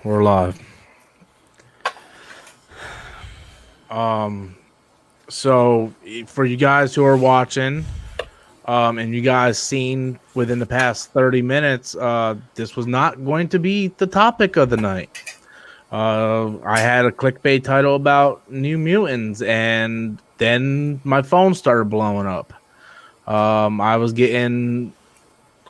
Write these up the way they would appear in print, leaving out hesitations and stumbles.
We're live. Um, for you guys who are watching, and you guys seen within the past 30 minutes, this was not going to be the topic of the night. I had a clickbait title about New Mutants, and then my phone started blowing up. I was getting,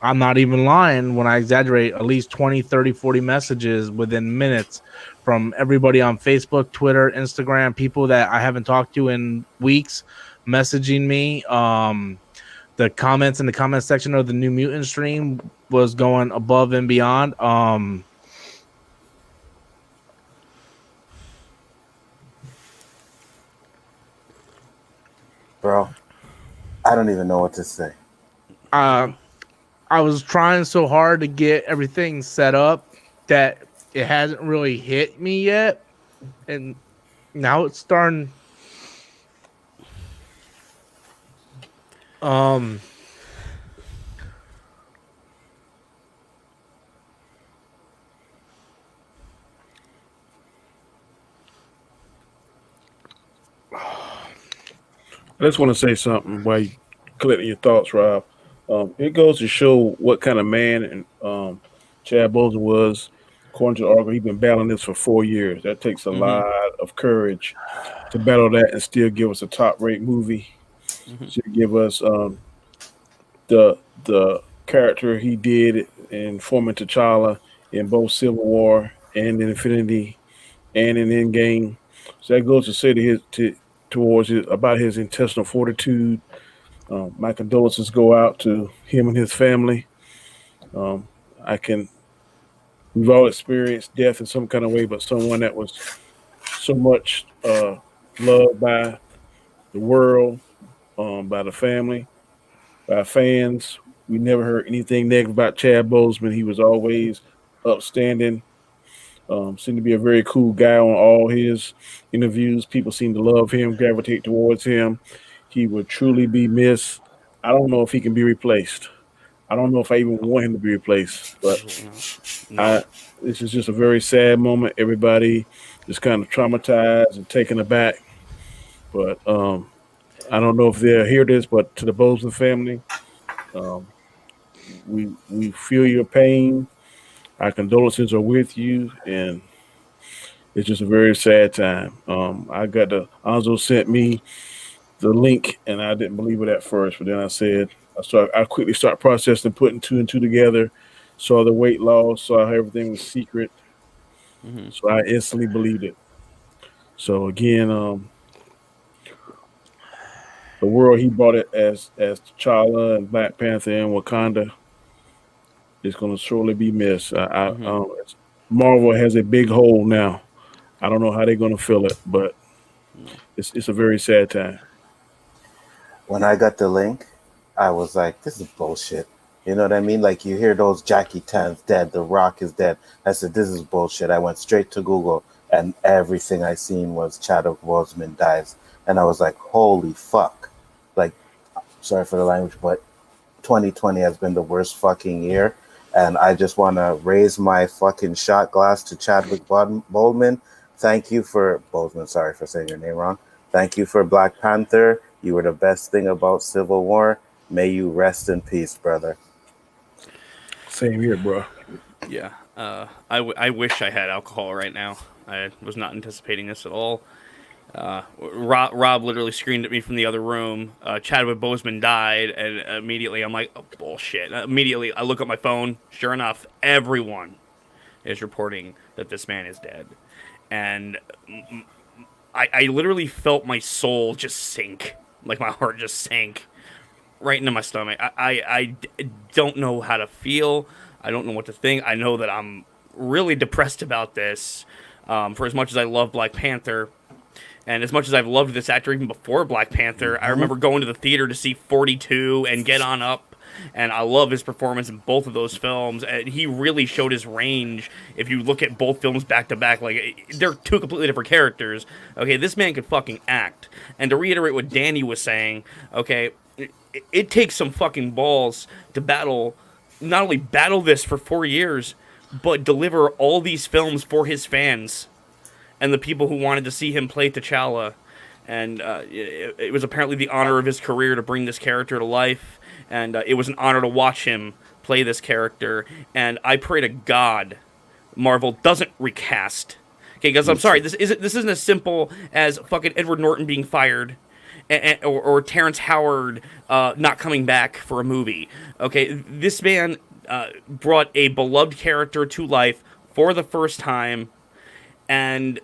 I'm not even lying when I exaggerate, at least 20, 30, 40 messages within minutes from everybody on Facebook, Twitter, Instagram, people that I haven't talked to in weeks messaging me. The comments in the comment section of the New Mutant stream was going above and beyond. Bro, I don't even know what to say. uh, I was trying so hard to get everything set up that it hasn't really hit me yet. And now it's starting. Um, I just want to say something while you collecting your thoughts, Rob. It goes to show what kind of man and Chad Boseman was. According to the article, he's been battling this for 4 years. That takes a Mm-hmm. lot of courage to battle that and still give us a top-rate movie. Mm-hmm. To give us the character he did in forming T'Challa in both Civil War and in Infinity and in Endgame. So that goes to say to towards his about his intestinal fortitude. My condolences go out to him and his family. Um, I can. We've all experienced death in some kind of way, but someone that was so much loved by the world, by the family, by fans. We never heard anything negative about Chad Boseman. He was always upstanding. Seemed to be a very cool guy on all his interviews. People seem to love him, gravitate towards him. He would truly be missed. I don't know if he can be replaced. I don't know if I even want him to be replaced. But Absolutely not. No. I, this is just a very sad moment. Everybody is kind of traumatized and taken aback. But I don't know if they'll hear this. But to the Bozeman family, um, we feel your pain. Our condolences are with you, and it's just a very sad time. I got the Anzo sent me the link, and I didn't believe it at first, but then I said I quickly start processing, putting two and two together. Saw the weight loss, saw how everything was secret, Mm-hmm. so I instantly believed it. So again, the world he brought it as T'Challa and Black Panther and Wakanda is going to surely be missed. Mm-hmm. Marvel has a big hole now. I don't know how they're going to fill it, but No. it's a very sad time. When I got the link, I was like, this is bullshit. You know what I mean? Like, you hear those Jackie Chan's dead, The Rock is dead. I said, this is bullshit. I went straight to Google, and everything I seen was Chadwick Boseman dies. And I was like, holy fuck. Like, sorry for the language, but 2020 has been the worst fucking year. And I just want to raise my fucking shot glass to Chadwick Boseman. Thank you for Boseman. Sorry for saying your name wrong. Thank you for Black Panther. You were the best thing about Civil War. May you rest in peace, brother. Same here, bro. Yeah. I wish I had alcohol right now. I was not anticipating this at all. Rob literally screamed at me from the other room. Chadwick Boseman died, and immediately I'm like, oh, bullshit. Immediately I look at my phone. Sure enough, everyone is reporting that this man is dead. And I literally felt my soul just sink. Like my heart just sank right into my stomach. Don't know how to feel. I don't know what to think. I know that I'm really depressed about this. For as much as I love Black Panther, and as much as I've loved this actor even before Black Panther, I remember going to the theater to see 42 and Get On Up, and I love his performance in both of those films. And he really showed his range. If you look at both films back to back, like they're two completely different characters. Okay, this man could fucking act. And to reiterate what Danny was saying, okay, it takes some fucking balls to battle, not only battle this for 4 years, but deliver all these films for his fans and the people who wanted to see him play T'Challa. And it was apparently the honor of his career to bring this character to life, and it was an honor to watch him play this character. And I pray to God Marvel doesn't recast. Okay, because I'm sorry, this isn't as simple as fucking Edward Norton being fired, or Terrence Howard not coming back for a movie. Okay, this man brought a beloved character to life for the first time, and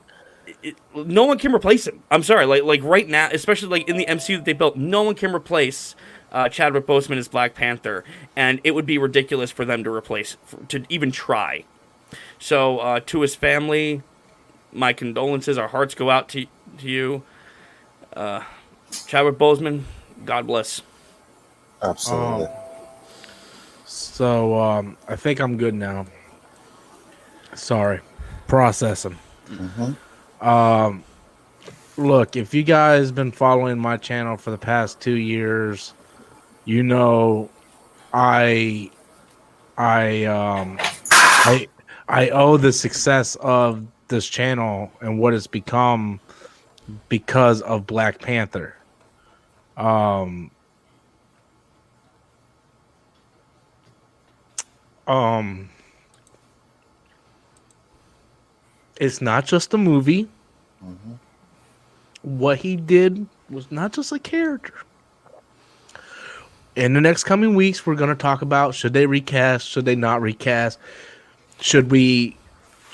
no one can replace him. I'm sorry, like right now, especially like in the MCU that they built, no one can replace Chadwick Boseman as Black Panther, and it would be ridiculous for them to even try. So to his family, my condolences. Our hearts go out to you, Chadwick Boseman. God bless. Absolutely. So I think I'm good now. Sorry, processing. Look, if you guys been following my channel for the past 2 years, you know I owe the success of this channel and what it's become because of Black Panther. It's not just a movie. What he did was not just a character. In the next coming weeks, we're going to talk about should they recast, should they not recast, should we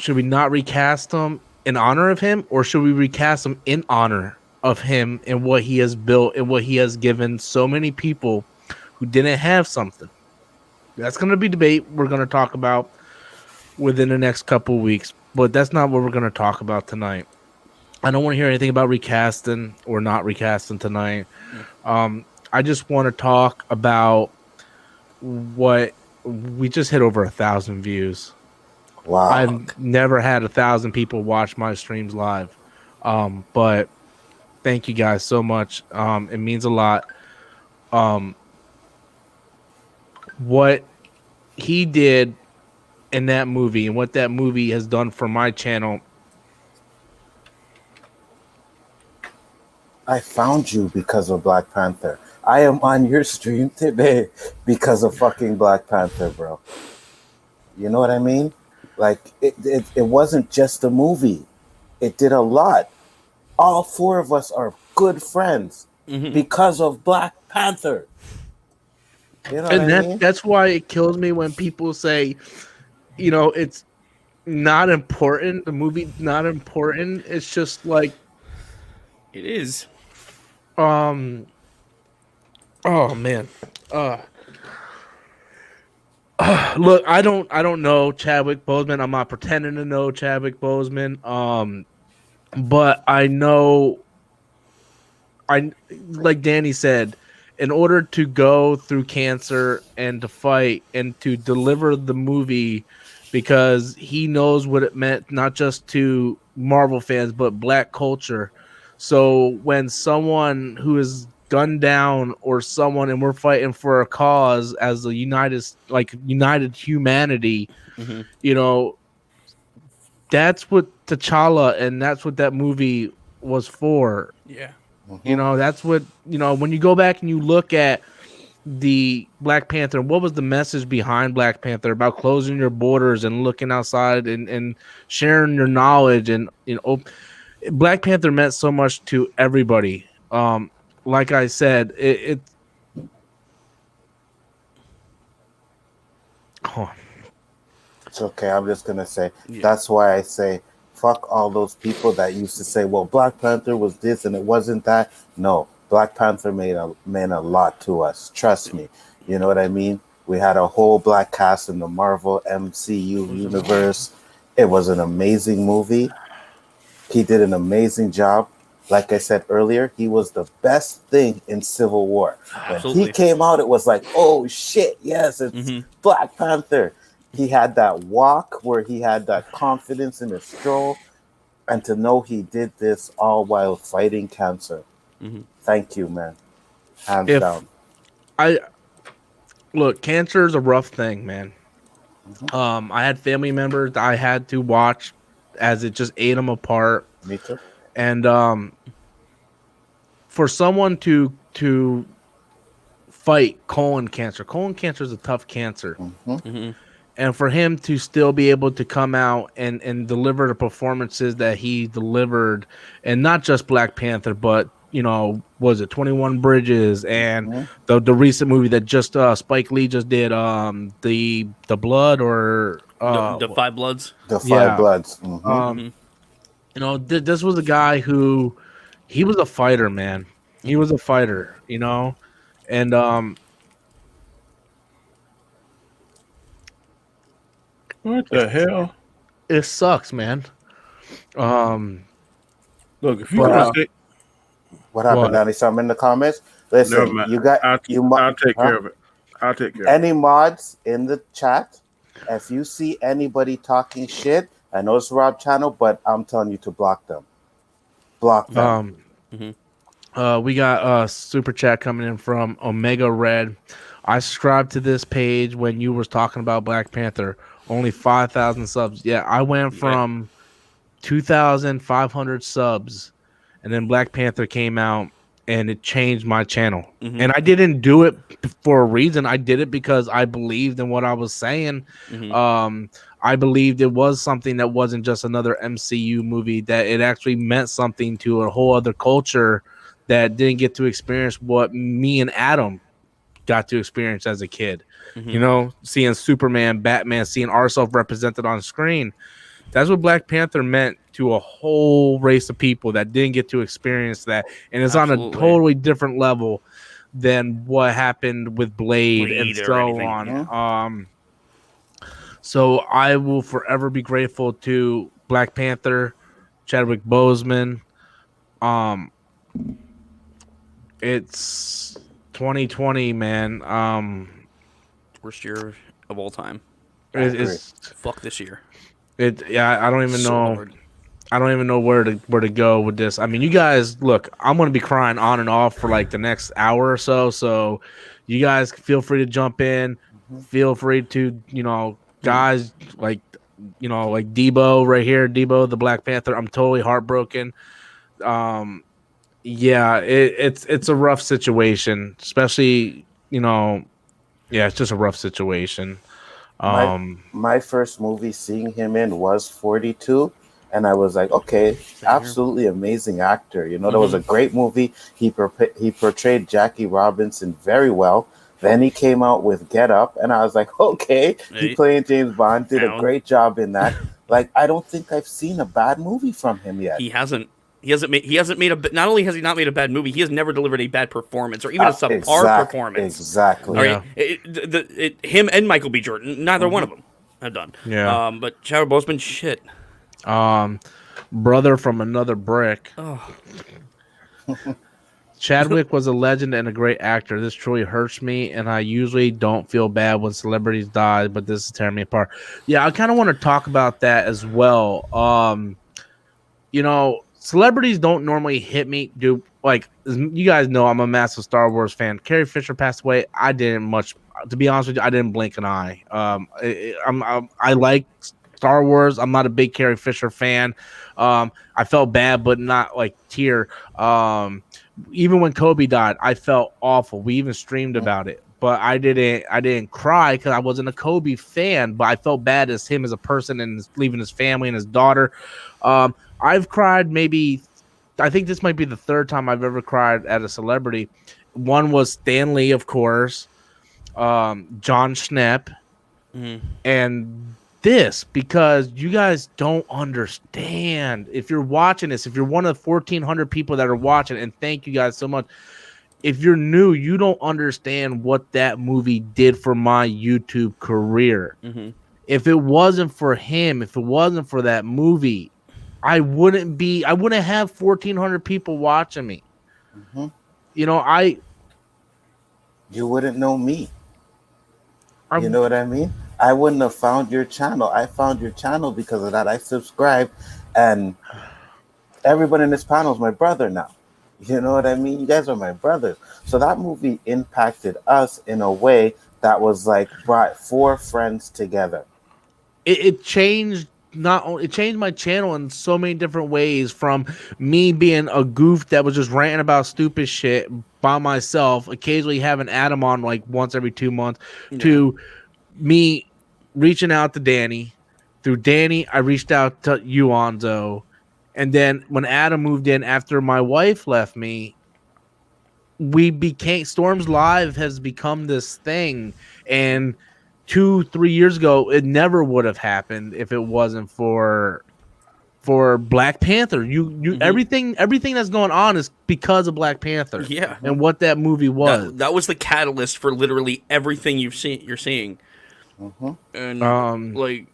not recast him in honor of him, or should we recast him in honor of him and what he has built and what he has given so many people who didn't have something. That's going to be debate we're going to talk about within the next couple of weeks, but that's not what we're going to talk about tonight. I don't want to hear anything about recasting or not recasting tonight. I just want to talk about what we just hit over 1,000 views. Wow. I've never had 1,000 people watch my streams live. But thank you guys so much. It means a lot. What he did in that movie and what that movie has done for my channel. I found you because of Black Panther. I am on your stream today because of fucking Black Panther, bro. You know what I mean? Like, it wasn't just a movie. It did a lot. All four of us are good friends because of Black Panther. You know what I mean? That's why it kills me when people say, you know, it's not important. The movie's not important. It's just like, it is. Oh man. Look, I don't know Chadwick Boseman. I'm not pretending to know Chadwick Boseman. But I know, like Danny said, in order to go through cancer and to fight and to deliver the movie, because he knows what it meant, not just to Marvel fans, but Black culture. So when someone who is gunned down or someone, and we're fighting for a cause as a united humanity, you know, that's what T'Challa and that's what that movie was for. Yeah. You know, that's what, you know, when you go back and you look at the Black Panther, what was the message behind Black Panther about closing your borders and looking outside and sharing your knowledge, and, you know, Black Panther meant so much to everybody. Like I said, it's okay. I'm just gonna say that's why I say fuck all those people that used to say, "Well, Black Panther was this and it wasn't that." No, Black Panther meant a lot to us. Trust me. You know what I mean? We had a whole black cast in the Marvel MCU universe. It was an amazing movie. He did an amazing job. Like I said earlier, he was the best thing in Civil War. Absolutely. When he came out, it was like, oh shit, yes, it's Black Panther. He had that walk where he had that confidence in his stroll, and to know he did this all while fighting cancer. Thank you, man. Hands down. Look, cancer is a rough thing, man. I had family members that I had to watch as it just ate them apart. Me too. And for someone to fight colon cancer is a tough cancer. Hmm. And for him to still be able to come out and deliver the performances that he delivered, and not just Black Panther, but was it 21 Bridges and Hmm. the recent movie that just Spike Lee just did, the Blood, or The Five Bloods. The Five yeah, Bloods. Hmm. um, this was a guy who he was a fighter, man. He was a fighter, and What the hell? it sucks, man. Um, Look, if you But, gonna say, What happened, what? Danny? Something in the comments? never Listen, mind. you got I'll take care of it. I'll take care of it. Any mods in the chat? If you see anybody talking shit, I know it's Rob channel, but I'm telling you to block them. Block them. We got a super chat coming in from Omega Red. I subscribed to this page when you was talking about Black Panther. Only 5,000 subs. Yeah, I went from 2,500 subs, and then Black Panther came out, and it changed my channel. And I didn't do it for a reason. I did it because I believed in what I was saying. I believed it was something that wasn't just another MCU movie, that it actually meant something to a whole other culture that didn't get to experience what me and Adam got to experience as a kid. Seeing Superman, Batman, seeing ourselves represented on screen. That's what Black Panther meant to a whole race of people that didn't get to experience that. And it's on a totally different level than what happened with Blade and so on. So I will forever be grateful to Black Panther, Chadwick Boseman. It's 2020, man. Worst year of all time. It's Fuck this year. I don't even So know. hard. I don't even know where to go with this. I mean, you guys, look, I'm going to be crying on and off for like the next hour or so. So you guys feel free to jump in. Feel free to, guys like Debo right here, Debo, the Black Panther. I'm totally heartbroken. Yeah, it's a rough situation, especially, it's just a rough situation. My first movie seeing him in was 42, and I was like, okay, absolutely amazing actor. That was a great movie. He portrayed Jackie Robinson very well. Then he came out with Get Up, and I was like, okay, he playing James Bond, did a great job in that. Like, I don't think I've seen a bad movie from him yet. He hasn't made a. Not only has he not made a bad movie, he has never delivered a bad performance or even a subpar performance. Exactly. All right, him and Michael B. Jordan, neither one of them have done. Yeah. But Chadwick Boseman, shit. Brother from another brick. Oh. Chadwick was a legend and a great actor. This truly hurts me, and I usually don't feel bad when celebrities die, but this is tearing me apart. Yeah, I kind of want to talk about that as well. Celebrities don't normally hit me, dude. Like, you guys know, I'm a massive Star Wars fan. Carrie Fisher passed away. I didn't much, to be honest with you, I didn't blink an eye. I like Star Wars. I'm not a big Carrie Fisher fan. I felt bad, but not like tear. Even when Kobe died, I felt awful. We even streamed about it, but I didn't cry because I wasn't a Kobe fan, but I felt bad as him as a person and leaving his family and his daughter. I've cried maybe, I think this might be the third time I've ever cried at a celebrity. One was Stan Lee, of course, John Schnepp, and this, because you guys don't understand. If you're watching this, if you're one of the 1,400 people that are watching, and thank you guys so much. If you're new, you don't understand what that movie did for my YouTube career. If it wasn't for him, if it wasn't for that movie, I wouldn't have 1,400 people watching me. You wouldn't know me. You know what I mean? I wouldn't have found your channel. I found your channel because of that. I subscribed, and everybody in this panel is my brother now. You know what I mean? You guys are my brothers. So that movie impacted us in a way that was like brought four friends together. it changed. Not only it changed my channel in so many different ways, from me being a goof that was just ranting about stupid shit by myself, occasionally having Adam on like once every 2 months, to me reaching out to Danny. Through Danny, I reached out to you, Onzo. And then when Adam moved in after my wife left me, we became Storms Live has become this thing. And 2-3 years ago, it never would have happened if it wasn't for Black Panther. You everything that's going on is because of Black Panther. Yeah. And what that movie was. That was the catalyst for literally everything you're seeing. And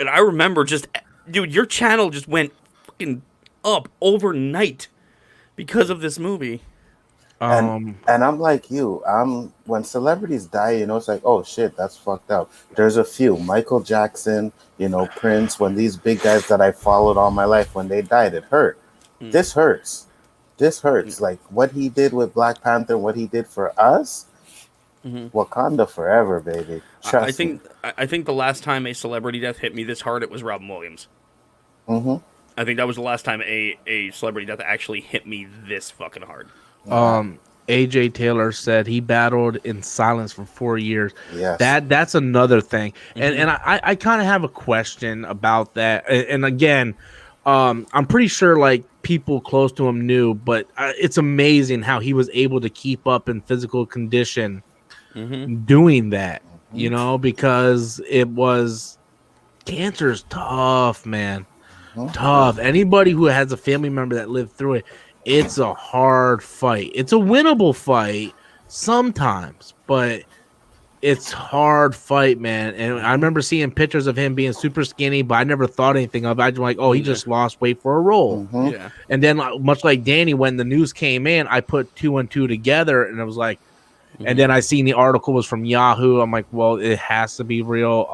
and I remember just, dude, your channel just went fucking up overnight because of this movie. And I'm like you. When celebrities die, it's like, oh shit, that's fucked up. There's a few. Michael Jackson, Prince, when these big guys that I followed all my life, when they died, it hurt. This hurts. This hurts. Like what he did with Black Panther, what he did for us. Wakanda forever, baby. I think the last time a celebrity death hit me this hard, it was Robin Williams. I think that was the last time a celebrity death actually hit me this fucking hard. AJ Taylor said he battled in silence for 4 years. Yes. That's another thing. And I kind of have a question about that. And again, I'm pretty sure like people close to him knew, but it's amazing how he was able to keep up in physical condition doing that, because it was, cancer's tough, man. Tough. Anybody who has a family member that lived through it, it's a hard fight. It's a winnable fight sometimes, but it's hard fight, man. And I remember seeing pictures of him being super skinny, but I never thought anything of it. I was like, oh, he just lost weight for a role. Yeah. And then much like Danny, when the news came in, I put 2 and 2 together, and it was like, and then I seen the article was from Yahoo. I'm like, well, it has to be real.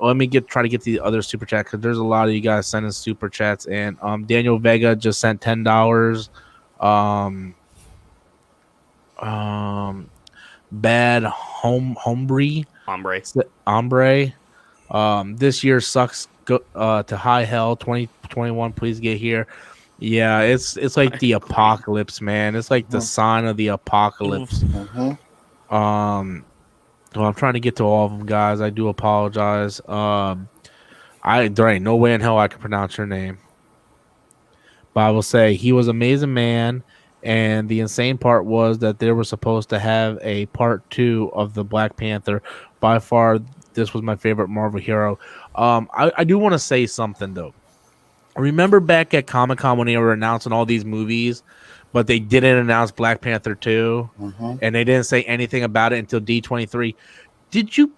Let me try to get the other super chat, because there's a lot of you guys sending super chats, and Daniel Vega just sent $10. Bad hombre. This year sucks. To high hell. 2021. Please get here. Yeah, it's like the apocalypse, man. It's like the sign of the apocalypse. Well, I'm trying to get to all of them, guys. I do apologize. There ain't no way in hell I can pronounce your name. But I will say he was an amazing man, and the insane part was that they were supposed to have a part 2 of the Black Panther. By far, this was my favorite Marvel hero. I do want to say something, though. Remember back at Comic-Con when they were announcing all these movies, but they didn't announce Black Panther 2, and they didn't say anything about it until D23. Did you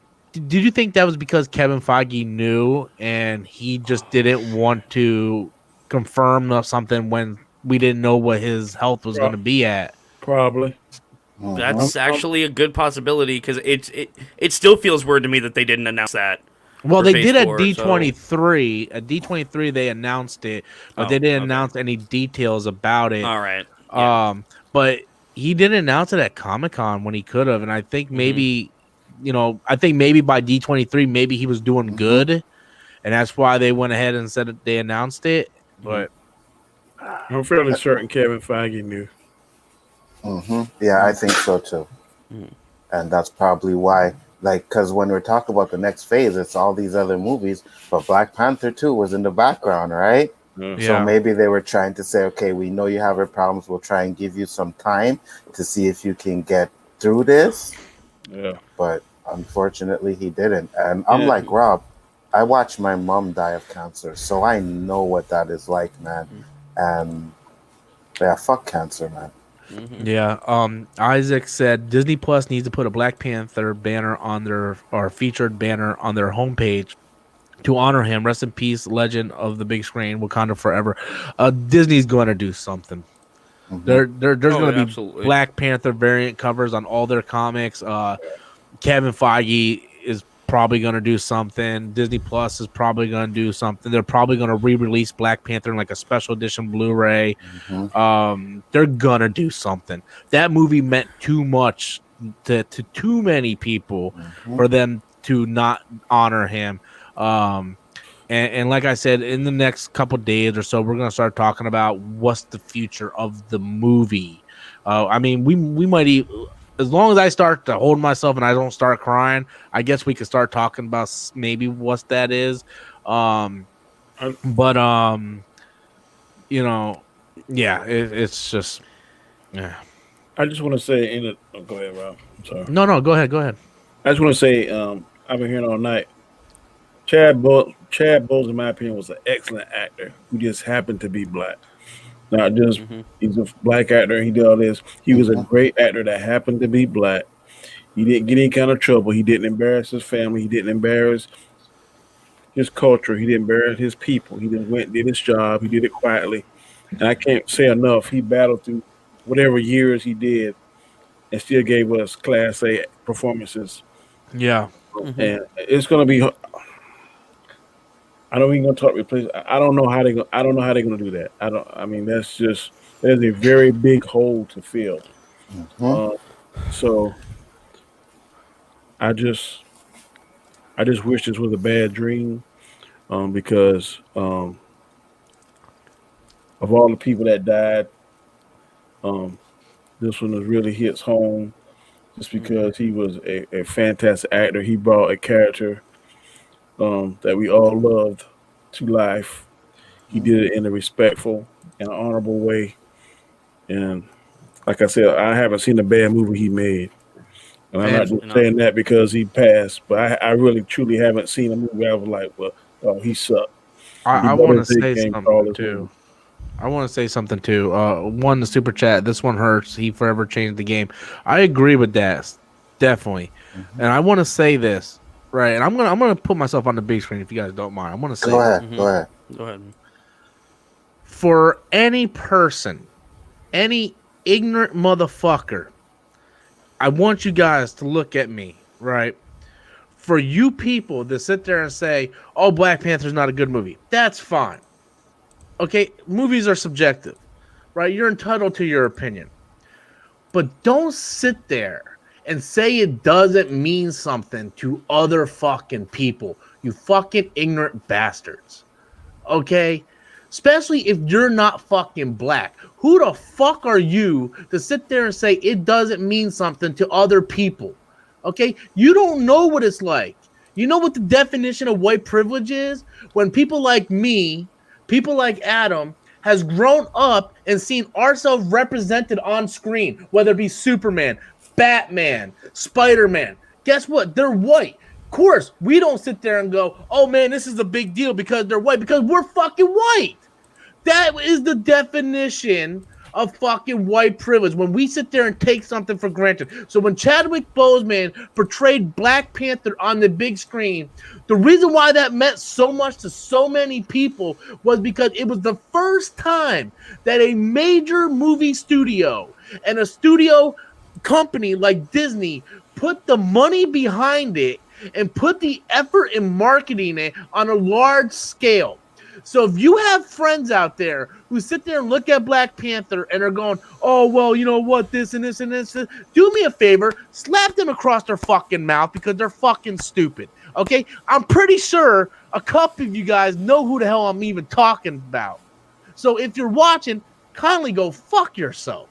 think that was because Kevin Feige knew and he just didn't want to confirm something when we didn't know what his health was going to be at? Probably. That's actually a good possibility, because it still feels weird to me that they didn't announce that. Well, they did at D23. At D23, they announced it, but they didn't announce any details about it. All right. Yeah. But he didn't announce it at Comic-Con when he could have, and I think maybe, by D23, maybe he was doing good, and that's why they went ahead and said they announced it. But I'm fairly certain Kevin Feige knew. Yeah, I think so too. And that's probably why, because when we're talking about the next phase, it's all these other movies, but Black Panther 2 was in the background, right? So maybe they were trying to say, okay, we know you have your problems. We'll try and give you some time to see if you can get through this. Yeah. But unfortunately, he didn't. And I'm like, Rob, I watched my mom die of cancer, so I know what that is like, man. And yeah, fuck cancer, man. Yeah. Isaac said Disney Plus needs to put a Black Panther banner or featured banner on their homepage to honor him. Rest in peace, legend of the big screen, Wakanda forever. Disney's going to do something. There's going to be Black Panther variant covers on all their comics. Kevin Feige is probably going to do something. Disney Plus is probably going to do something. They're probably going to re-release Black Panther in like a special edition Blu-ray. They're going to do something. That movie meant too much to too many people for them to not honor him. Um, and like I said, in the next couple days or so, we're gonna start talking about what's the future of the movie. I mean, we might as long as I start to hold myself and I don't start crying, I guess we could start talking about maybe what that is. But you know, yeah, it's just yeah. I just want to say, go ahead, Rob. I'm sorry. No, go ahead, I just want to say, I've been hearing all night. Chad Bowles, in my opinion, was an excellent actor who just happened to be black. Not just he's a black actor. He did all this. He was a great actor that happened to be black. He didn't get any kind of trouble. He didn't embarrass his family. He didn't embarrass his culture. He didn't embarrass his people. He just went and did his job. He did it quietly. And I can't say enough. He battled through whatever years he did and still gave us Class A performances. yeah. And it's going to be. I don't even gonna talk replace. I don't know how they. I don't know how they're gonna do that. I don't. I mean, there's a very big hole to fill. So I just wish this was a bad dream, because of all the people that died. This one really hits home, just because he was a fantastic actor. He brought a character that we all loved to life. He did it in a respectful and honorable way. And like I said, I haven't seen a bad movie he made. And I'm not just saying that because he passed, but I really truly haven't seen a movie I was like, well, oh, he sucked. I want to say something too. I want to say something too. One, the super chat. This one hurts. He forever changed the game. I agree with that, definitely. And I want to say this, right? And I'm gonna put myself on the big screen if you guys don't mind. I want to say, go ahead. For any person, any ignorant motherfucker, I want you guys to look at me, right? For you people that sit there and say, "Oh, Black Panther's not a good movie," that's fine. Okay, movies are subjective, right? You're entitled to your opinion. But don't sit there and say it doesn't mean something to other fucking people. You fucking ignorant bastards. Okay? Especially if you're not fucking black. Who the fuck are you to sit there and say it doesn't mean something to other people? Okay? You don't know what it's like. You know what the definition of white privilege is? When people like me, people like Adam, has grown up and seen ourselves represented on screen, whether it be Superman, Batman, Spider-Man. Guess what? They're white. Of course, we don't sit there and go, oh man, this is a big deal because they're white, because we're fucking white. That is the definition of fucking white privilege, when we sit there and take something for granted. So when Chadwick Boseman portrayed Black Panther on the big screen, the reason why that meant so much to so many people was because it was the first time that a major movie studio and a studio company like Disney put the money behind it and put the effort in marketing it on a large scale. So if you have friends out there who sit there and look at Black Panther and are going, oh, well, you know what, this and this and this, do me a favor, slap them across their fucking mouth because they're fucking stupid, okay? I'm pretty sure a couple of you guys know who the hell I'm even talking about. So if you're watching, kindly go fuck yourself.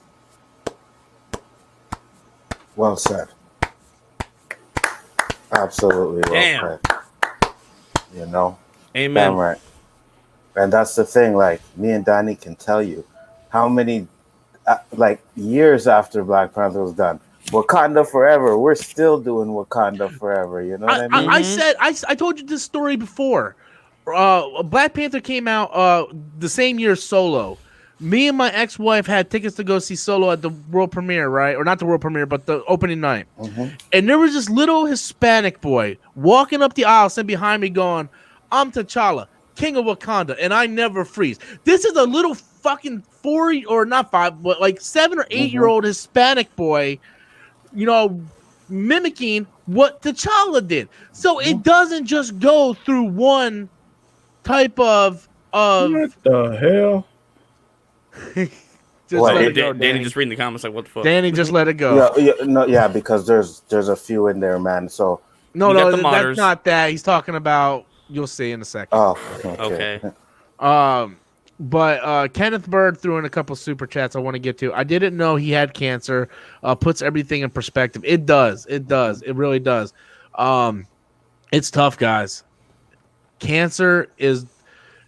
Well said. Absolutely well said. You know? Amen. Damn right. And that's the thing, like, me and Danny can tell you how many, like, years after Black Panther was done, Wakanda Forever, we're still doing Wakanda Forever, you know what I mean? I told you this story before. Black Panther came out the same year as Solo. Me and my ex-wife had tickets to go see Solo at the world premiere, right? Or not the world premiere, but the opening night. And there was this little Hispanic boy walking up the aisle, sitting behind me going, I'm T'Challa, King of Wakanda, and I never freeze. This is a little fucking 4 or not 5, but like 7 or 8 year old Hispanic boy, you know, mimicking what T'Challa did. So it doesn't just go through one type of what the hell? Danny just reading the comments like, what the fuck? Danny, just let it go. Yeah, because there's a few in there, man. So no, that's not that. He's talking about You'll see in a second. Oh, Okay. But Kenneth Bird threw in a couple super chats I want to get to. I didn't know he had cancer. Puts everything in perspective. It does. It does. It really does. It's tough, guys. Cancer is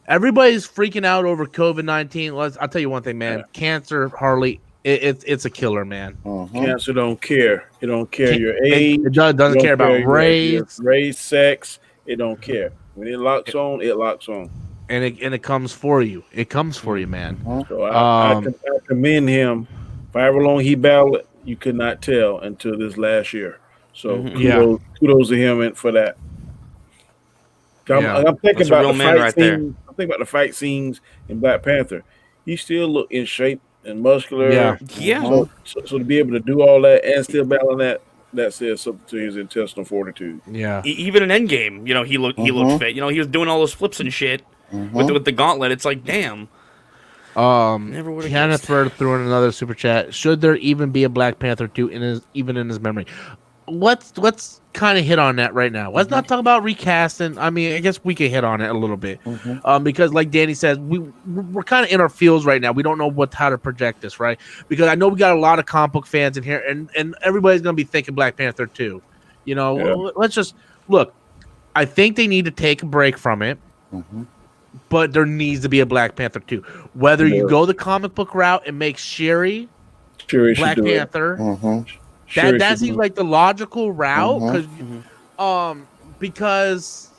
everybody's freaking out over COVID-19. I'll tell you one thing, man. Yeah. Cancer, Harley, it's a killer, man. Cancer don't care. It don't care your age. It doesn't care about race, sex. It don't care. When it locks on, it locks on. and it comes for you. It comes for you, man. So I commend him. For however long he battled, you could not tell until this last year. So kudos to him for that. I'm thinking That's a about real the man fight right there. scenes. I'm thinking about the fight scenes in Black Panther. He still looked in shape and muscular. Yeah. Yeah. So to be able to do all that and still battling that says something to his intestinal fortitude. Yeah. Even in Endgame, he looked fit. He was doing all those flips and shit with the gauntlet. It's like, damn. Never would've Kenneth guessed. Bird threw in another super chat. Should there even be a Black Panther 2 in his memory? Let's kind of hit on that right now. Let's not talk about recasting. I mean, I guess we can hit on it a little bit. Because like Danny says, we're kind of in our fields right now. We don't know how to project this, right? Because I know we got a lot of comic book fans in here, and everybody's gonna be thinking Black Panther 2. Let's just look. I think they need to take a break from it. But there needs to be a Black Panther 2. Whether you go the comic book route and make Shuri Black Panther, that seems like the logical route because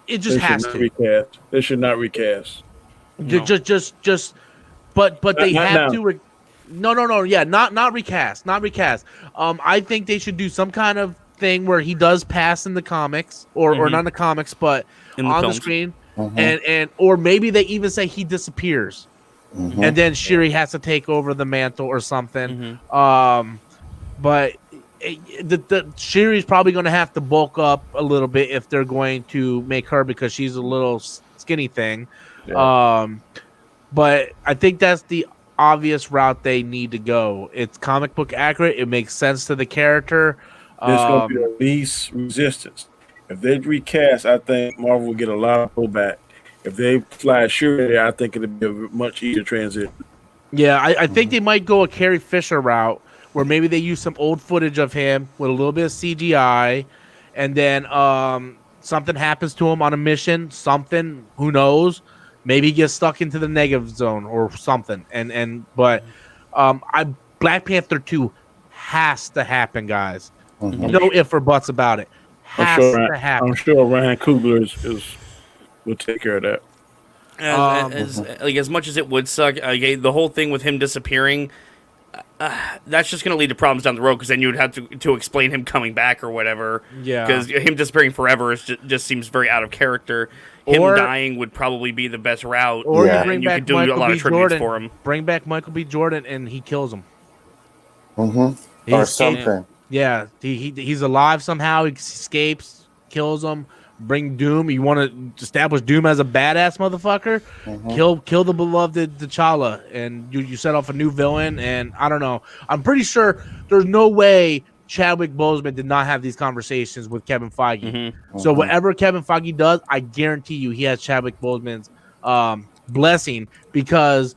it just has to. Recast. They should not recast. But they Not have now. to. No. Yeah, not recast. I think they should do some kind of thing where he does pass in the comics or not in the comics, but In the on films. the screen. And or maybe they even say he disappears, and then Shuri has to take over the mantle or something. But the Shuri's probably going to have to bulk up a little bit if they're going to make her, because she's a little skinny thing. Yeah. But I think that's the obvious route they need to go. It's comic book accurate. It makes sense to the character. There's going to be the least resistance. If they recast, I think Marvel will get a lot of pullback. If they fly Shuri, I think it'll be a much easier transition. Yeah, I think they might go a Carrie Fisher route, where maybe they use some old footage of him with a little bit of CGI, and then something happens to him on a mission. Something, who knows? Maybe he gets stuck into the negative zone or something. But Black Panther 2 has to happen, guys. No if or buts about it. Has to happen. I'm sure Ryan Coogler will take care of that. As much as it would suck, the whole thing with him disappearing, that's just going to lead to problems down the road, because then you would have to explain him coming back or whatever. Yeah. Because him disappearing forever just seems very out of character. Him dying would probably be the best route. Or Yeah. you bring and you back could do Michael a lot B. of tributes Jordan. for him. Bring back Michael B. Jordan, and he kills him. Or He's- something. Yeah, he's alive somehow. He escapes, kills him. Bring Doom. You want to establish Doom as a badass motherfucker? Kill the beloved T'Challa, and you set off a new villain. And I don't know. I'm pretty sure there's no way Chadwick Boseman did not have these conversations with Kevin Feige. So whatever Kevin Feige does, I guarantee you he has Chadwick Boseman's blessing, because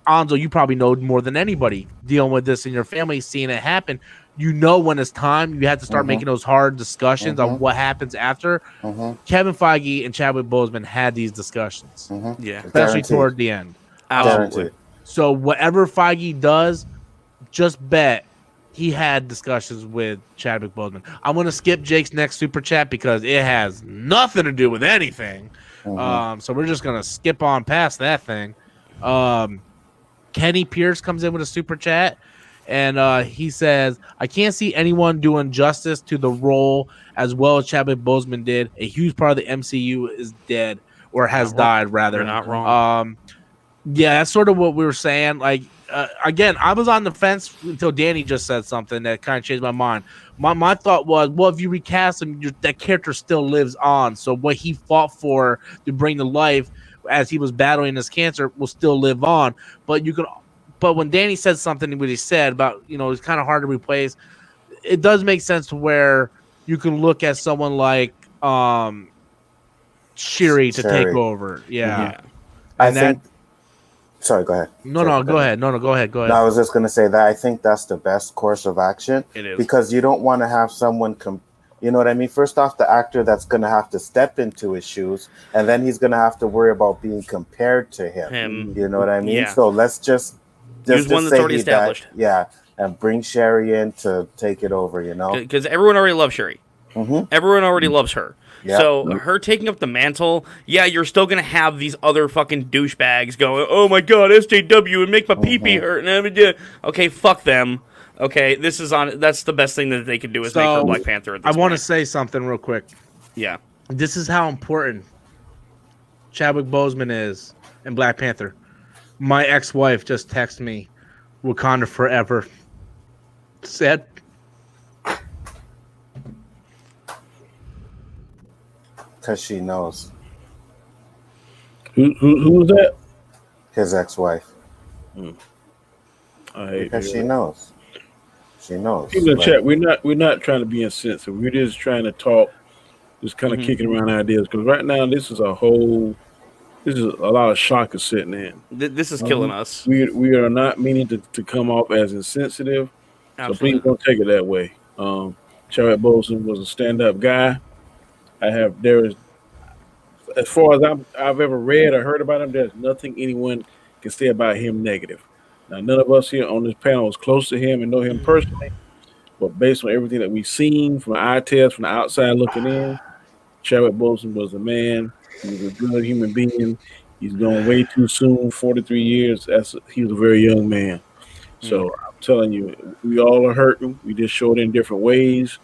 Anzo, you probably know more than anybody dealing with this in your family, seeing it happen. When it's time, you have to start making those hard discussions on what happens after. Kevin Feige and Chadwick Boseman had these discussions, Yeah, especially Guaranteed. toward the end. absolutely. Guaranteed. So whatever Feige does, just bet he had discussions with Chadwick Boseman. I'm going to skip Jake's next super chat because it has nothing to do with anything. So we're just going to skip on past that thing. Kenny Pierce comes in with a super chat, and he says, I can't see anyone doing justice to the role as well as Chadwick Boseman did. A huge part of the MCU is dead, or has died, rather. You're not wrong. Yeah, that's sort of what we were saying. Like, again, I was on the fence until Danny just said something that kind of changed my mind. My thought was, well, if you recast him, that character still lives on. So what he fought for to bring to life as he was battling this cancer will still live on. But when Danny said something, what he said about, it's kind of hard to replace. It does make sense to where you can look at someone like Shuri to take Shuri. over. Yeah. Yeah. I And that think. Sorry, go ahead. no, go ahead. No, go ahead. No, I was just going to say that I think that's the best course of action It is. because you don't want to have someone you know what I mean? First off, the actor that's going to have to step into his shoes, and then he's going to have to worry about being compared to him. You know what I mean? Yeah. So let's just Use one that's say already established. yeah, and bring Sherry in to take it over. You know, Because everyone already loves Shuri. Mhm. Everyone already loves her. Yeah. So her taking up the mantle, yeah, you're still gonna have these other fucking douchebags going, "Oh my god, SJW and make my pee-pee hurt." And okay, fuck them. Okay, this is on. That's the best thing that they could do is make her So, Black Panther. At I this want to point. say something real quick. Yeah. This is how important Chadwick Boseman is in Black Panther. My ex-wife just texted me, "Wakanda forever." Said, because she knows Who was that? his ex-wife. I hate Because to she hear that. knows. She knows. People in Like, chat, we're not trying to be insensitive. We're just trying to talk, just kind of kicking around ideas. Because right now, this is a lot of shock is sitting in. This is killing us. We are not meaning to come off as insensitive. So please Absolutely. don't take it that way. Chadwick Boseman was a stand-up guy. There is, as far as I've ever read or heard about him, there's nothing anyone can say about him negative. Now, none of us here on this panel is close to him and know him personally, but based on everything that we've seen from the eye test, from the outside looking in, Chadwick Boseman was a man. He was a good human being. He's gone way too soon, 43 years. He was a very young man. So I'm telling you, we all are hurting. We just showed in different ways,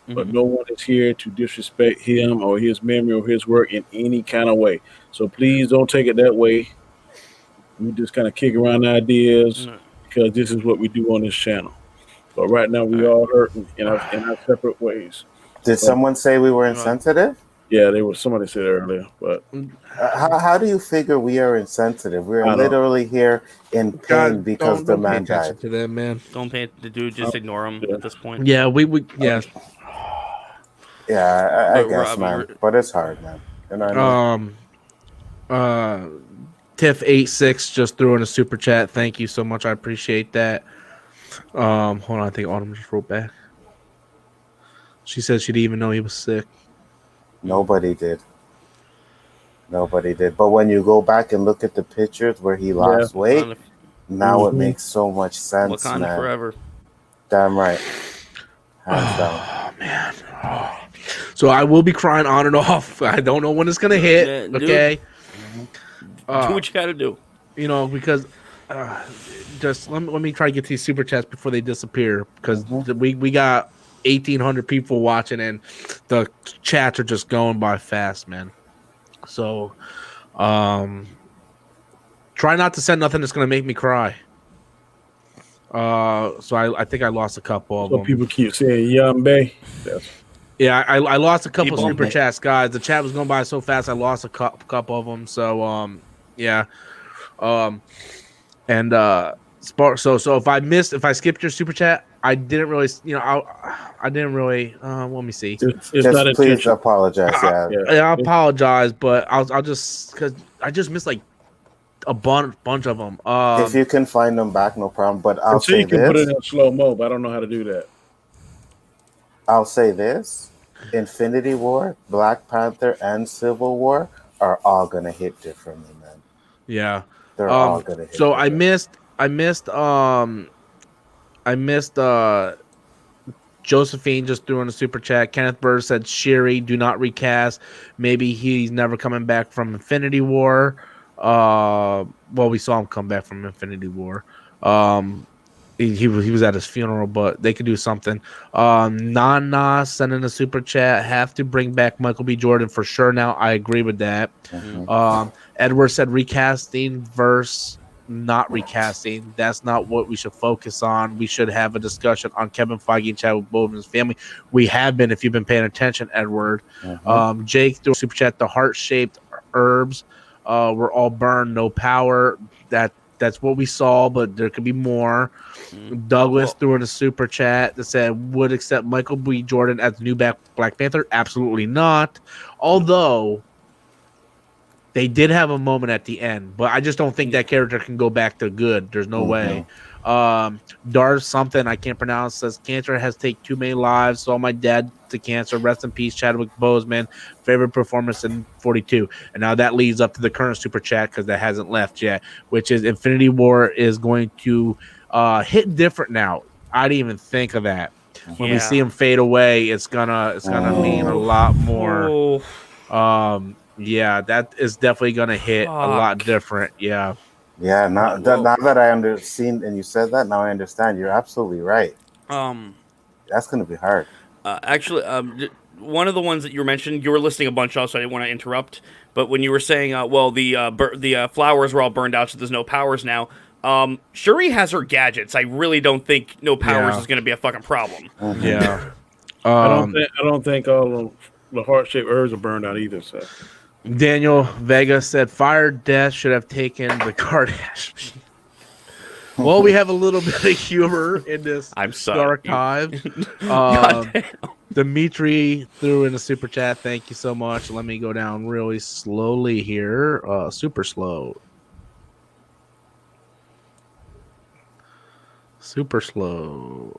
but no one is here to disrespect him or his memory or his work in any kind of way. So please don't take it that way. We just kind of kick around ideas because this is what we do on this channel. But right now, we all hurting in our separate ways. did someone say we were insensitive? Yeah, somebody said earlier, but How do you figure we are insensitive? We're literally here in pain because the man died. to them, man. Don't pay the dude. Just ignore him at this point. Yeah, yeah. Yeah, I But guess, Rob, man. But it's hard, man. You know what I mean? Tiff86 just threw in a super chat. Thank you so much. I appreciate that. Hold on, I think Autumn just wrote back. She said she didn't even know he was sick. Nobody did. Nobody did. But when you go back and look at the pictures where he lost weight, now it makes so much sense, Wakanda man. forever. Damn right. Hands down. Oh man. So I will be crying on and off. I don't know when it's gonna hit. Yeah, dude. Okay. Do what you gotta do. You know, because just let me try to get these super chats before they disappear, because we got 1,800 people watching and the chats are just going by fast, man. So try not to send nothing that's gonna make me cry. So I think I lost a couple of them. people keep saying Yambe. Yeah, I lost a couple People super chats, guys. The chat was going by so fast. I lost a couple of them. So yeah, and so if I skipped your super chat, I didn't really, I didn't really. Let me see. It's Just not please intentional. apologize. Yeah. I apologize, but I'll just, because I just missed like a bunch of them. If you can find them back, no problem. But I'll So say you can put it this. in slow mo, but I don't know how to do that. I'll say this. Infinity War, Black Panther, and Civil War are all gonna hit differently, man. Yeah. They're all gonna hit. So differently. I missed Josephine just threw in a super chat. Kenneth Bird said Shuri, do not recast. Maybe he's never coming back from Infinity War. Well, we saw him come back from Infinity War. He was at his funeral, but they could do something. Nana sending a super chat. Have to bring back Michael B. Jordan for sure. Now I agree with that. Edward said recasting versus not recasting. That's not what we should focus on. We should have a discussion on Kevin Feige and Chadwick Boseman's family. We have been, if you've been paying attention, Edward. Jake threw a super chat. The heart-shaped herbs were all burned, no power. That's what we saw, but there could be more. Douglas threw in a super chat that said, would accept Michael B. Jordan as the new Black Panther? Absolutely not. Although They did have a moment at the end, but I just don't think that character can go back to good. There's no way. Darth something I can't pronounce says cancer has taken too many lives. Saw my dad to cancer. Rest in peace, Chadwick Boseman. Favorite performance in 42. And now that leads up to the current super chat because that hasn't left yet, which is Infinity War is going to hit different now. I didn't even think of that. When we see him fade away, it's gonna mean a lot more. Yeah, that is definitely gonna hit a lot different. Yeah. Yeah, now that I understand and you said that, now I understand. You're absolutely right. That's gonna be hard. Actually, one of the ones that you were mentioning, you were listing a bunch off, so I didn't want to interrupt. But when you were saying, the flowers were all burned out, so there's no powers now. Shuri has her gadgets. I really don't think no powers is going to be a fucking problem. Yeah. I don't think all the heart-shaped herbs are burned out either. So Daniel Vega said Fire Death should have taken the Kardashian. Well, we have a little bit of humor in this archive. Dimitri threw in a super chat. Thank you so much. Let me go down really slowly here. Super slow. Super slow.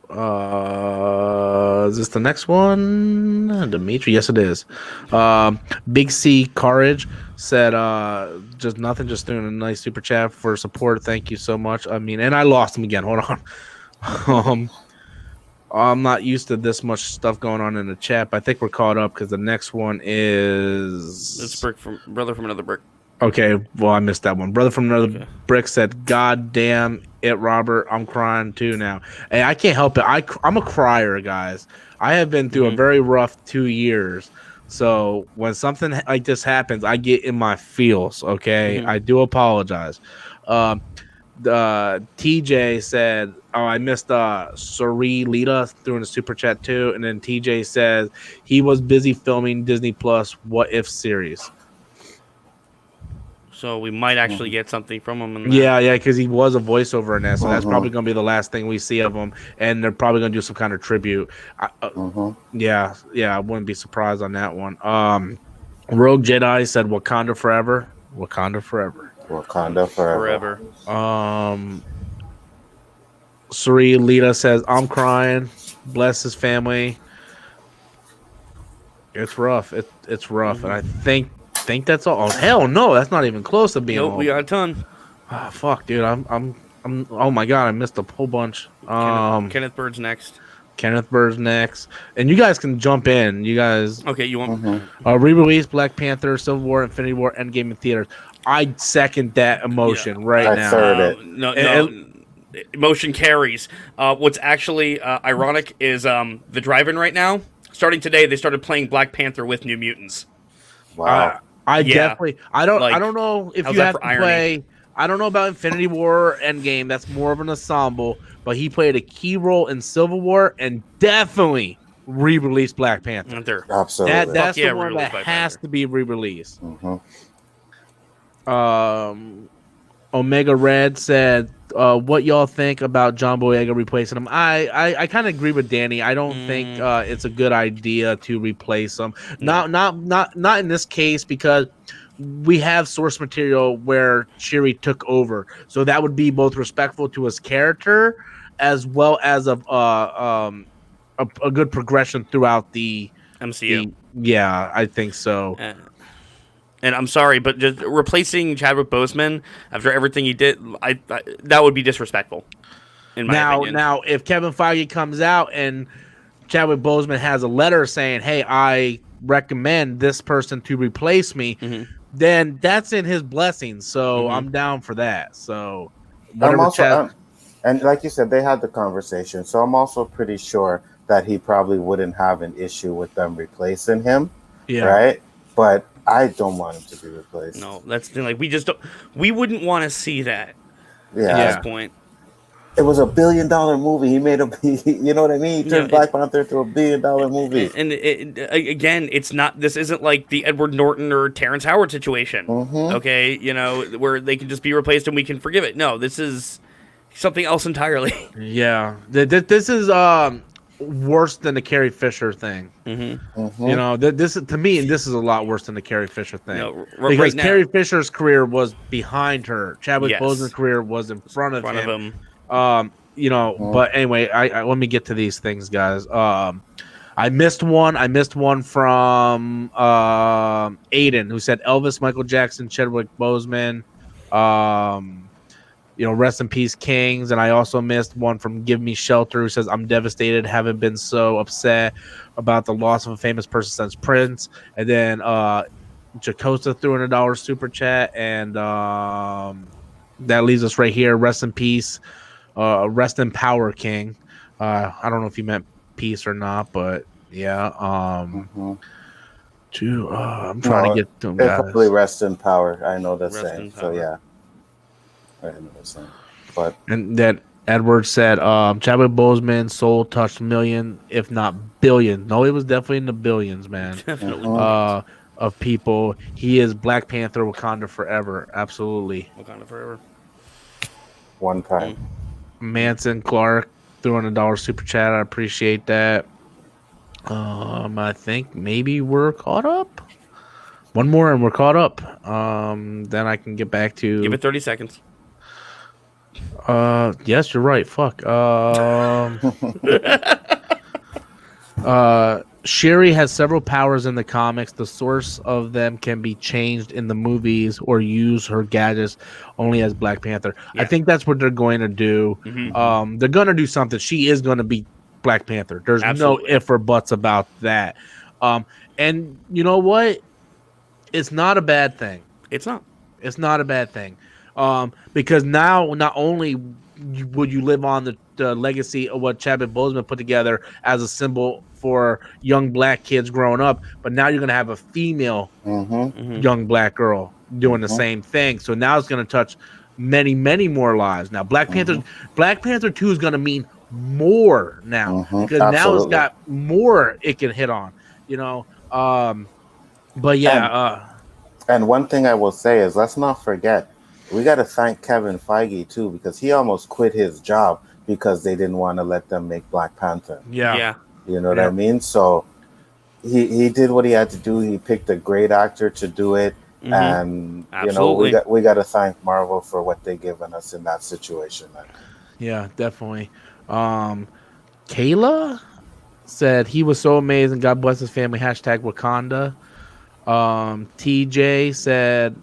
Is this the next one? Dimitri? Yes, it is. Big C Courage said, just nothing, just doing a nice super chat for support. Thank you so much. I mean, and I lost him again. Hold on. I'm not used to this much stuff going on in the chat, but I think we're caught up because the next one is... It's Brother from Another Brick. Okay, well, I missed that one. Brother from Another Brick said, God damn it, Robert. I'm crying too now. Hey, I can't help it. I'm a crier, guys. I have been through a very rough 2 years. So when something like this happens, I get in my feels, okay? I do apologize. TJ said, I missed Suri Lita through in the super chat too. And then TJ says he was busy filming Disney Plus What If series. So we might actually get something from him. Yeah, because he was a voiceover in that, so that's probably going to be the last thing we see of him, and they're probably going to do some kind of tribute. Yeah, I wouldn't be surprised on that one. Rogue Jedi said Wakanda forever. Wakanda forever. Wakanda forever. Suri Lita says, I'm crying. Bless his family. It's rough. It's rough, and I think that's all. Oh, hell no, that's not even close to being. Nope, we got a ton. Ah, fuck, dude. I'm. Oh my god, I missed a whole bunch. Kenneth Bird's next. And you guys can jump in. You guys. Okay, you want re-release Black Panther, Civil War, Infinity War, Endgame in theaters. I second that emotion right now. Third it. No. Emotion carries. What's actually ironic is the drive-in right now. Starting today, they started playing Black Panther with New Mutants. Wow. Definitely. I don't know if you have to play. I don't know about Infinity War Endgame. That's more of an ensemble, but he played a key role in Civil War and definitely re-released Black Panther. Absolutely. That's the one that has to be re-released. Omega Red said, what y'all think about John Boyega replacing him? I kind of agree with Danny. I don't think it's a good idea to replace him. Not in this case, because we have source material where Shuri took over, so that would be both respectful to his character as well as a good progression throughout the MCU. Yeah, I think so. And I'm sorry, but just replacing Chadwick Boseman after everything he did, I that would be disrespectful. In my opinion. Now, if Kevin Feige comes out and Chadwick Boseman has a letter saying, "Hey, I recommend this person to replace me," then that's in his blessings. So I'm down for that. So, and like you said, they had the conversation. So I'm also pretty sure that he probably wouldn't have an issue with them replacing him. Yeah. Right. But I don't want him to be replaced. No, that's the thing. Like, we just don't. We wouldn't want to see that. Yeah. At this point, it was $1 billion movie. He made you know what I mean? He turned Black Panther into $1 billion movie. And again, it's not. This isn't like the Edward Norton or Terrence Howard situation. Okay, where they can just be replaced and we can forgive it. No, this is something else entirely. Yeah, this is worse than the Carrie Fisher thing. Mm-hmm. You know, this to me, this is a lot worse than the Carrie Fisher thing. No, Because right now, Carrie Fisher's career was behind her. Chadwick Yes. Boseman's career was in front of him. him. You know, Mhm. but anyway, I let me get to these things, guys. I missed one. I missed one from Aiden, who said Elvis, Michael Jackson, Chadwick Boseman. You know, rest in peace, Kings. And I also missed one from Give Me Shelter, who says, I'm devastated, haven't been so upset about the loss of a famous person since Prince. And then Jacosta threw in $1 super chat. And that leaves us right here. Rest in peace. Rest in power, King. I don't know if you meant peace or not, but yeah. Mm-hmm. I'm trying to get to them, They guys. probably rest in power. I know the Rest saying. in So power. yeah, I know the saying. But And then Edward said, Chadwick Boseman soul touched million, if not billion. No, it was definitely in the billions, man. Definitely. Mhm. Of people. He is Black Panther, Wakanda forever. Absolutely. Wakanda forever. one time. Manson Clark threw in $1 super chat. I appreciate that. I think maybe we're caught up. One more and we're caught up. Then I can get back to. Give it 30 seconds. Yes, you're right. Fuck. Sherry has several powers in the comics. The source of them can be changed in the movies or use her gadgets only as Black Panther. I Yeah. think that's what they're going to do. Mhm. They're going to do something. She is going to be Black Panther. There's Absolutely. no if or buts about that. And you know what? It's not a bad thing. It's not. It's not a bad thing. Because now not only would you live on the legacy of what Chadwick Boseman put together as a symbol for young Black kids growing up, but now you're going to have a female Mm-hmm. young Black girl doing the same thing. So now it's going to touch many, many more lives. Now Black Panther 2 is going to mean more now because now it's Absolutely. got more it can hit on. You know, but yeah. And one thing I will say is, let's not forget, we got to thank Kevin Feige too, because he almost quit his job because they didn't want to let them make Black Panther. Yeah. You know what I mean? So he did what he had to do. He picked a great actor to do it, and Absolutely. you know we got to thank Marvel for what they given us in that situation. Man. Yeah, definitely. Kayla said he was so amazing. God bless his family. Hashtag Wakanda. TJ said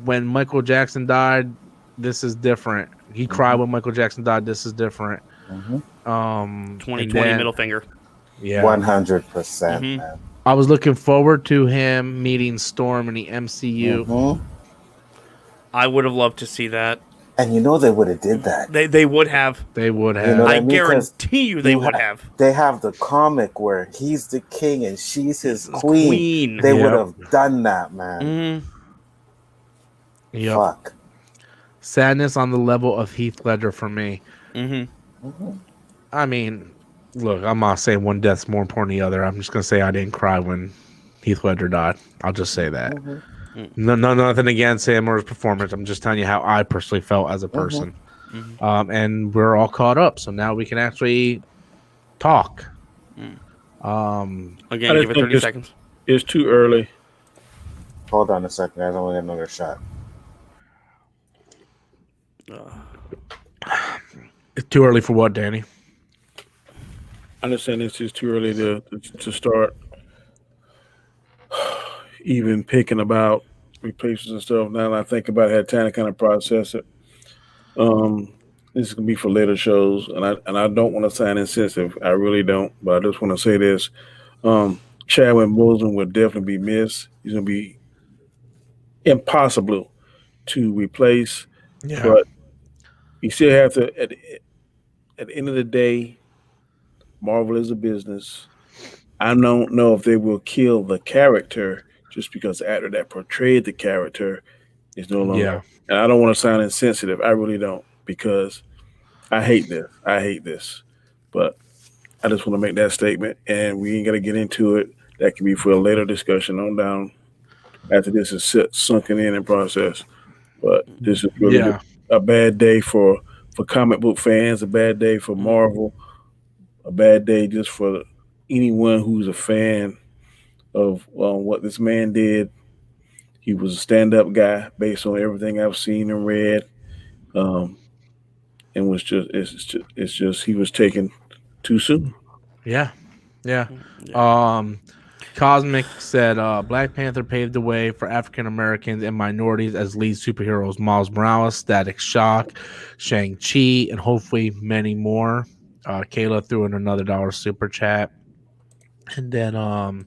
when Michael Jackson died, this is different. He cried when Michael Jackson died. This is different. 2020 and then- middle finger. Yeah, 100%, man. I was looking forward to him meeting Storm in the MCU. Mhm. I would have loved to see that. And you know they would have did that. They would have. They would have. You know what I I mean? 'Cause guarantee you they would have. They have the comic where he's the king and she's his queen. They Yep. would have done that, man. Yep. Fuck. Sadness on the level of Heath Ledger for me. Mm-hmm. I mean, look, I'm not saying one death's more important than the other. I'm just gonna say I didn't cry when Heath Ledger died. I'll just say that. No, nothing against him or his performance. I'm just telling you how I personally felt as a person. And we're all caught up, so now we can actually talk. Again, I give just it think 30 seconds. It's too early. Hold on a second. I don't want another shot. It's too early for what, Danny? I understand it's just too early to start even picking about replacements and stuff. Now that I think about it, I had time to kind of process it. This is gonna be for later shows, and I don't want to sound insensitive. I really don't, but I just want to say this: Chadwick Boseman will definitely be missed. He's gonna be impossible to replace, but you still have to. At the end of the day, Marvel is a business. I don't know if they will kill the character just because the actor that portrayed the character is no longer. Yeah. And I don't want to sound insensitive. I really don't, because I hate this. I hate this. But I just want to make that statement, and we ain't got to get into it. That can be for a later discussion on down after this is sunken in and processed. But this is really a bad day for comic book fans, a bad day for Marvel. a bad day just for anyone who's a fan of what this man did. He was a stand-up guy based on everything I've seen and read, um, and was just he was taken too soon. Yeah, yeah. Yeah. Cosmic said Black Panther paved the way for African Americans and minorities as lead superheroes. Miles Morales, Static Shock, Shang-Chi, and hopefully many more. Kayla threw in another dollar super chat. And then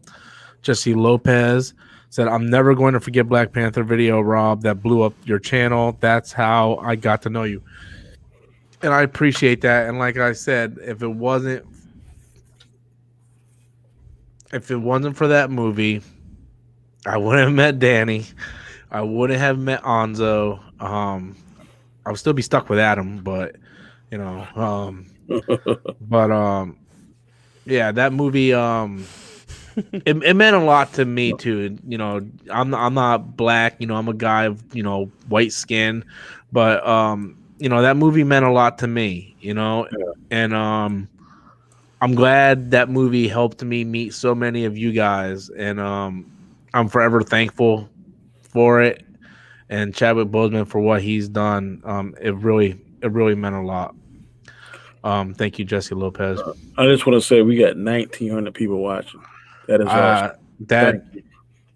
Jesse Lopez said, I'm never going to forget Black Panther video, Rob, that blew up your channel. That's how I got to know you. And I appreciate that. And like I said, if it wasn't for that movie, I wouldn't have met Danny. I wouldn't have met Anzo. I would still be stuck with Adam, but you know, yeah, that movie, it meant a lot to me too. You know, I'm not black. You know, I'm a guy of white skin, but that movie meant a lot to me. You know, and I'm glad that movie helped me meet so many of you guys, and I'm forever thankful for it. And Chadwick Boseman for what he's done. It really meant a lot. Thank you, Jesse Lopez. I just want to say we got 1,900 people watching. That is awesome. Thank you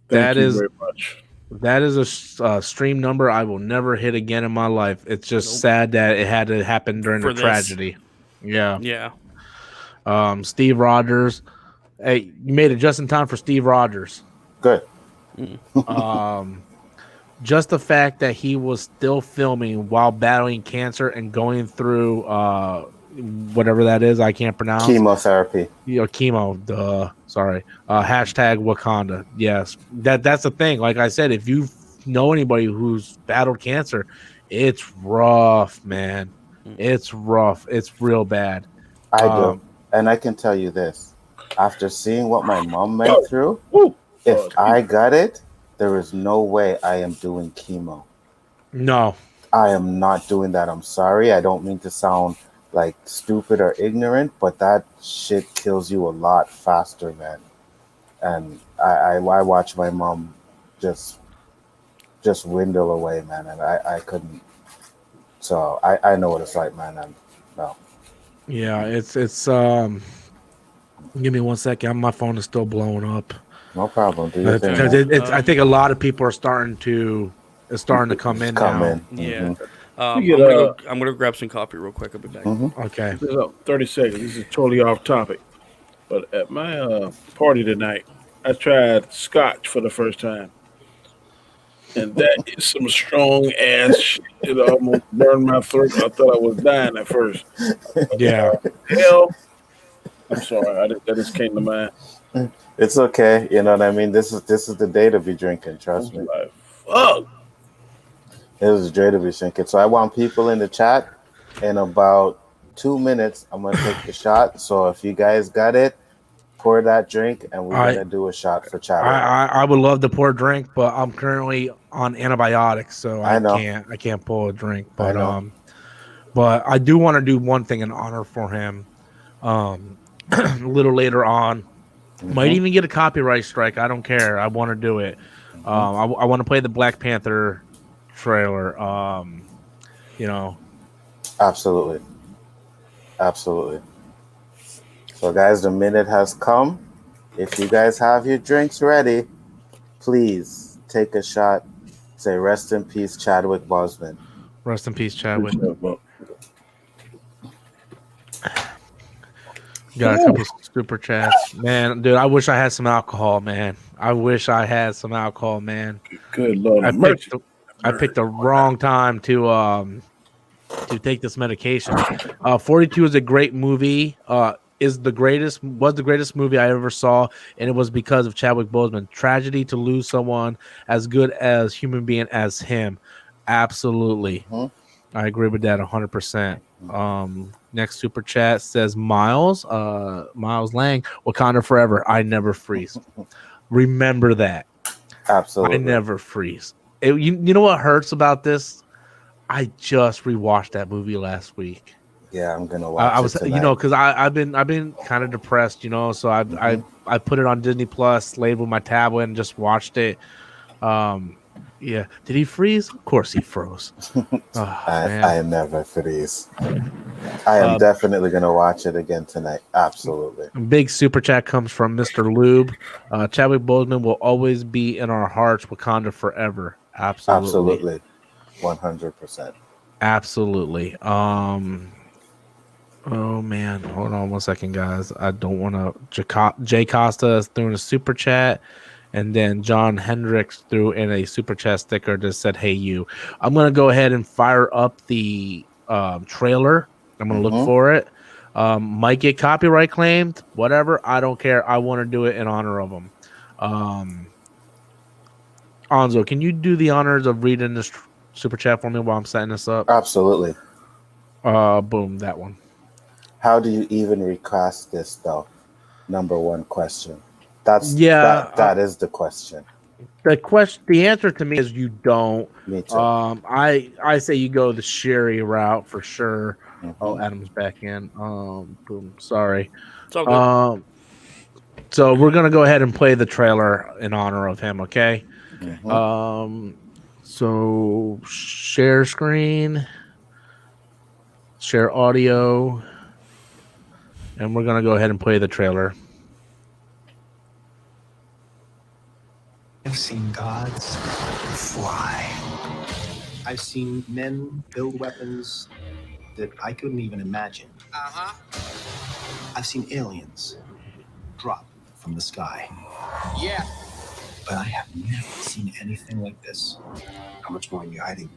very much. That is a stream number I will never hit again in my life. It's just sad that it had to happen during a tragedy. Yeah. Yeah. Steve Rogers. Hey, you made it just in time for Steve Rogers. Good. Just the fact that he was still filming while battling cancer and going through whatever that is, I can't pronounce. Chemotherapy. Chemo. Sorry. Hashtag Wakanda. Yes. That's the thing. Like I said, if you know anybody who's battled cancer, it's rough, man. It's rough. It's real bad. I do. And I can tell you this. After seeing what my mom went through, if I got it, there is no way I am doing chemo. No. I am not doing that. I'm sorry. I don't mean to sound like stupid or ignorant, but that shit kills you a lot faster, man. And I watch my mom just dwindle away, man, and I couldn't. So I know what it's like, man. And no. Yeah, it's give me 1 second. My phone is still blowing up. No problem. Do your thing, I think a lot of people are starting to come in now. Yeah. Mm-hmm. I'm gonna grab some coffee real quick. I'll be back. Mm-hmm. Okay. 30 seconds. This is totally off topic. But at my party tonight, I tried scotch for the first time. And that is some strong ass shit. It almost burned my throat. I thought I was dying at first. Yeah. Hell, I'm sorry. That just came to mind. It's okay. You know what I mean? This is the day to be drinking. Trust me. Like, fuck. It was a day to be drinking. So I want people in the chat. In about 2 minutes, I'm gonna take the shot. So if you guys got it, pour that drink, and we're gonna do a shot for Chadwick. I would love to pour a drink, but I'm currently on antibiotics, so I can't pull a drink. But I do want to do one thing in honor for him. A little later on, might even get a copyright strike. I don't care. I want to do it. I want to play the Black Panther trailer. Absolutely. So, guys, the minute has come. If you guys have your drinks ready, please take a shot. Say, rest in peace, Chadwick Boseman. Rest in peace, Chadwick. Got a couple super chats. Man, dude, I wish I had some alcohol, man. Good Lord. I picked the wrong time to take this medication. 42 is a great movie. Was the greatest movie I ever saw, and it was because of Chadwick Boseman. Tragedy to lose someone as good as human being as him. Absolutely. I agree with that 100%. Next super chat says Miles Lang, Wakanda forever. I never freeze. Remember that. Absolutely. I never freeze. You know what hurts about this? I just rewatched that movie last week. Yeah, I'm gonna watch I was, it tonight. because I've been kind of depressed, so I put it on Disney Plus, laid with my tablet, and just watched it. Yeah, did he freeze? Of course he froze. Oh, man. I never freeze. I am definitely gonna watch it again tonight. Absolutely. Big super chat comes from Mr. Lube. Chadwick Boseman will always be in our hearts. Wakanda forever. Absolutely. 100%. Absolutely. Oh man, hold on 1 second, guys. I don't want to. Jay Costa threw in a super chat, and then John Hendricks threw in a super chat sticker that said, "Hey you." I'm gonna go ahead and fire up the trailer. I'm gonna look for it. Might get copyright claimed. Whatever. I don't care. I want to do it in honor of them. Anzo, can you do the honors of reading this super chat for me while I'm setting this up? Absolutely. Boom, that one. How do you even recast this, though? Number one question. That is the question. The answer to me is you don't. Me too. I say you go the Sherry route for sure. Oh, Adam's back in. Boom. Sorry. It's all good. So we're gonna go ahead and play the trailer in honor of him. Okay. So share screen, share audio, and we're gonna go ahead and play the trailer. I've seen gods fly. I've seen men build weapons that I couldn't even imagine. I've seen aliens drop from the sky. Yeah. But I have never seen anything like this. How much more are you hiding?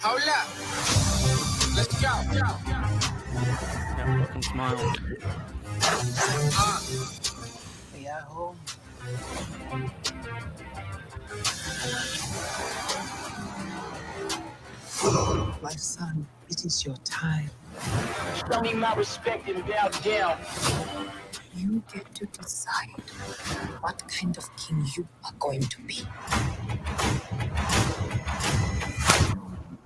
Hold up. Let's go. That fucking smile. Yahoo. My son, it is your time. Show me my respect and bow down. You get to decide what kind of king you are going to be.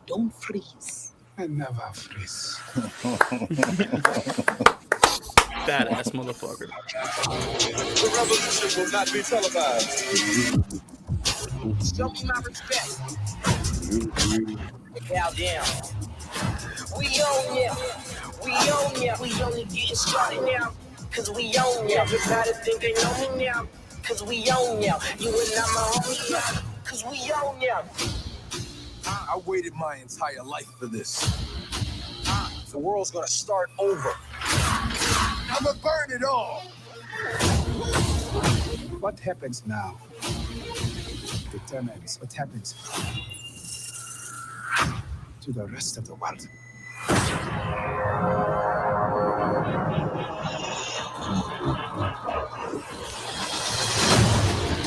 Don't freeze. I never freeze. Badass motherfucker. The revolution will not be televised. Show me my respect. Bow down. We own ya. We own ya. We only getting started now. Cause we own ya. Everybody think they know me now. Cause we own ya. You and I'm my homie now. Cause we own ya. I waited my entire life for this. The world's gonna start over. I'ma burn it all. What happens now determines what happens to the rest of the world.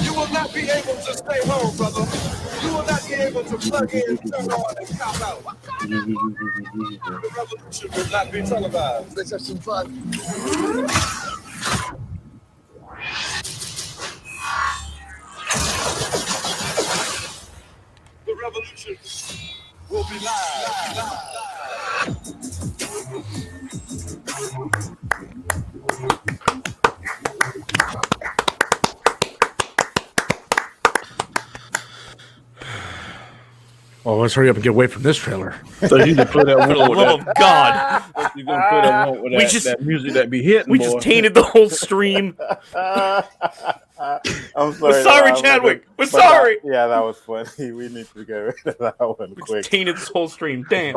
You will not be able to stay home, brother. You will not be able to plug in, turn on, and cop out. The revolution will not be televised. Let's have some fun. The revolution will be live. Well, let's hurry up and get away from this trailer. So you can play that For the one with love of God. You're gonna play that one with We that, just- that music that be hitting. We boy. just tainted the whole stream. I'm We're sorry. sorry, Rob, Chadwick. We're but sorry. that was funny. We need to get rid of that one We quick. just tainted this whole stream. Damn.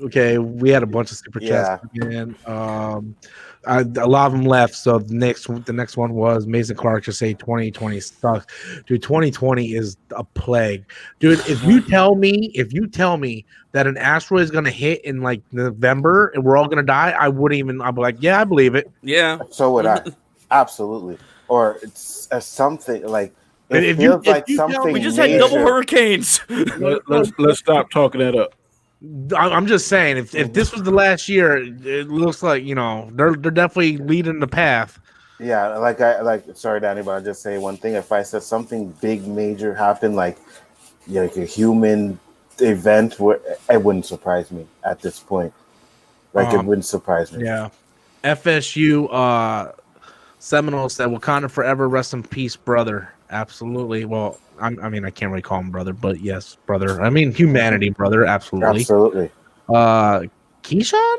Okay, we had a bunch of super chats again. A lot of them left. So the next one was Mason Clark just say 2020 sucks. Dude, 2020 is a plague. Dude, if you tell me that an asteroid is gonna hit in like November and we're all gonna die, I'd be like, yeah, I believe it. Yeah. So would I. Absolutely. Or it's something like it If feels you like tell me- something We just had double major. hurricanes. Let's stop talking that up. I'm just saying, if this was the last year, it looks like they're definitely leading the path. Yeah, sorry, Danny, but I'll just say one thing. If I said something big, major happened, like a human event, it wouldn't surprise me at this point. Like, it wouldn't surprise me. Yeah. FSU Seminole said, Wakanda forever, rest in peace, brother. Absolutely. Well, I mean, I can't really call him brother, but yes, brother. I mean, humanity, brother. Absolutely. Absolutely. Keyshawn?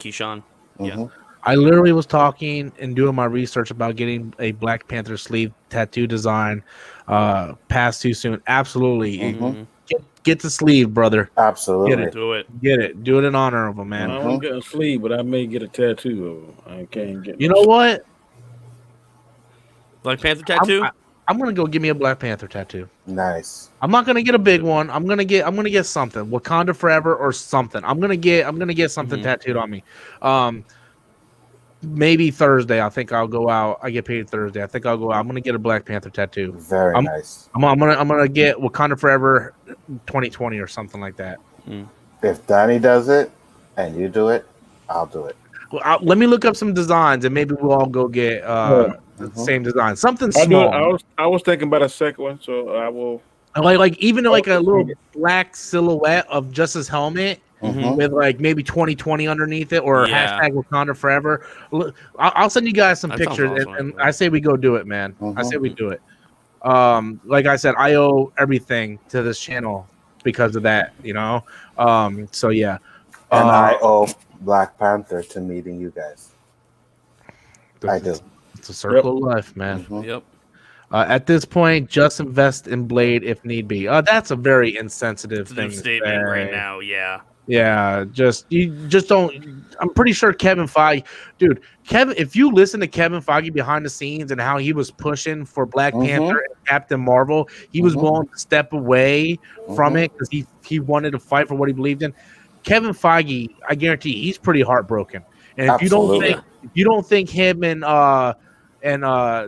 Keyshawn. Mhm. Yeah. I literally was talking and doing my research about getting a Black Panther sleeve tattoo design. Passed too soon. Absolutely. Mhm. Get the sleeve, brother. Absolutely. Do it. Get it. Do it in honor of him, I man. don't get a sleeve, but I may get a tattoo of him. I can't get. You no know what? Black Panther tattoo. I'm gonna go get me a Black Panther tattoo. Nice. I'm not gonna get a big one. I'm gonna get something. Wakanda forever or something. I'm gonna get something tattooed on me. Maybe Thursday. I think I'll go out. I get paid Thursday. I think I'll go out. I'm gonna get a Black Panther tattoo. Very nice. I'm gonna get Wakanda forever 2020 or something like that. If Danny does it and you do it, I'll do it. Well, let me look up some designs and maybe we'll all go get the same design. Something small. I was thinking about a second one, so I will. Like even like a little black silhouette of just his helmet Mhm. with like maybe 2020 underneath it or hashtag Wakanda forever. I'll send you guys some That sounds pictures awesome, and actually. I say we go do it, man. I say we do it. Like I said, I owe everything to this channel because of that, you know. So yeah. And I owe Black Panther to meeting you guys. I do. It's a circle of life, man. Mhm. Yep. At this point, just invest in Blade if need be. That's a very insensitive It's a new thing to statement say. right now. Yeah. Yeah, you just don't. I'm pretty sure Kevin Feige, dude. If you listen to Kevin Feige behind the scenes and how he was pushing for Black Panther and Captain Marvel, he was willing to step away from it because he wanted to fight for what he believed in. Kevin Feige, I guarantee, he's pretty heartbroken. And if Absolutely. you don't think him and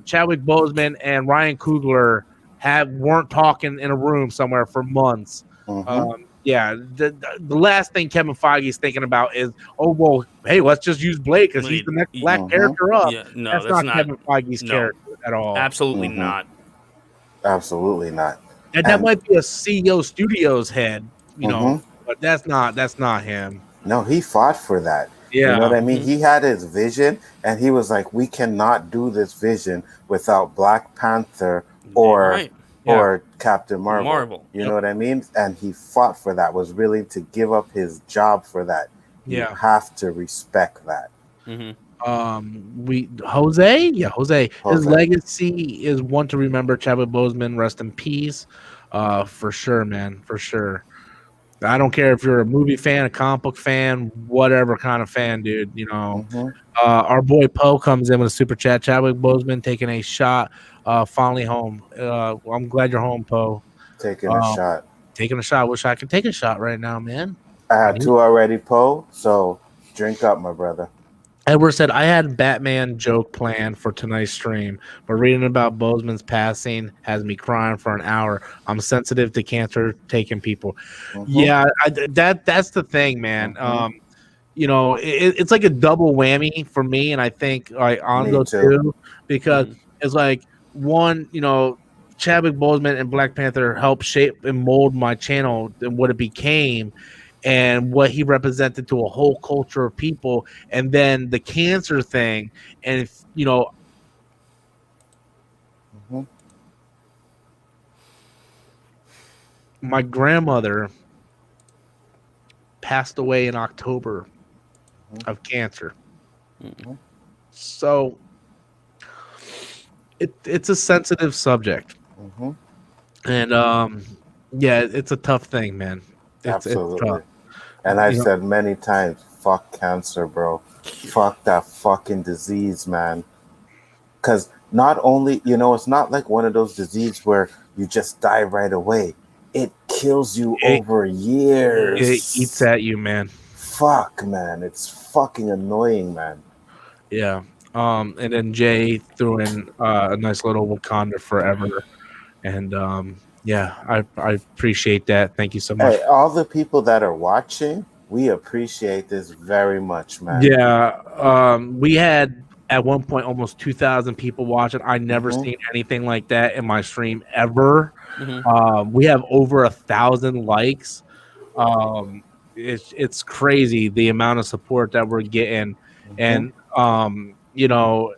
Chadwick Boseman and Ryan Coogler weren't talking in a room somewhere for months. Yeah, the last thing Kevin Feige is thinking about is, oh well, hey, let's just use Blake because he's the next black character up. Yeah, no, that's not Kevin Feige's character at all. Absolutely not. Absolutely not. And that might be a CEO Studios head, you know, but that's not him. No, he fought for that. Yeah. You know what I mean? He had his vision and he was like, we cannot do this vision without Black Panther or Captain Marvel. You know what I mean? And he fought for that, was willing to give up his job for that. You have to respect that. Jose. His legacy is one to remember. Chadwick Boseman, rest in peace. For sure, man. For sure. I don't care if you're a movie fan, a comic book fan, whatever kind of fan, dude. You know, our boy Poe comes in with a super chat. Chadwick Boseman taking a shot, finally home. I'm glad you're home, Poe. Taking a shot. Taking a shot. Wish I could take a shot right now, man. I had two already, Poe. So drink up, my brother. Edward said, I had Batman joke planned for tonight's stream, but reading about Boseman's passing has me crying for an hour. I'm sensitive to cancer taking people. Yeah, that's the thing, man. You know, it's like a double whammy for me, and I think Anzo too, because it's like one, you know, Chadwick Boseman and Black Panther helped shape and mold my channel and what it became. And what he represented to a whole culture of people, and then the cancer thing, and if, you know, my grandmother passed away in October of cancer, so it's a sensitive subject, and yeah, it's a tough thing, man. Absolutely. It's tough. And I've said many times, fuck cancer, bro. Fuck that fucking disease, man. Because not only, you know, it's not like one of those diseases where you just die right away. It kills you over years. It eats at you, man. Fuck, man. It's fucking annoying, man. Yeah. And then Jay threw in a nice little Wakanda forever. And yeah, I appreciate that. Thank you so much. Hey, all the people that are watching, we appreciate this very much, man. Yeah, we had at one point almost 2,000 people watching. I never seen anything like that in my stream ever. We have over 1,000 likes. it's crazy the amount of support that we're getting, and you know,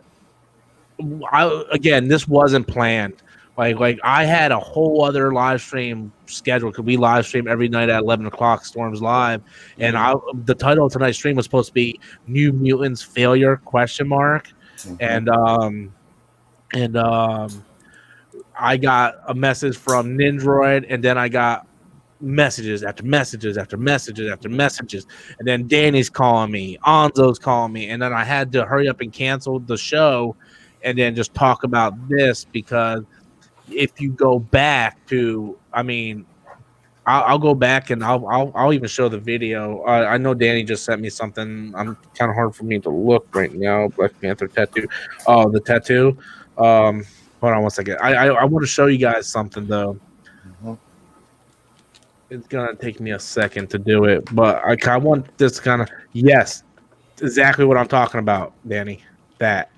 again, this wasn't planned. Like I had a whole other live stream scheduled because we live stream every night at 11 o'clock, Storms Live, and the title of tonight's stream was supposed to be New Mutants Failure question mark, and I got a message from Nindroid, and then I got messages after messages after messages after messages, and then Danny's calling me, Anzo's calling me, and then I had to hurry up and cancel the show and then just talk about this, because if you go back to, I mean, I'll go back and I'll even show the video. I know Danny just sent me something. I'm kind of hard for me to look right now. Black Panther tattoo. Oh, the tattoo. Hold on one second. I want to show you guys something though. It's gonna take me a second to do it, but I want this kind of, yes, exactly what I'm talking about, Danny. That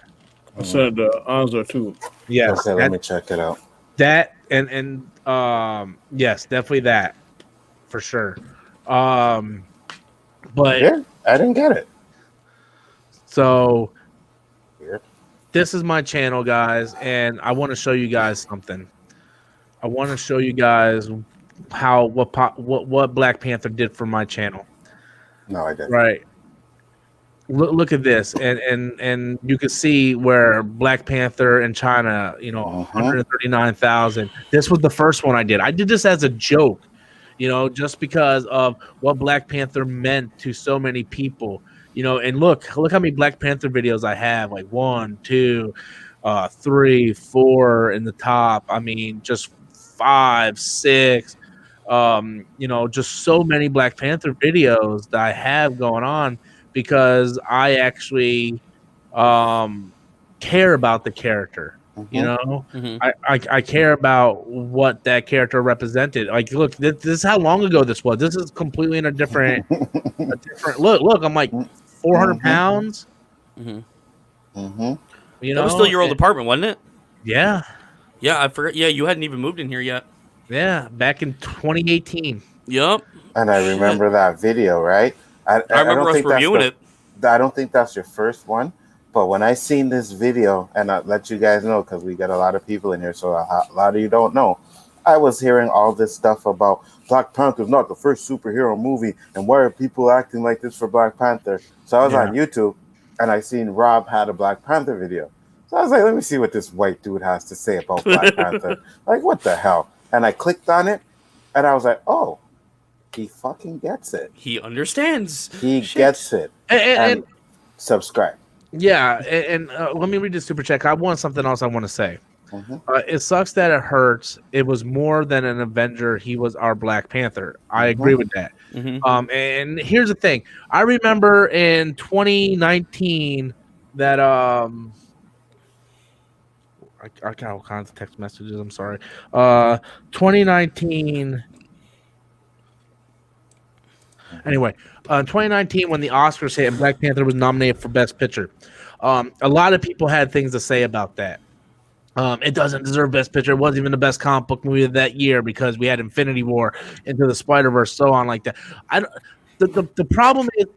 I said Anzo too. yes. Okay, let me check it out. That and yes, definitely that for sure. But Yeah, I didn't get it. so Weird. this is my channel, guys, and I want to show you guys something. I want to show you guys how what Black Panther did for my channel. No, I didn't. Right. Look at this, and you can see where Black Panther in China, 139,000. This was the first one I did. I did this as a joke, just because of what Black Panther meant to so many people, and look how many Black Panther videos I have, like 1, 2, 3, 4 in the top. I mean, just 5, 6, just so many Black Panther videos that I have going on, because I actually care about the character. I care about what that character represented. Like, look, this is how long ago this was. This is completely in a different look. I'm like 400 pounds. That was still your old apartment, wasn't it? Yeah. Yeah, I forgot. Yeah, you hadn't even moved in here yet. Yeah, back in 2018. Yep. And I remember that video, right? I remember us reviewing it. I don't think that's your first one, but when I seen this video, and I let you guys know because we got a lot of people in here, so a lot of you don't know, I was hearing all this stuff about Black Panther's not the first superhero movie, and why are people acting like this for Black Panther? So I was on YouTube, and I seen Rob had a Black Panther video. So I was like, let me see what this white dude has to say about Black Panther. Like, what the hell? And I clicked on it, and I was like, oh, he fucking gets it. He understands. He gets it. And subscribe. Yeah, and let me read the super chat. I want something else I want to say. It sucks that it hurts. It was more than an Avenger. He was our Black Panther. I agree with that. And here's the thing. I remember in 2019 that I got all kinds of text messages. I'm sorry. 2019. Anyway, 2019, when the Oscars hit and Black Panther was nominated for Best Picture, a lot of people had things to say about that. It doesn't deserve Best Picture. It wasn't even the best comic book movie of that year because we had Infinity War, Into the Spider-Verse, so on like that. The problem is,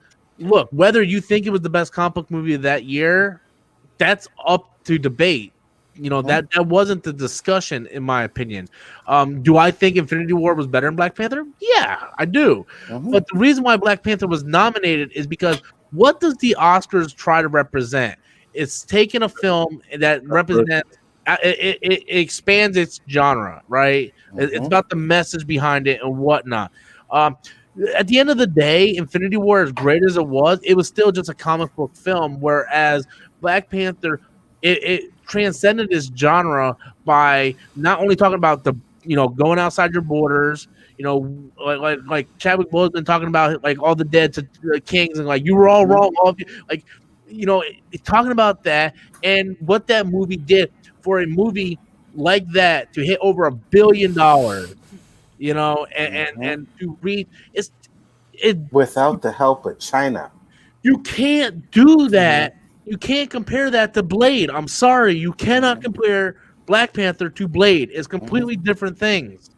look, whether you think it was the best comic book movie of that year, that's up to debate. That wasn't the discussion, in my opinion. Do I think Infinity War was better than Black Panther? Yeah, I do. But the reason why Black Panther was nominated is because what does the Oscars try to represent? It's taking a film that represents it expands its genre, right? It's about the message behind it and whatnot. At the end of the day, Infinity War, as great as it was still just a comic book film, whereas Black Panther, it transcended this genre by not only talking about the going outside your borders, like Chadwick Boseman talking about like all the dead to the kings and like you were all wrong, all of you, like talking about that and what that movie did for a movie like that to hit over $1 billion, and to read it without the help of China. You can't do that. You can't compare that to Blade. I'm sorry. You cannot compare Black Panther to Blade. It's completely different things.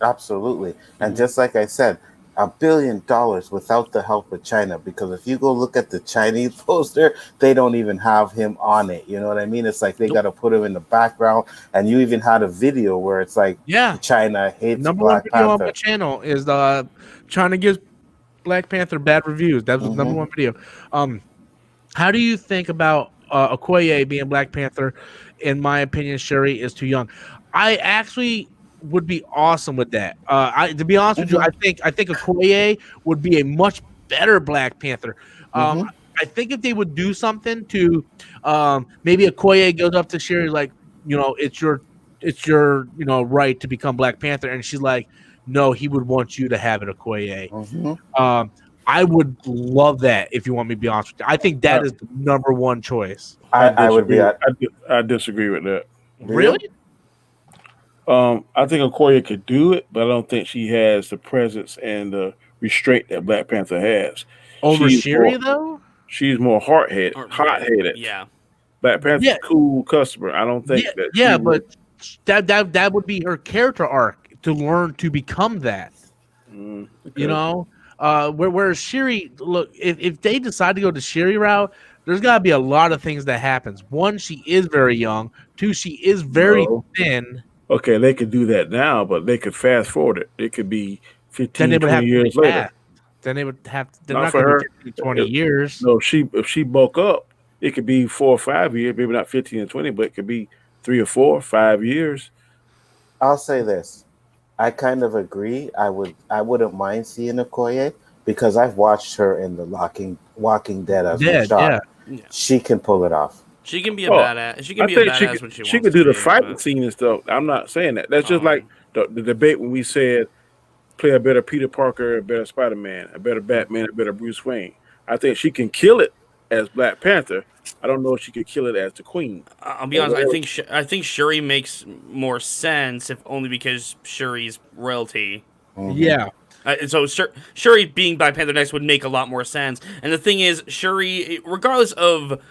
Absolutely. And just like I said, $1 billion without the help of China. Because if you go look at the Chinese poster, they don't even have him on it. You know what I mean? It's like they got to put him in the background. And you even had a video where it's like Yeah. China hates Number one Black video on Panther. my channel is China gives Black Panther bad reviews. That was number one video. How do you think about Okoye being Black Panther? In my opinion, Shuri is too young. I actually would be awesome with that. To be honest with you, I think Okoye would be a much better Black Panther. I think if they would do something to maybe Okoye goes up to Shuri like, it's your right to become Black Panther, and she's like, no, he would want you to have it, Okoye. I would love that if you want me to be honest with you. I think that is the number one choice. I would be. I disagree with that. Really? I think Okoye could do it, but I don't think she has the presence and the restraint that Black Panther has. Over Shuri, though? She's more hot-headed. Yeah. Black Panther's a cool customer. I don't think that. Yeah, but that would be her character arc to learn to become that. Okay. Whereas Shuri, look, if they decide to go the Shuri route, there's got to be a lot of things that happens. One, she is very young. Two, she is very thin. Okay, they could do that now, but they could fast forward it. It could be 15, 20 years later. Then they would have. They're Not not for going her. to be 15, 20 years. No, if she bulk up, it could be 4 or 5 years, maybe not 15 and 20, but it could be 3 or 4 or 5 years. I'll say this. I kind of agree. I wouldn't mind seeing Okoye because I've watched her in the Walking Dead as a shot. Yeah. She can pull it off. She can be a badass. She can be a badass when she wants. She could do the fighting scene and stuff. I'm not saying that. That's just like the debate when we said play a better Peter Parker, a better Spider-Man, a better Batman, a better Bruce Wayne. I think she can kill it as Black Panther. I don't know if she could kill it as the Queen. I'll be honest. I think Shuri makes more sense, if only because Shuri's royalty. Yeah. So Shuri being Black Panther next would make a lot more sense. And the thing is, Shuri, regardless of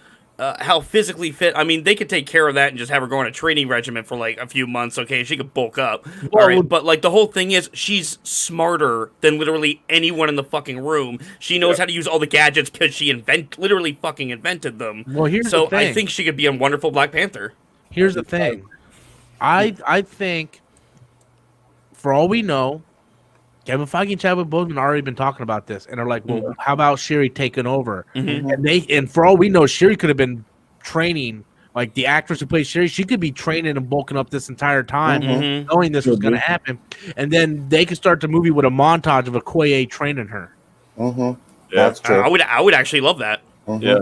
how physically fit, I mean, they could take care of that and just have her go on a training regimen for like a few months. Okay, she could bulk up. All right, but like the whole thing is, she's smarter than literally anyone in the fucking room. She knows how to use all the gadgets because she literally fucking invented them. Well, here's the thing. I think she could be a wonderful Black Panther. Here's the thing. I think, for all we know, Kevin Feige and Chadwick Boseman already been talking about this, and they're like, "Well, how about Shuri taking over?" And for all we know, Shuri could have been training, like the actress who plays Shuri. She could be training and bulking up this entire time, knowing this was going to happen, and then they could start the movie with a montage of Okoye training her. That's true. I would actually love that. Yeah.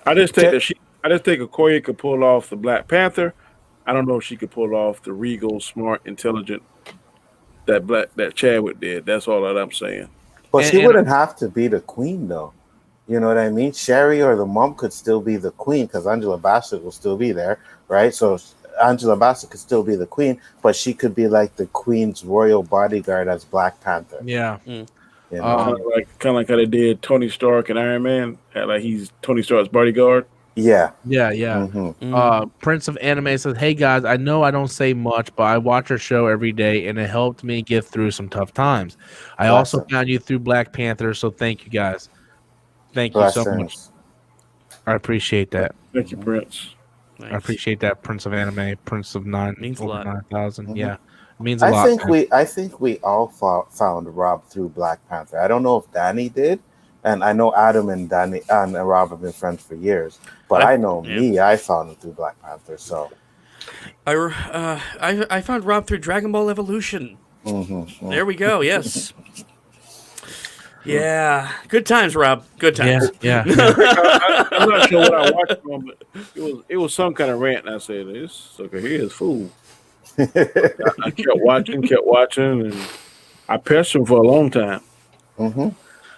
I just think Okoye could pull off the Black Panther. I don't know if she could pull off the regal, smart, intelligent that Chadwick did. That's all that I'm saying. But she wouldn't have to be the Queen, though. You know what I mean? Sherry or the mom could still be the Queen because Angela Bassett will still be there, right? So Angela Bassett could still be the Queen, but she could be like the Queen's royal bodyguard as Black Panther. Yeah. You know? Kind of like how they did Tony Stark and Iron Man. Like he's Tony Stark's bodyguard. Yeah. Prince of Anime says, "Hey guys, I know I don't say much, but I watch your show every day, and it helped me get through some tough times. I also found you through Black Panther, so thank you guys. Thank you so much. I appreciate that. Thank you, Prince. I appreciate that, Prince of Anime, Prince of Means a lot. 9,000. Yeah, it means a lot. I think we all found Rob through Black Panther. I don't know if Danny did. And I know Adam and Danny and Rob have been friends for years, but I know me, I found him through Black Panther. So I found Rob through Dragon Ball Evolution. There we go. Yes. Yeah. Good times, Rob. Good times. Yeah. I'm not sure what I watched from, but it was some kind of rant. And I said, "This sucker here is fool." I kept watching, and I pestered him for a long time.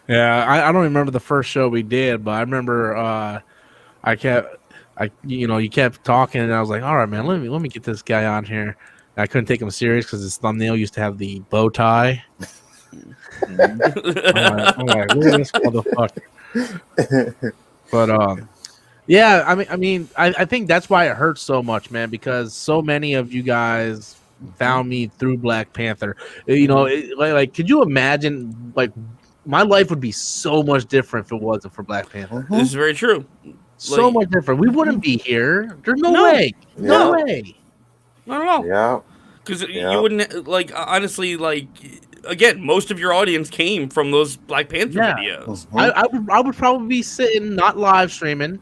Yeah, I don't remember the first show we did, but I remember you kept talking, and I was like, all right, man, let me get this guy on here. And I couldn't take him serious because his thumbnail used to have the bow tie. I'm like, look at this motherfucker. But yeah, I mean, I think that's why it hurts so much, man, because so many of you guys found me through Black Panther. You know, like, could you imagine? Like, my life would be so much different if it wasn't for Black Panther. This is very true. So Like- much different. We wouldn't be here. There's no No. way. No Yeah. way. Not at all. Yeah. Because Yeah. you wouldn't, like, honestly, like, again, most of your audience came from those Black Panther Yeah. videos. I would probably be sitting, not live streaming.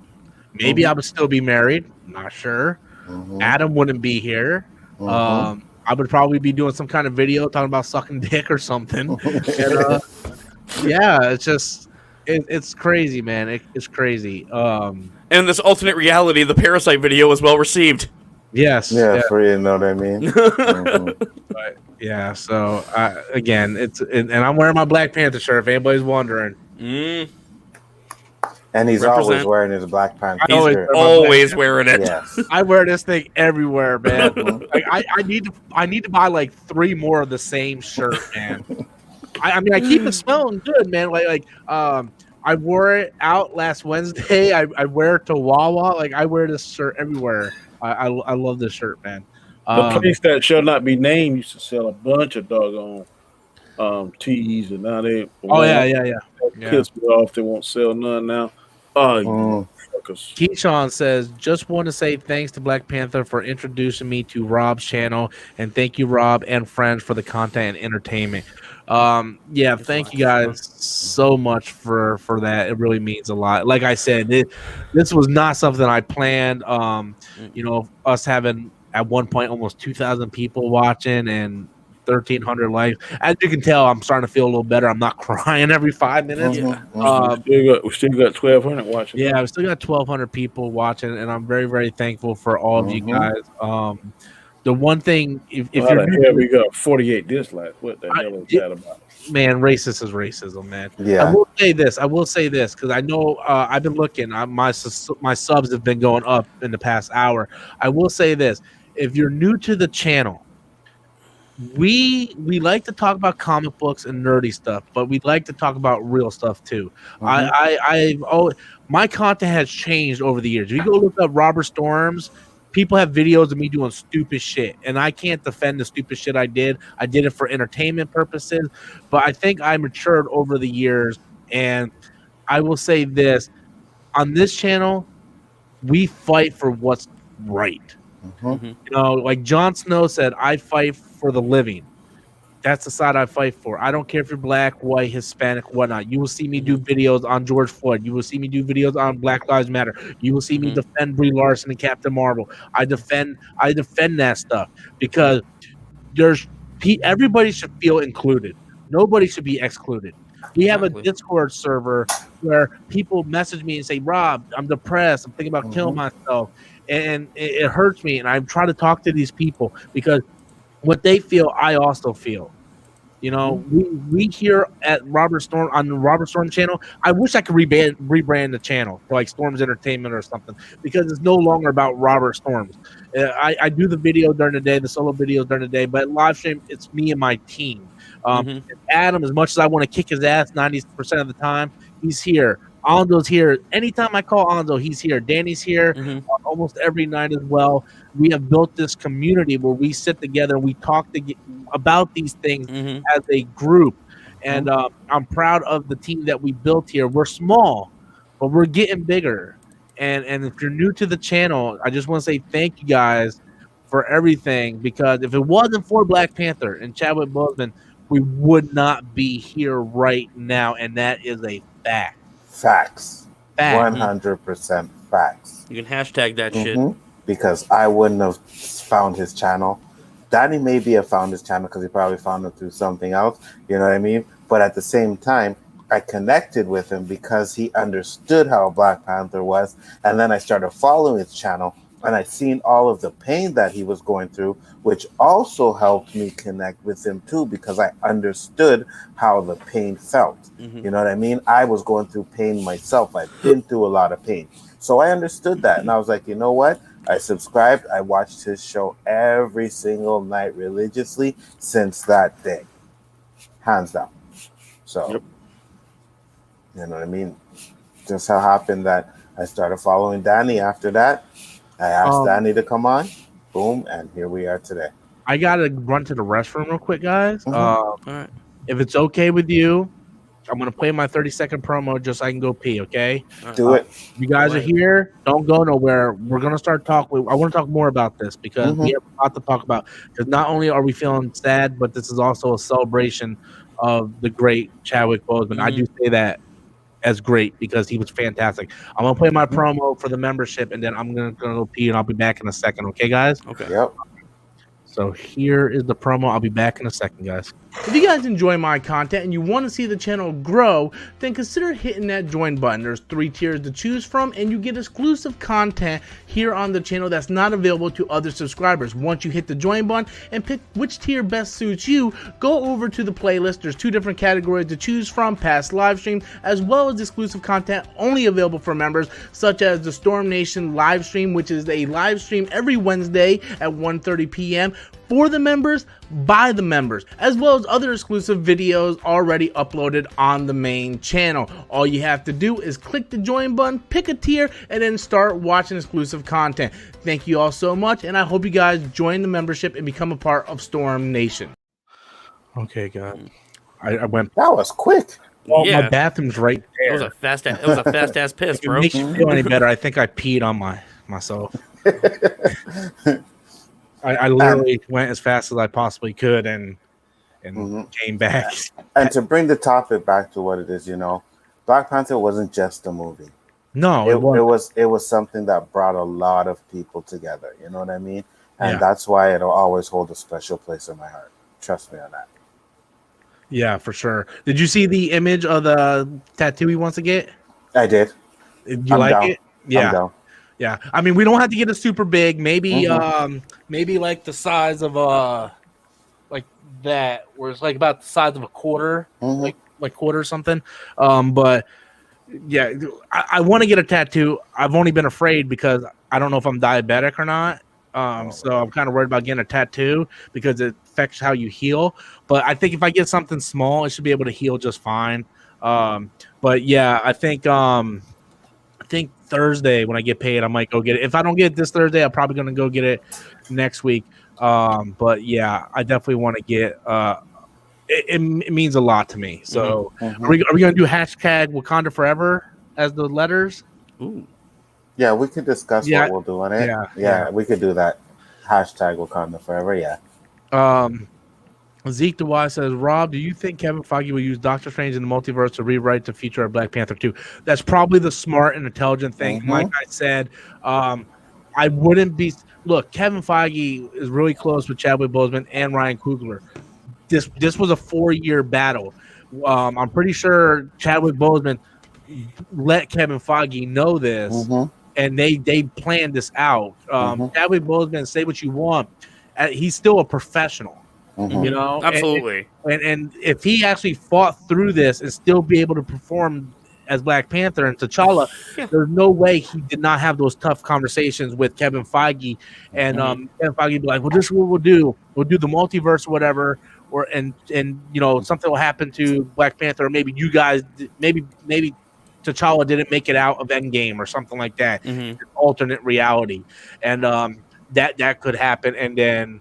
Maybe I would still be married. Not sure. Adam wouldn't be here. I would probably be doing some kind of video talking about sucking dick or something. And, yeah, it's just it's crazy, man. It's crazy. And in this alternate reality, the Parasite video was well received. Yes. Yeah, for you know what I mean. But, yeah. So again, and I'm wearing my Black Panther shirt. If anybody's wondering. And he's always wearing his Black Panther shirt. Always wearing it. Yes. I wear this thing everywhere, man. Like, I need to buy like 3 more of the same shirt, man. I mean, I keep it smelling good, man. I wore it out last Wednesday. I wear it to Wawa. Like, I wear this shirt everywhere. I love this shirt, man. The place that shall not be named used to sell a bunch of doggone tees, and now they pissed me off. They won't sell none now. Oh, fuckers. Keyshawn says, just want to say thanks to Black Panther for introducing me to Rob's channel, and thank you, Rob and friends, for the content and entertainment. Thank you guys so much for that. It really means a lot. Like I said, this was not something I planned. You know, us having at one point almost 2,000 people watching and 1,300 likes. As you can tell, I'm starting to feel a little better. I'm not crying every 5 minutes. We still got 1,200 watching. Yeah, we still got 1,200 people watching, and I'm very, very thankful for all of you guys. The one thing, if you're new, we got 48 dislikes. What the hell is that about? Man, racist is racism, man. Yeah. I will say this because I know I've been looking. My subs have been going up in the past hour. I will say this: if you're new to the channel, we like to talk about comic books and nerdy stuff, but we like to talk about real stuff too. My content has changed over the years. If you go look up Robert Storms, people have videos of me doing stupid shit, and I can't defend the stupid shit I did. I did it for entertainment purposes, but I think I matured over the years. And I will say this: on this channel, we fight for what's right. You know, like Jon Snow said, I fight for the living. That's the side I fight for. I don't care if you're black, white, Hispanic, whatnot. You will see me do videos on George Floyd. You will see me do videos on Black Lives Matter. You will see me defend Brie Larson and Captain Marvel. I defend that stuff because everybody should feel included. Nobody should be excluded. We have a Discord server where people message me and say, Rob, I'm depressed. I'm thinking about killing myself. And it hurts me. And I try to talk to these people because what they feel, I also feel. You know, we here at Robert Storm on the Robert Storm channel. I wish I could rebrand the channel to like Storms Entertainment or something because it's no longer about Robert Storms. I do the video during the day, the solo videos during the day, but live stream it's me and my team. Adam, as much as I want to kick his ass 90% of the time, he's here. Ando's here. Anytime I call Ando, he's here. Danny's here almost every night as well. We have built this community where we sit together and we talk about these things as a group. And I'm proud of the team that we built here. We're small, but we're getting bigger. And if you're new to the channel, I just want to say thank you guys for everything, because if it wasn't for Black Panther and Chadwick Boseman, we would not be here right now. And that is a fact. Facts. 100% facts. You can hashtag that shit. Because I wouldn't have found his channel. Danny maybe have found his channel because he probably found it through something else. You know what I mean? But at the same time, I connected with him because he understood how Black Panther was. And then I started following his channel. And I seen all of the pain that he was going through, which also helped me connect with him too, because I understood how the pain felt. You know what I mean? I was going through pain myself. I've been through a lot of pain. So I understood that. And I was like, you know what? I subscribed. I watched his show every single night religiously since that day. Hands down. So, you know what I mean? Just how happened that I started following Danny after that. I asked Danny to come on, boom, and here we are today. I gotta run to the restroom real quick, guys. All right. If it's okay with you, I'm gonna play my 30-second promo just so I can go pee. Okay. Do it. You guys are here. Don't go nowhere. We're gonna start talking. I want to talk more about this because we have a lot to talk about. Because not only are we feeling sad, but this is also a celebration of the great Chadwick Boseman. I do say that as great because he was fantastic. I'm gonna play my promo for the membership, and then I'm gonna go pee, and I'll be back in a second. Okay, guys? Okay. Yep. So here is the promo. I'll be back in a second, guys. If you guys enjoy my content and you want to see the channel grow, then consider hitting that join button. There's 3 tiers to choose from, and you get exclusive content here on the channel that's not available to other subscribers. Once you hit the join button and pick which tier best suits you, go over to the playlist. There's 2 different categories to choose from: past live stream as well as exclusive content only available for members, such as the Storm Nation live stream, which is a live stream every Wednesday at 1:30 p.m. for the members, by the members, as well as other exclusive videos already uploaded on the main channel. All you have to do is click the join button, pick a tier, and then start watching exclusive content. Thank you all so much, and I hope you guys join the membership and become a part of Storm Nation. Okay, guys. I went. That was quick. Well, Yeah. my bathroom's right there. It was a fast ass piss, If it bro. makes you feel any better, I think I peed on myself. I literally went as fast as I possibly could and came back. And to bring the topic back to what it is, Black Panther wasn't just a movie. No, It was something that brought a lot of people together. You know what I mean? And Yeah. that's why it'll always hold a special place in my heart. Trust me on that. Yeah, for sure. Did you see the image of the tattoo he wants to get? I did. You I'm like down. it? Yeah. I'm down. Yeah. I mean, we don't have to get it super big. Maybe maybe like the size of like that, where it's like about the size of a quarter, like quarter or something. But yeah, I want to get a tattoo. I've only been afraid because I don't know if I'm diabetic or not. So I'm kind of worried about getting a tattoo because it affects how you heal. But I think if I get something small, it should be able to heal just fine. But yeah, I think Thursday when I get paid, I might go get it. If I don't get it this Thursday, I'm probably gonna go get it next week. But yeah, I definitely want to get. It means a lot to me. So are we gonna do hashtag Wakanda Forever as the letters? Ooh. Yeah, we could discuss what we'll do on it. Yeah. We could do that. Hashtag Wakanda Forever. Yeah. Zeke DeWise says, Rob, do you think Kevin Feige will use Doctor Strange in the multiverse to rewrite the future of Black Panther 2? That's probably the smart and intelligent thing. Like I said, I wouldn't be. Look, Kevin Feige is really close with Chadwick Boseman and Ryan Coogler. This was a 4-year battle. I'm pretty sure Chadwick Boseman let Kevin Feige know this, and they planned this out. Chadwick Boseman, say what you want, he's still a professional. You know, Absolutely. And if he actually fought through this and still be able to perform as Black Panther and T'Challa, there's no way he did not have those tough conversations with Kevin Feige. And Kevin Feige be like, well, this is what we'll do. We'll do the multiverse or whatever, and something will happen to Black Panther, or maybe you guys, maybe T'Challa didn't make it out of Endgame or something like that. Alternate reality, and that could happen, and then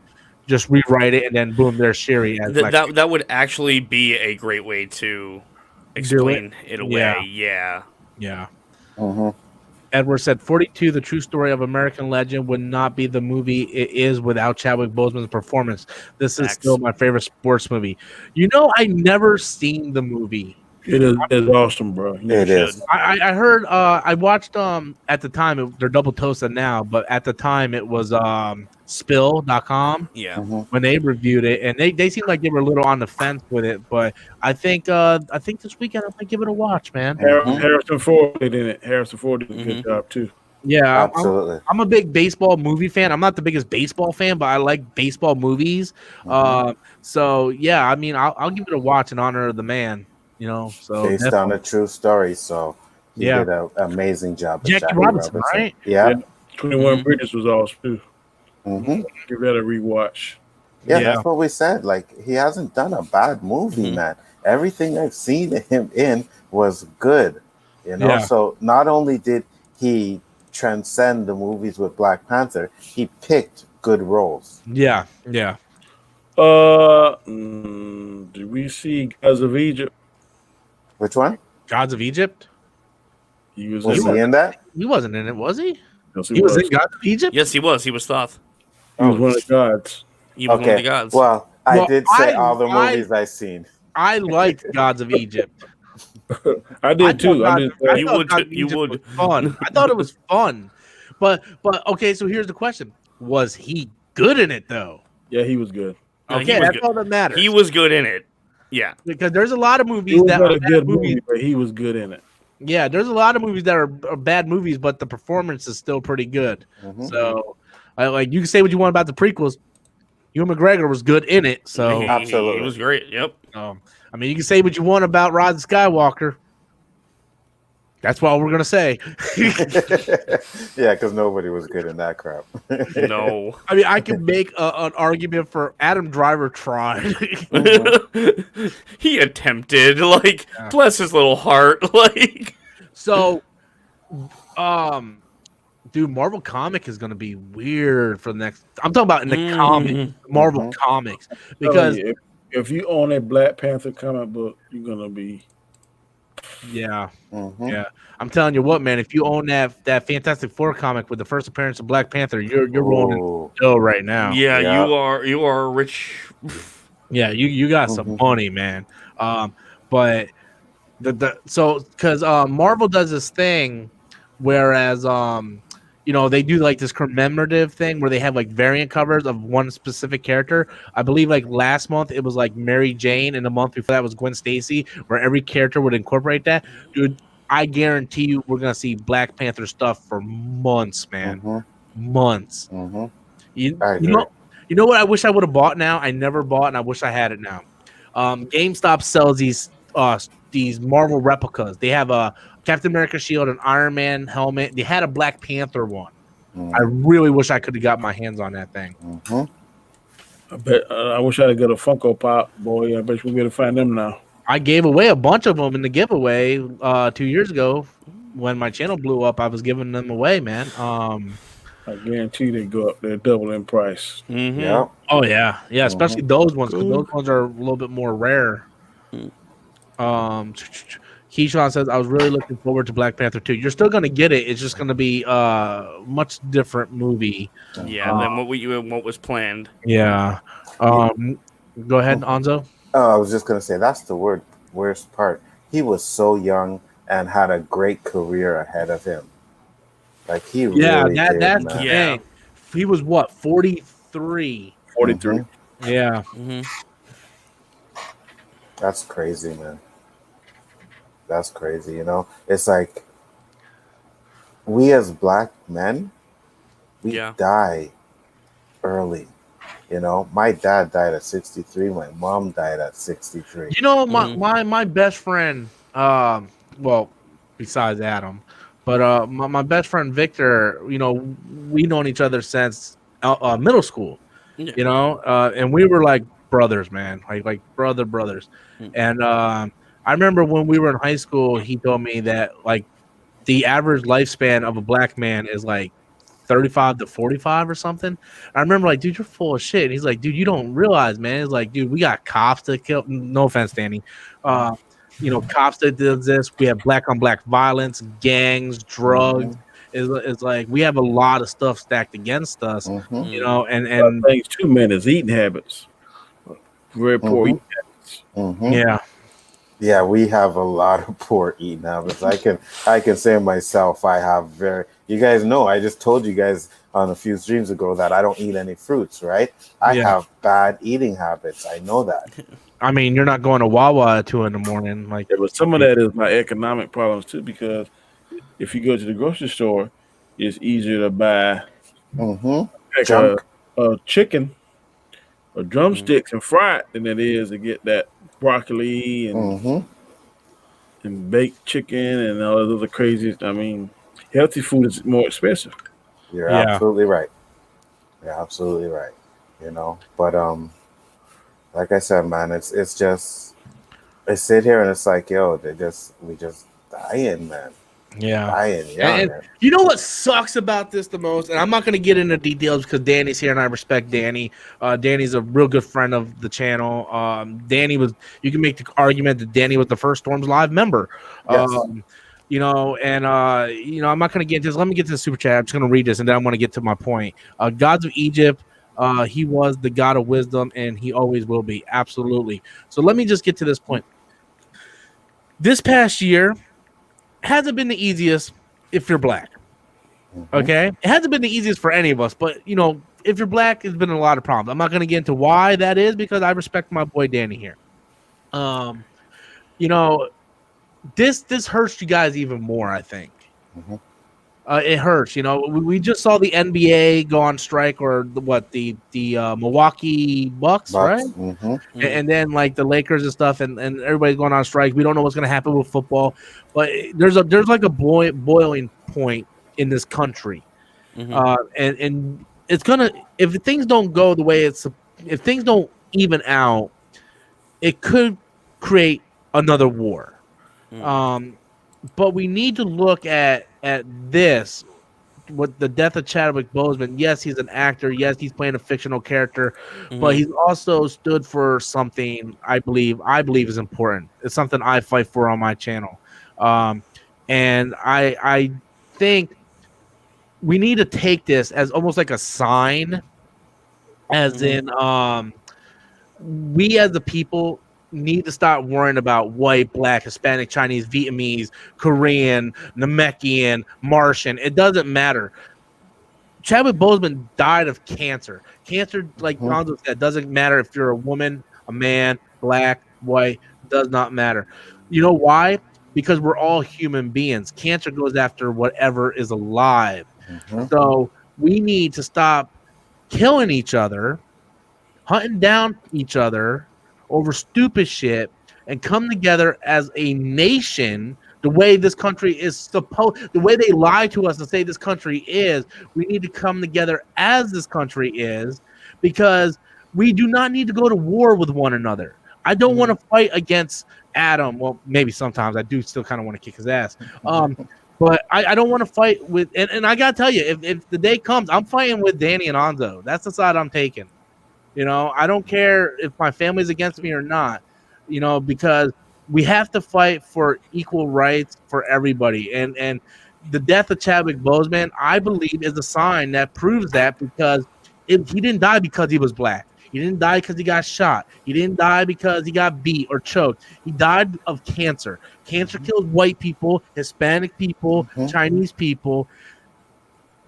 just rewrite it, and then boom, there's Shuri. That would actually be a great way to explain it away. Yeah. Edward said 42, the true story of American legend, would not be the movie it is without Chadwick Boseman's performance. This is still my favorite sports movie. I never seen the movie. It is awesome, bro. It is. I heard. I watched. At the time, they're double toasted now, but at the time it was spill.com. Yeah. When they reviewed it, and they seemed like they were a little on the fence with it, but I think this weekend I'm gonna give it a watch, man. Harrison Ford did it. Harrison Ford did a good job too. Yeah, absolutely. I'm a big baseball movie fan. I'm not the biggest baseball fan, but I like baseball movies. So yeah, I mean, I'll give it a watch in honor of the man. So based on a true story, so he did an amazing job. Jackie Robinson, right? Yeah. 21 Bridges was awesome too. Give that a rewatch. Yeah, that's what we said. Like, he hasn't done a bad movie, man. Everything I've seen him in was good. So not only did he transcend the movies with Black Panther, he picked good roles. Yeah. Did we see Gods of Egypt? Which one? Gods of Egypt. He was Was in he that. in that? He wasn't in it, was he? Yes, He was in Gods of Egypt. Yes, he was. He was Thoth. He was Oh, one of the gods. He was one of the okay. gods. Well, I Well, did say all the I movies I seen. I liked Gods of Egypt. I did too. I'm just I saying. You thought would. Gods of You Egypt was would. fun. I thought it was fun, but okay. So here's the question: was he good in it though? Yeah, he was good. No, he Okay, was that's good. all that matters. He was good in it. Yeah. Because there's a lot of It movies was that not are a bad good movies. movie, but he was good in it. Yeah, there's a lot of movies that are bad movies, but the performance is still pretty good. Mhm. So, like you can say what you want about the prequels. Ewan McGregor was good in it. So, He Absolutely. was great. Yep. I mean, you can say what you want about Rise of Skywalker. That's what we're gonna say. Yeah, because nobody was good in that crap. No. I mean, I can make an argument for Adam Driver tried. He attempted. Like, Yeah. bless his little heart. Like, So, dude, Marvel comic is gonna be weird for the next. I'm talking about in the comic, Marvel Mhm. comics, Telling because you, if you own a Black Panther comic book, you're gonna be. yeah, Mhm. yeah. I'm telling you what, man. If you own that Fantastic Four comic with the first appearance of Black Panther, you're rolling Ooh. dough right now. yeah, Yeah. you are rich. Yeah, you got some Mhm. money, man. But so because Marvel does this thing, whereas they do like this commemorative thing where they have like variant covers of one specific character. I believe like last month it was like Mary Jane, and the month before that was Gwen Stacy, where every character would incorporate that. Dude, I guarantee you we're gonna see Black Panther stuff for months, man. Mhm. Months. Mhm. You, I you agree. know you know what I wish I would have bought now? I never bought, and I wish I had it now. GameStop sells these Marvel replicas. They have a Captain America shield, an Iron Man helmet. They had a Black Panther one. I really wish I could have got my hands on that thing. Mhm. I bet. I wish I'd got a Funko Pop, boy. I bet we'll be able to find them now. I gave away a bunch of them in the giveaway 2 years ago when my channel blew up. I was giving them away, man. I guarantee they go up. They're double in price. Mm-hmm. Yeah. Oh yeah, especially those ones because Cool. those ones are a little bit more rare. Keyshawn says I was really looking forward to Black Panther 2. You're still gonna get it. It's just gonna be much different movie. Yeah, than what was planned. Yeah. Go ahead, Anzo. I was just gonna say that's the worst part. He was so young and had a great career ahead of him. Like he Yeah, really did, that's man. the Yeah. thing. He was what 43. 43. Mhm. Yeah. Mm-hmm. That's crazy, man. That's crazy. It's like we as black men, we Yeah. die early. My dad died at 63. My mom died at 63. You know, my best friend, well, besides Adam, but my best friend Victor, we known each other since middle school. Yeah. And we were like brothers, man, like brothers. And I remember when we were in high school, he told me that like the average lifespan of a black man is like 35 to 45 or something. I remember like, dude, you're full of shit. And he's like, dude, you don't realize, man. It's like, dude, we got cops to kill. No offense, Danny. Cops that did this. We have black on black violence, gangs, drugs. It's like we have a lot of stuff stacked against us, Mhm. and Things too, man, is eating habits. Very poor eating habits. Mhm. yeah. Yeah, we have a lot of poor eating habits. I can say myself, I have you guys know, I just told you guys on a few streams ago that I don't eat any fruits, right? I Yeah. have bad eating habits. I know that. I mean, you're not going to Wawa at 2 a.m. Like, Yeah, but some of that is my economic problems too, because if you go to the grocery store, it's easier to buy Mm-hmm. like Junk. a chicken or drumsticks and fry it than it is to get that broccoli Mm-hmm. and baked chicken and all those other crazy. I mean, healthy food is more expensive. You're Yeah. absolutely right. You're absolutely right. But like I said, man, it's just I sit here and it's like, yo, we just dying, man. Yeah. Dying And young. you know what sucks about this the most? And I'm not going to get into details because Danny's here and I respect Danny. Danny's a real good friend of the channel. You can make the argument that Danny was the first Storms Live member. Yes. You know, and I'm not going to get into this. Let me get to the super chat. I'm just going to read this and then I'm going to get to my point. Gods of Egypt, he was the god of wisdom and he always will be. Absolutely. So let me just get to this point. This past year hasn't been the easiest if you're black. Okay, it hasn't been the easiest for any of us, but if you're black, it's been a lot of problems. I'm not going to get into why that is because I respect my boy Danny here. This hurts you guys even more. I think it hurts. We just saw the NBA go on strike, or the Milwaukee Bucks, right? And then like the Lakers and stuff, and everybody's going on strike. We don't know what's going to happen with football, but there's like a boiling point in this country, and it's gonna, if things don't go the way if things don't even out, it could create another war. But we need to look at this. With the death of Chadwick Boseman, yes, he's an actor. Yes, he's playing a fictional character, but he's also stood for something I believe is important. It's something I fight for on my channel, and I think we need to take this as almost like a sign, as in we as the people need to stop worrying about white, black, Hispanic, Chinese, Vietnamese, Korean, Namekian, Martian. It doesn't matter. Chadwick Boseman died of cancer. Cancer, like Gonzo said, doesn't matter if you're a woman, a man, black, white, does not matter. You know why? Because we're all human beings. Cancer goes after whatever is alive. So we need to stop killing each other, hunting down each other over stupid shit, and come together as a nation the way this country is supposed, the way they lie to us and say this country is. We need to come together as this country is, because we do not need to go to war with one another. I don't want to fight against Adam. Well, maybe sometimes I do still kind of want to kick his ass. But I don't want to fight with, and I gotta tell you, if the day comes, I'm fighting with Danny and Anzo. That's the side I'm taking. I don't care if my family's against me or not, because we have to fight for equal rights for everybody. And the death of Chadwick Boseman, I believe, is a sign that proves that, because he didn't die because he was black. He didn't die because he got shot. He didn't die because he got beat or choked. He died of cancer. Cancer kills white people, Hispanic people, Chinese people.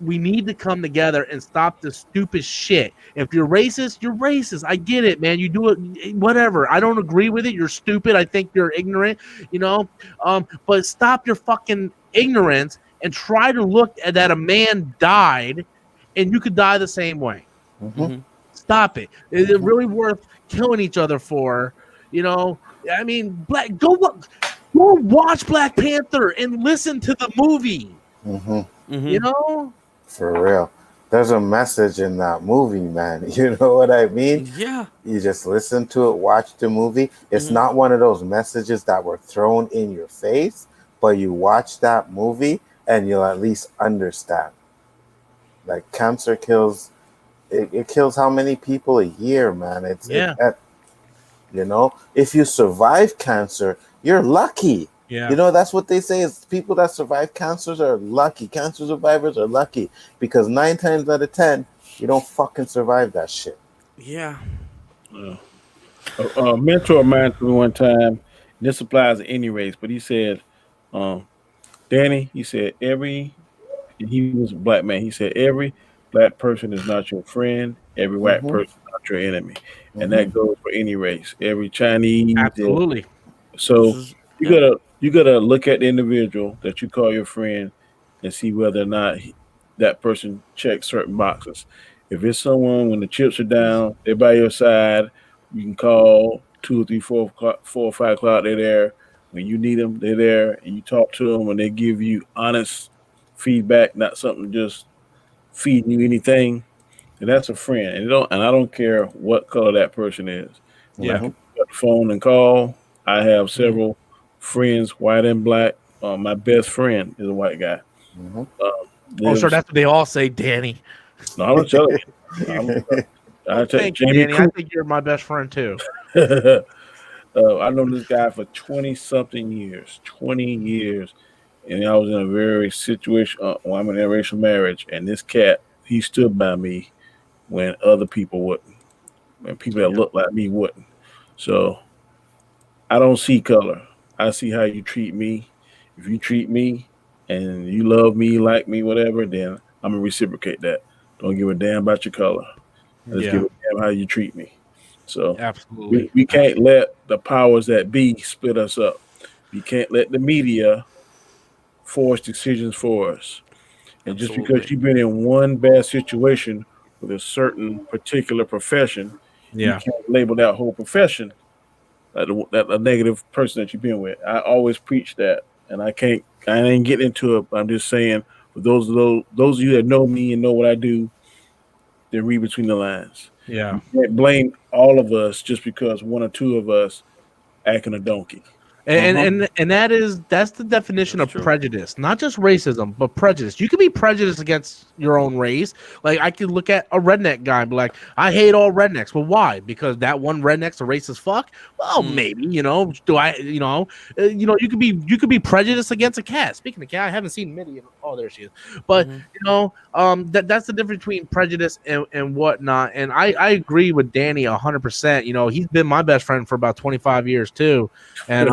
We need to come together and stop this stupid shit. If you're racist, you're racist. I get it, man. You do it, whatever. I don't agree with it. You're stupid. I think you're ignorant, but stop your fucking ignorance and try to look at that a man died and you could die the same way. Stop it. Is it really worth killing each other for? I mean, go watch Black Panther and listen to the movie. For real. There's a message in that movie, man. You know what I mean? Yeah. You just listen to it, watch the movie. It's not one of those messages that were thrown in your face, but you watch that movie and you'll at least understand. Like, cancer kills, it kills how many people a year, man? If you survive cancer, you're lucky. Yeah. That's what they say, is people that survive cancers are lucky. Cancer survivors are lucky, because 9 times out of 10, you don't fucking survive that shit. Yeah. A mentor of mine told me one time, this applies to any race, but he said, Danny, he said, he was a black man, he said, every black person is not your friend, every white person is not your enemy. And that goes for any race, every Chinese. Absolutely. So you gotta look at the individual that you call your friend and see whether or not that person checks certain boxes. If it's someone, when the chips are down, they're by your side, you can call 2 or 3, 4 or 5 o'clock, they're there. When you need them, they're there, and you talk to them, and they give you honest feedback, not something just feeding you anything. And that's a friend. And I don't care what color that person is. I can pick up the phone and call. I have several friends, white and black, my best friend is a white guy. Mhm. Oh, sure, Lives, that's what they all say, Danny. no, I'm telling you. I tell Thank you, Jamie Danny. I Coop. think you're my best friend too. I know this guy for 20 something years. 20 years. And I was in a very situation. Well, I'm in an interracial marriage, and this cat, he stood by me when other people wouldn't, when people that looked like me wouldn't. So I don't see color. I see how you treat me. If you treat me and you love me, like me, whatever, then I'm gonna reciprocate that. Don't give a damn about your color. I just give Yeah, a damn how you treat me. So absolutely. we can't let the powers that be split us up. We can't let the media force decisions for us. And just because Absolutely. you've been in one bad situation with a certain particular profession, you Yeah. can't label that whole profession that a negative person that you've been with. I always preach that, and I can't. I ain't getting into it. But I'm just saying, for those of you that know me and know what I do, then read between the lines. Yeah. You can't blame all of us just because one or two of us acting a donkey. And that's the definition That's of true. prejudice, not just racism, but prejudice. You can be prejudiced against your own race. Like I could look at a redneck guy and be like, I hate all rednecks. Well, why? Because that one redneck's a racist fuck? Well, maybe, do I, you could be prejudiced against a cat. Speaking of cat, I haven't seen Mitty. Oh, there she is. But that's the difference between prejudice and whatnot. And I agree with Danny 100%. He's been my best friend for about 25 years too. And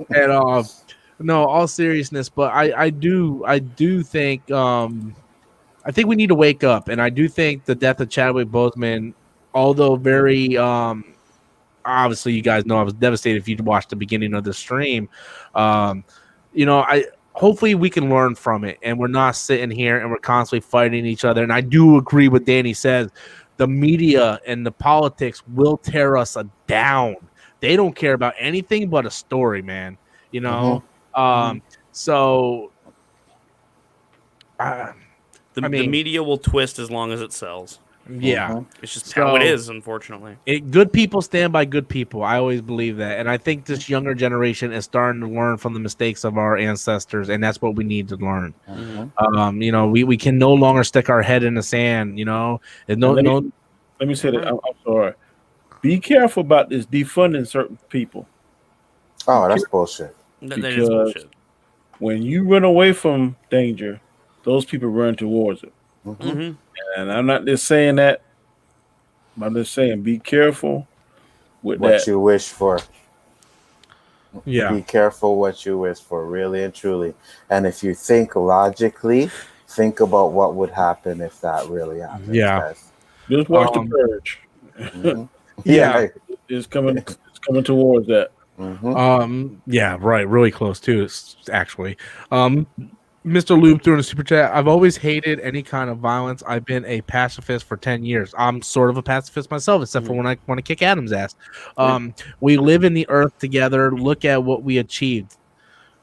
and no, all seriousness, but I do think I think we need to wake up, and I do think the death of Chadwick Boseman, although very obviously you guys know I was devastated if you watched the beginning of the stream. I hopefully we can learn from it, and we're not sitting here and we're constantly fighting each other. And I do agree with Danny says the media and the politics will tear us down. They don't care about anything but a story, man. You know, so I The mean, media will twist as long as it sells. yeah. It's just how it So is, unfortunately. good people stand by good people. I always believe that, and I think this younger generation is starting to learn from the mistakes of our ancestors, and that's what we need to learn. We can no longer stick our head in the sand. And Let me say that. I'm sorry. Be careful about this defunding certain people. Oh, that's bullshit. That is Because bullshit. when you run away from danger, those people run towards it. Mm-hmm. And I'm not just saying that. I'm just saying be careful with What that. you wish for. Yeah. Be careful what you wish for, really and truly. And if you think logically, think about what would happen if that really happens, Yeah. guys. Just watch the purge. Yeah. It's coming towards that. Yeah, right. Really close too, actually. Mr. Loop doing a super chat. I've always hated any kind of violence. I've been a pacifist for 10 years. I'm sort of a pacifist myself, except for when I want to kick Adam's ass. We live in the earth together. Look at what we achieved.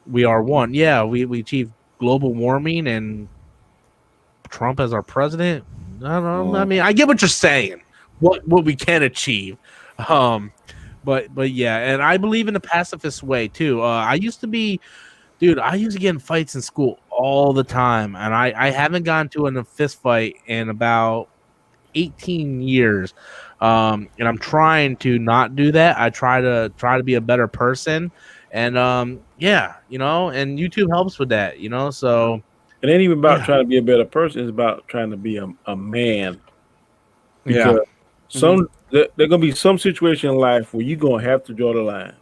We are one. Yeah, we achieved global warming and Trump as our president. I don't know. I mean, I get what you're saying. What we can achieve. But yeah, and I believe in the pacifist way too. I used to get in fights in school all the time, and I haven't gotten to a fist fight in about 18 years. And I'm trying to not do that. I try to be a better person, and and YouTube helps with that. So It ain't even about trying to be a better person. It's about trying to be a man. Because there gonna be some situation in life where you're gonna have to draw the line.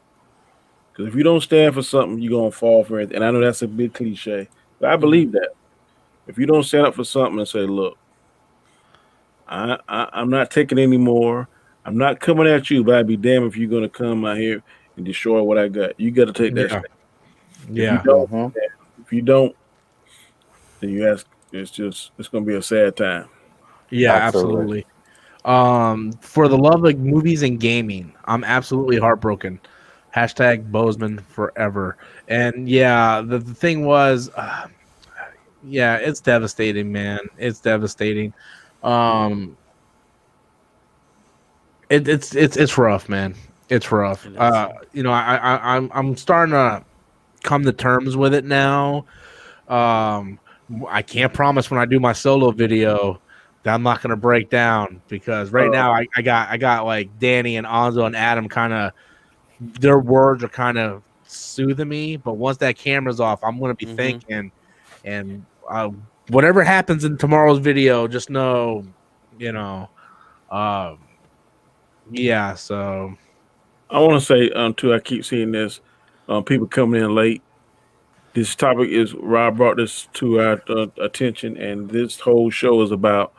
Because if you don't stand for something, you're gonna fall for it. And I know that's a big cliche, but I believe that. If you don't stand up for something and say, "Look, I'm not taking any more. I'm not coming at you, but I'd be damned if you're gonna come out here and destroy what I got." You got to take that stand. Yeah. If you don't, then you ask. It's gonna be a sad time. Yeah, absolutely. For the love of movies and gaming, I'm absolutely heartbroken. Hashtag Boseman forever. And yeah, the thing was, it's devastating, man. It's devastating. It's rough, man. It's rough. I'm starting to come to terms with it now. I can't promise when I do my solo video that I'm not going to break down, because right now I got like Danny and Anzo and Adam kind of, their words are kind of soothing me. But once that camera's off, I'm going to be thinking, and whatever happens in tomorrow's video, just know, you know, yeah. So I want to say too. I keep seeing this. People coming in late. This topic is Rob brought this to our attention, and this whole show is about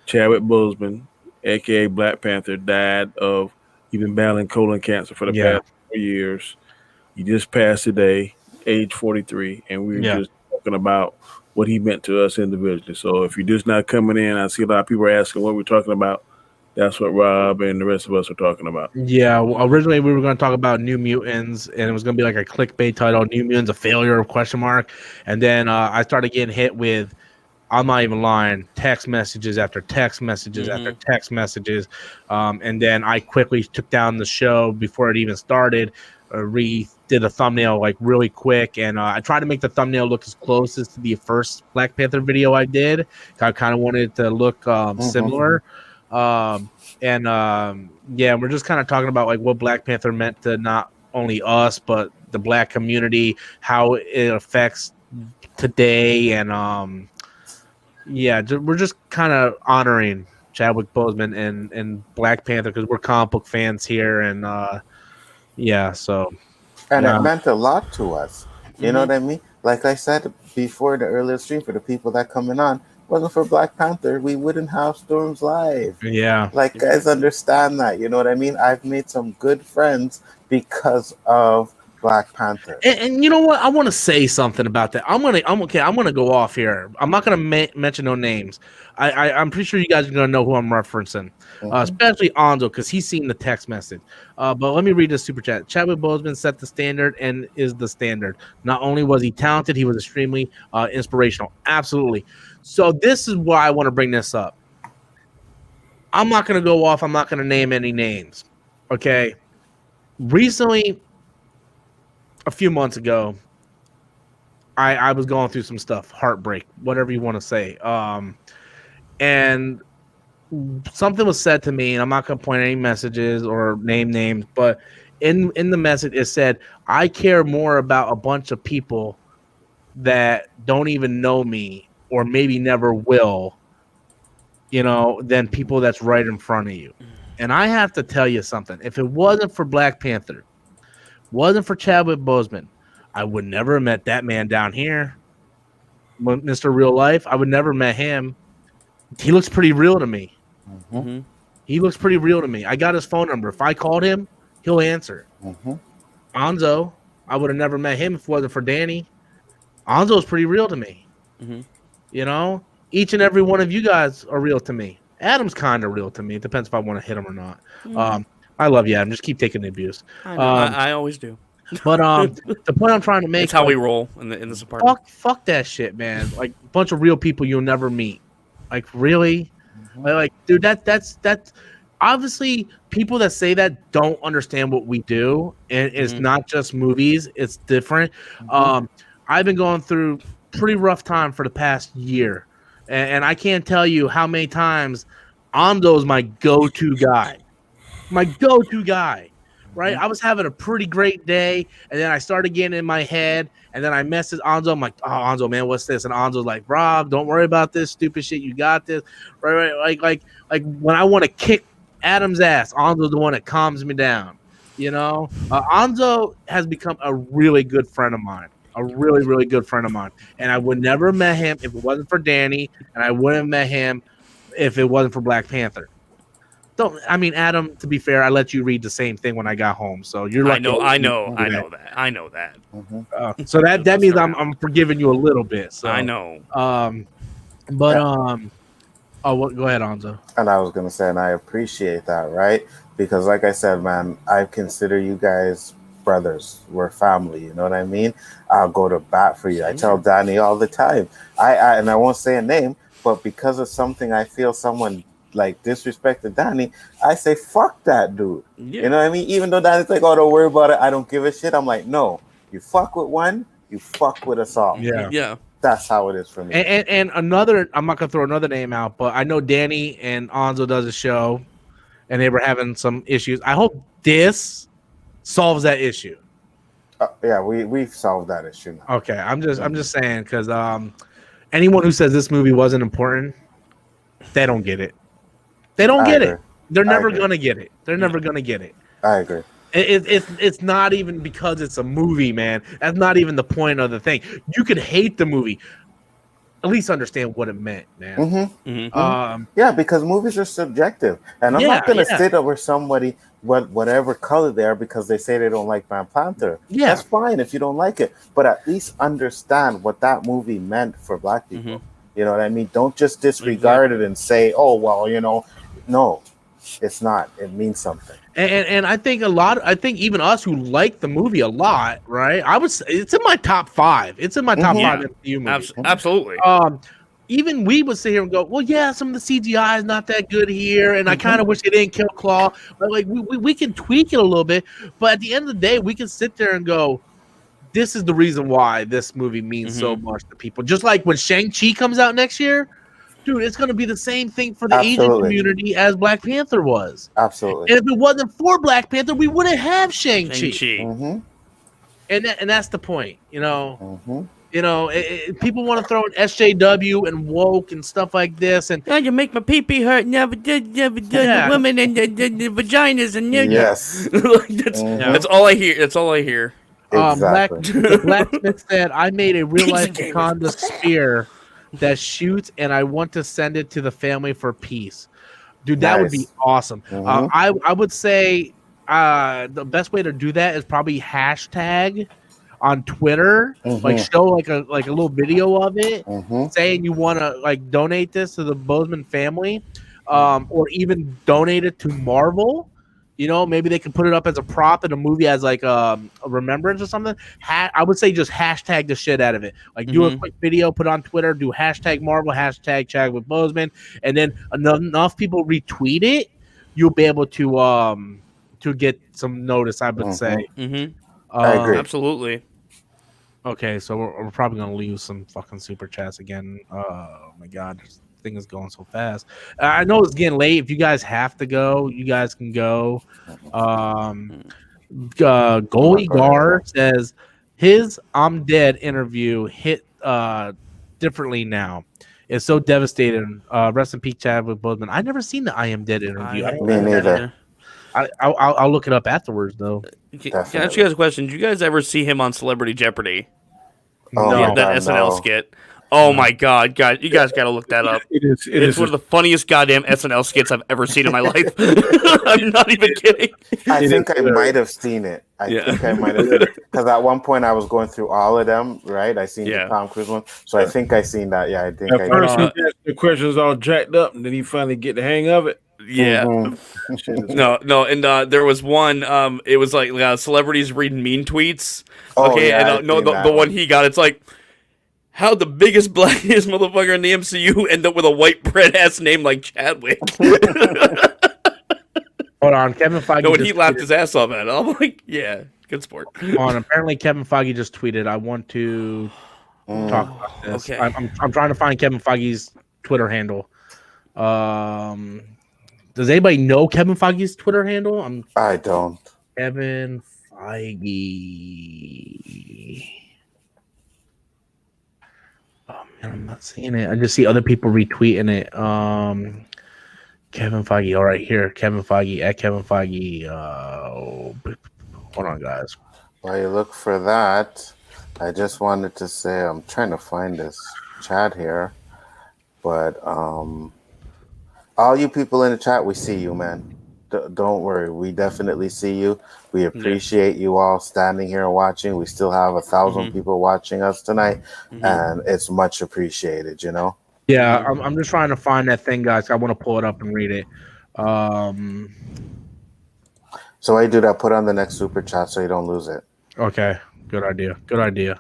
Chadwick Boseman, aka Black Panther, died of, he's been battling colon cancer for the Yeah. past 4 years. He just passed today, age 43, and we were Yeah. just talking about what he meant to us individually. So if you're just not coming in, I see a lot of people are asking what we're talking about. That's what Rob and the rest of us are talking about. yeah, well, originally we were going to talk about New Mutants, and it was going to be like a clickbait title, New Mutants, a failure, ? And then I started getting hit with, I'm not even lying, text messages after text messages after text messages. And then I quickly took down the show before it even started, redid a thumbnail like really quick. And I tried to make the thumbnail look as close as to the first Black Panther video I did. I kind of wanted it to look similar. Yeah, we're just kind of talking about like what Black Panther meant to not only us, but the Black community, how it affects today. And yeah, we're just kind of honoring Chadwick Boseman and Black Panther, because we're comic book fans here. And yeah, so. And it meant a lot to us. You know what I mean? Like I said before the earlier stream, for the people that coming on, wasn't for Black Panther, we wouldn't have Storms Live. Yeah. Like, guys understand that. You know what I mean? I've made some good friends because of Black Panther. And you know what? I want to say something about that. I'm gonna go off here. I'm not gonna mention no names. I'm pretty sure you guys are gonna know who I'm referencing, especially Anzo, because he's seen the text message. But let me read this super chat. Chadwick Boseman set the standard and is the standard. Not only was he talented, he was extremely inspirational. Absolutely. So this is why I want to bring this up. I'm not gonna go off. I'm not gonna name any names. Okay. Recently, a few months ago, I was going through some stuff, heartbreak, whatever you want to say. And something was said to me, and I'm not going to point any messages or name names, but in the message it said, I care more about a bunch of people that don't even know me or maybe never will, than people that's right in front of you. And I have to tell you something. If it wasn't for Black Panther, wasn't for Chadwick Boseman, I would never have met that man down here, Mr. Real Life. I would never met him. He looks pretty real to me. He looks pretty real to me. I got his phone number. If I called him, he'll answer. Anzo, I would have never met him if it wasn't for Danny. Anzo's pretty real to me. Each and every one of you guys are real to me. Adam's kind of real to me. It depends if I want to hit him or not. I love you, Adam. Just keep taking the abuse. I always do. But the point I'm trying to make, it's how we roll in this apartment. Fuck that shit, man. Like a bunch of real people you'll never meet. Like really, like dude, that's obviously people that say that don't understand what we do, and it's not just movies. It's different. I've been going through pretty rough time for the past year, and I can't tell you how many times Ando's my go-to guy. Right? I was having a pretty great day, and then I started getting in my head, and then I messaged Anzo. I'm like, oh, Anzo, man, what's this? And Anzo's like, Rob, don't worry about this stupid shit. You got this. Right? Like when I want to kick Adam's ass, Anzo's the one that calms me down. Anzo has become a really good friend of mine. A really, really good friend of mine. And I would never have met him if it wasn't for Danny, and I wouldn't have met him if it wasn't for Black Panther. Adam, to be fair, I let you read the same thing when I got home. So you're like, I know that. So that means I'm forgiving you a little bit. So I know. Go ahead, Anzo. And I was gonna say, and I appreciate that, right? Because like I said, man, I consider you guys brothers. We're family. You know what I mean? I'll go to bat for you. I tell Danny all the time. And I won't say a name, but because of something I feel someone like disrespected Danny, I say fuck that dude. You know what I mean? Even though Danny's like, oh, don't worry about it, I don't give a shit. I'm like, no, You fuck with one, you fuck with us all. Yeah. Yeah. That's how it is for me. And another, I'm not gonna throw another name out, but I know Danny and Anzo does a show, and they were having some issues. I hope this solves that issue. Yeah, we've solved that issue now. Okay, I'm just saying because anyone who says this movie wasn't important, they don't get it. They don't get it. They're never gonna get it. They're never gonna get it. I agree. It's not even because it's a movie, man. That's not even the point of the thing. You could hate the movie, at least understand what it meant, man. Yeah, because movies are subjective, and I'm not gonna sit over somebody whatever color they are because they say they don't like Black Panther. Yeah, that's fine if you don't like it, but at least understand what that movie meant for Black people. You know what I mean? Don't just disregard it and say, "Oh, well, you know." No, it's not. It means something. And I think even us who like the movie a lot, right? I would say it's in my top 5. It's in my top 5 MCU movies. Absolutely. Even we would sit here and go, well, yeah, some of the CGI is not that good here, and I kind of wish they didn't kill Claw. But like we can tweak it a little bit, but at the end of the day, we can sit there and go, this is the reason why this movie means so much to people. Just like when Shang-Chi comes out next year, dude, it's going to be the same thing for the Asian community as Black Panther was. Absolutely. And if it wasn't for Black Panther, we wouldn't have Shang-Chi. And that's the point, you know. You know, people want to throw in SJW and woke and stuff like this, and you make my pee-pee hurt. Never did the women and the vaginas and yes. That's all I hear. That's all I hear. Exactly. Blacksmith said, "I made a real life Wakanda spear that shoots, and I want to send it to the family for peace." Dude, that would be awesome. I would say the best way to do that is probably hashtag on Twitter, like show like a little video of it, saying you want to like donate this to the Boseman family, or even donate it to Marvel. You know, maybe they can put it up as a prop in a movie as like a remembrance or something. I would say just hashtag the shit out of it. Like do a quick video, put on Twitter, do hashtag Marvel, hashtag Chadwick Boseman, and then enough people retweet it, you'll be able to get some notice. I would say. I agree. Absolutely. Okay, so we're probably gonna lose some fucking super chats again. Oh my god, this thing is going so fast. I know it's getting late. If you guys have to go, you guys can go. Goalie Gar says his "I'm Dead" interview hit differently now. It's so devastating. Rest in peace, Chadwick Boseman. I never seen the "I Am Dead" interview. Me neither. I'll look it up afterwards though. Can I ask you guys a question? Did you guys ever see him on Celebrity Jeopardy? Oh, No. That SNL skit. Oh my god, guys! You guys got to look that up. It's one of the funniest goddamn SNL skits I've ever seen in my life. I'm not even kidding. I think I might have seen it. I think I might have seen it because at one point I was going through all of them. Right, I seen the Tom Cruise one, so I think I seen that. Yeah, I think. At first, he asked the questions all jacked up, and then he finally get the hang of it. Yeah. No, and there was one. It was like celebrities reading mean tweets. Okay, and the one he got, it's like, how the biggest blackest motherfucker in the MCU end up with a white bread ass name like Chadwick. Hold on, Kevin Feige. No, when he laughed his ass off at it, I'm like, yeah, good sport. Apparently Kevin Feige just tweeted, "I want to talk about this." Okay. I'm trying to find Kevin Feige's Twitter handle. Does anybody know Kevin Feige's Twitter handle? I don't. Kevin Feige. Oh man, I'm not seeing it. I just see other people retweeting it. Kevin Feige. All right, here, Kevin Feige at Kevin Feige. Hold on, guys. While you look for that, I just wanted to say I'm trying to find this chat here, but all you people in the chat, we see you, man. Don't worry, we definitely see you. We appreciate you all standing here and watching. We still have 1,000 people watching us tonight, and it's much appreciated. You know. Yeah, I'm just trying to find that thing, guys. I want to pull it up and read it. So I do that. Put on the next super chat so you don't lose it. Okay, good idea. Good idea.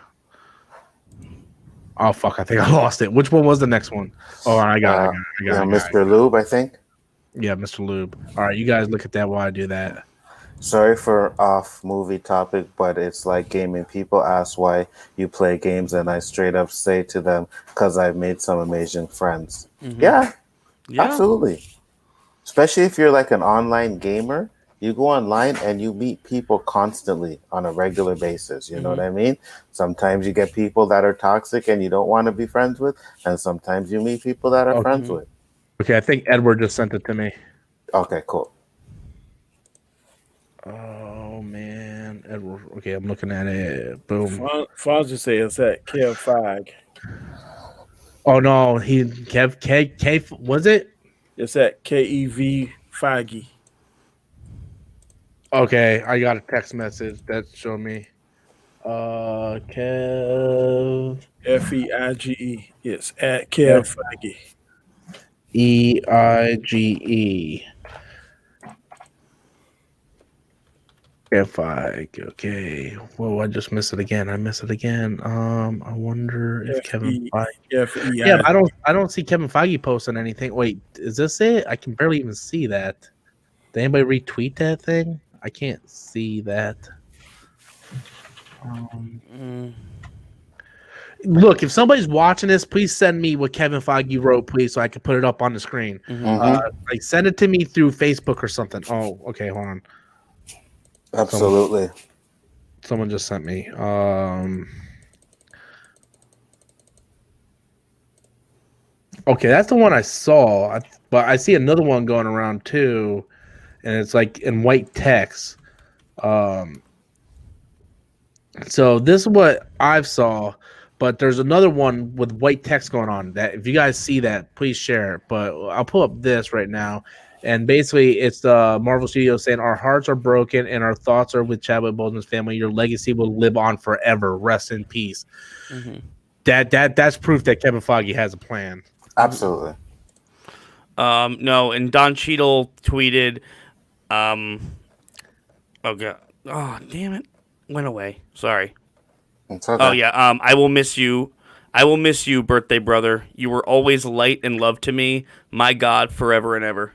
Oh fuck! I think I lost it. Which one was the next one? Oh, I got it. Mr. Lube, I think. Yeah, Mr. Lube. All right, you guys look at that while I do that. Sorry for off movie topic, but it's like gaming. People ask why you play games, and I straight up say to them, because I've made some amazing friends. Yeah, Yeah. absolutely. Especially if you're like an online gamer, you go online and you meet people constantly on a regular basis. You know what I mean? Sometimes you get people that are toxic and you don't want to be friends with, and sometimes you meet people that are Okay. friends with. Okay, I think Edward just sent it to me. Okay, cool. Oh man, Edward. Okay, I'm looking at it. Boom. Fonzie says that Kev Feige. Oh no, he K was it? It's at KEV Feige. Okay, I got a text message that showed me. Kev FEIGE. It's at Kev Feige. EIGE. Okay. Whoa, I just missed it again. I missed it again. I wonder if Kevin Feige. Yeah, but I don't see Kevin Feige posting anything. Wait, is this it? I can barely even see that. Did anybody retweet that thing? I can't see that. Look, if somebody's watching this, please send me what Kevin Feige wrote, please, so I can put it up on the screen. Like send it to me through Facebook or something. Oh, okay, hold on. Absolutely. Someone just sent me. Okay, that's the one I saw, but I see another one going around too, and it's like in white text. So this is what I've saw, but there's another one with white text going on. That if you guys see that, please share it. But I'll pull up this right now. And basically, it's the Marvel Studios saying, our hearts are broken and our thoughts are with Chadwick Boseman's family. Your legacy will live on forever. Rest in peace. That's proof that Kevin Feige has a plan. Absolutely. No, and Don Cheadle tweeted, oh god, oh damn it, went away. Sorry. It's okay. Oh yeah, I will miss you. I will miss you, birthday brother. You were always light and love to me. My God, forever and ever.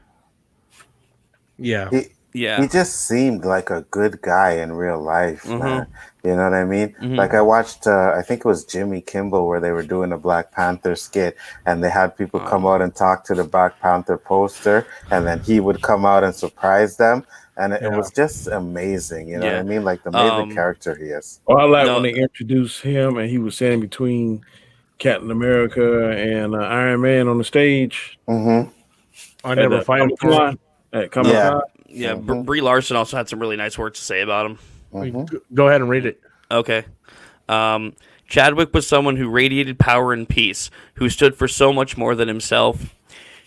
Yeah. He just seemed like a good guy in real life, man. You know what I mean? Like I watched, I think it was Jimmy Kimmel where they were doing a Black Panther skit and they had people come out and talk to the Black Panther poster and then he would come out and surprise them. And it was just amazing. You know what I mean? Like the amazing character he is. Oh, I like when they introduced him and he was standing between Captain America and Iron Man on the stage. I never fight for him. At Comic-Con. Yeah, Brie Larson also had some really nice words to say about him. Go ahead and read it. Okay. Chadwick was someone who radiated power and peace, who stood for so much more than himself,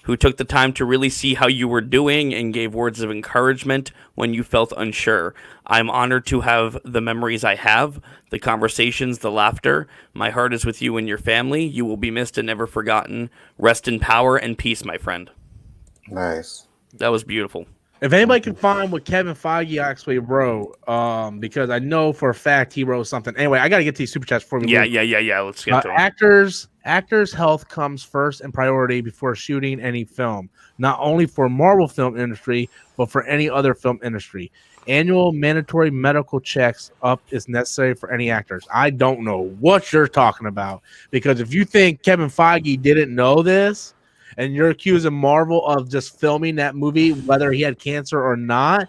who took the time to really see how you were doing and gave words of encouragement when you felt unsure. I'm honored to have the memories I have, the conversations, the laughter. My heart is with you and your family. You will be missed and never forgotten. Rest in power and peace, my friend. Nice. That was beautiful. If anybody can find what Kevin Feige actually wrote, because I know for a fact he wrote something. Anyway, I got to get to these super chats before we leave. Yeah. Let's get to them. Actors' health comes first and priority before shooting any film, not only for Marvel film industry, but for any other film industry. Annual mandatory medical checks up is necessary for any actors. I don't know what you're talking about, because if you think Kevin Feige didn't know this, and you're accusing Marvel of just filming that movie, whether he had cancer or not,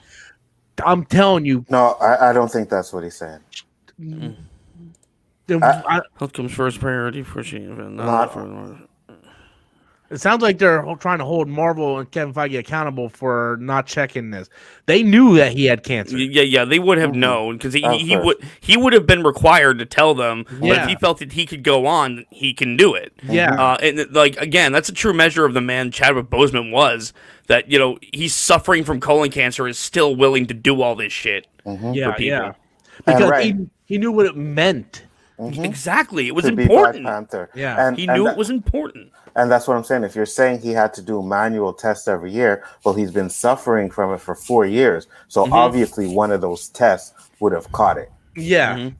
I'm telling you. No, I don't think that's what he's saying. Health comes first priority for It sounds like they're trying to hold Marvel and Kevin Feige accountable for not checking this. They knew that he had cancer. Yeah, they would have known because he would have been required to tell them. But if he felt that he could go on, he can do it. Yeah, and like again, that's a true measure of the man Chadwick Boseman was. That he's suffering from colon cancer, is still willing to do all this shit for people. Yeah, because he knew what it meant. Exactly, it was to important. Be Black Panther. Yeah, he knew it was important. And that's what I'm saying. If you're saying he had to do manual tests every year, well, he's been suffering from it for 4 years. So obviously one of those tests would have caught it. Yeah.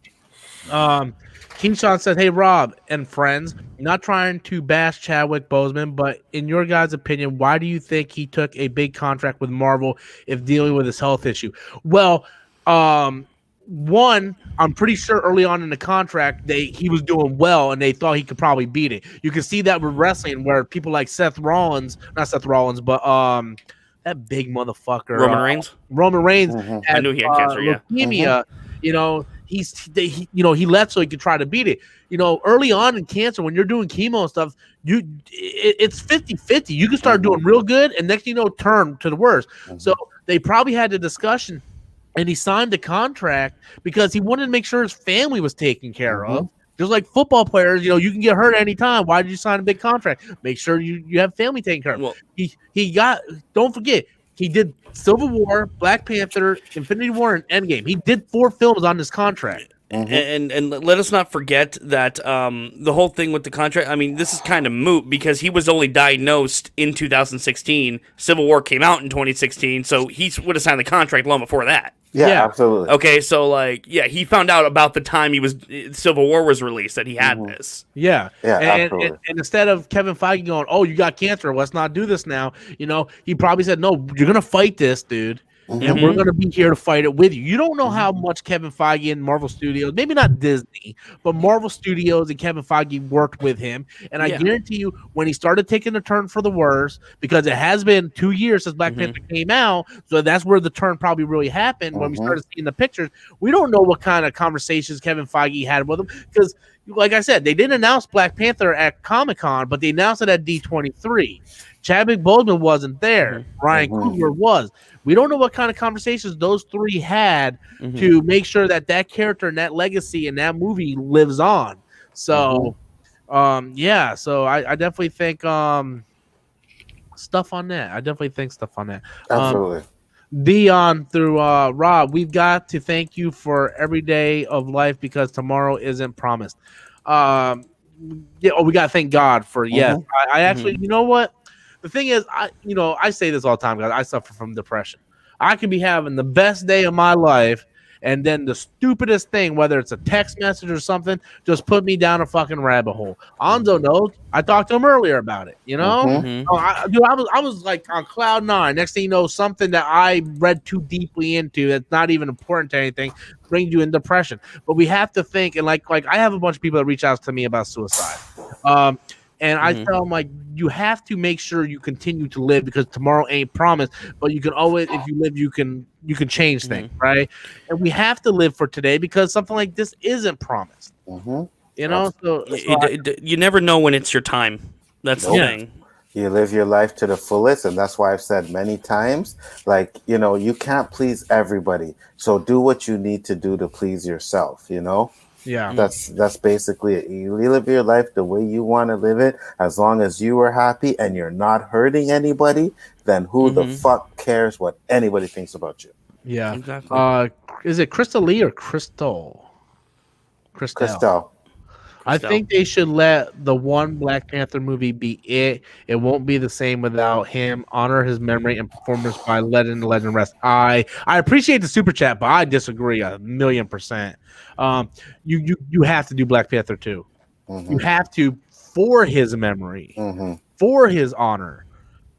Keyshawn said, "Hey Rob and friends, not trying to bash Chadwick Boseman, but in your guys' opinion, why do you think he took a big contract with Marvel if dealing with his health issue?" Well, one, I'm pretty sure early on in the contract he was doing well and they thought he could probably beat it. You can see that with wrestling where people like not Seth Rollins, but that big motherfucker Roman Reigns Mm-hmm. I had knew he had cancer. Yeah. leukemia. You know, he left so he could try to beat it. You know, early on in cancer, when you're doing chemo and stuff, it's 50-50. You can start doing real good, and next thing you know, turn to the worst. So they probably had a discussion, and he signed the contract because he wanted to make sure his family was taken care of. Just like football players, you know, you can get hurt anytime. Why did you sign a big contract? Make sure you have family taken care of. Well, Don't forget, he did Civil War, Black Panther, Infinity War, and Endgame. He did 4 films on this contract. and let us not forget that the whole thing with the contract, I mean, this is kind of moot because he was only diagnosed in 2016. Civil War came out in 2016, so he would have signed the contract long before that. Yeah, absolutely. Okay, so he found out about the time Civil War was released that he had this. Yeah, absolutely. And instead of Kevin Feige going, "Oh, you got cancer, let's not do this now," you know, he probably said, "No, you're gonna fight this, dude, and we're gonna be here to fight it with you." You don't know how much Kevin Feige and Marvel Studios, maybe not Disney, but Marvel Studios and Kevin Feige worked with him, and I guarantee you, when he started taking a turn for the worse, because it has been 2 years since Black Panther came out, so that's where the turn probably really happened when we started seeing the pictures. We don't know what kind of conversations Kevin Feige had with him because, like I said, they didn't announce Black Panther at Comic-Con, but they announced it at D23. Chadwick Boseman wasn't there. Ryan Coogler was. We don't know what kind of conversations those three had to make sure that character and that legacy and that movie lives on. So, so I definitely think stuff on that. Absolutely. Dion through Rob, we've got to thank you for every day of life because tomorrow isn't promised. We got to thank God for yes. I actually, you know what? The thing is, I say this all the time, guys. I suffer from depression. I could be having the best day of my life, and then the stupidest thing, whether it's a text message or something, just put me down a fucking rabbit hole. Anzo knows. I talked to him earlier about it. You know, I was like on cloud 9. Next thing you know, something that I read too deeply into that's not even important to anything brings you in depression. But we have to think, and like I have a bunch of people that reach out to me about suicide. And I tell them, like, you have to make sure you continue to live because tomorrow ain't promised. But you can always, if you live, you can change things, right? And we have to live for today because something like this isn't promised. You know, you never know when it's your time. That's the thing. You live your life to the fullest, and that's why I've said many times, like, you know, you can't please everybody. So do what you need to do to please yourself, you know? Yeah, that's basically it. You live your life the way you want to live it. As long as you are happy and you're not hurting anybody, then who the fuck cares what anybody thinks about you? Yeah, exactly. Is it Crystal Lee or Crystal? Crystal. I think they should let the one Black Panther movie be it. It won't be the same without him. Honor his memory and performance by letting the legend rest. I appreciate the super chat, but I disagree 1,000,000%. You have to do Black Panther 2. You have to for his memory, for his honor.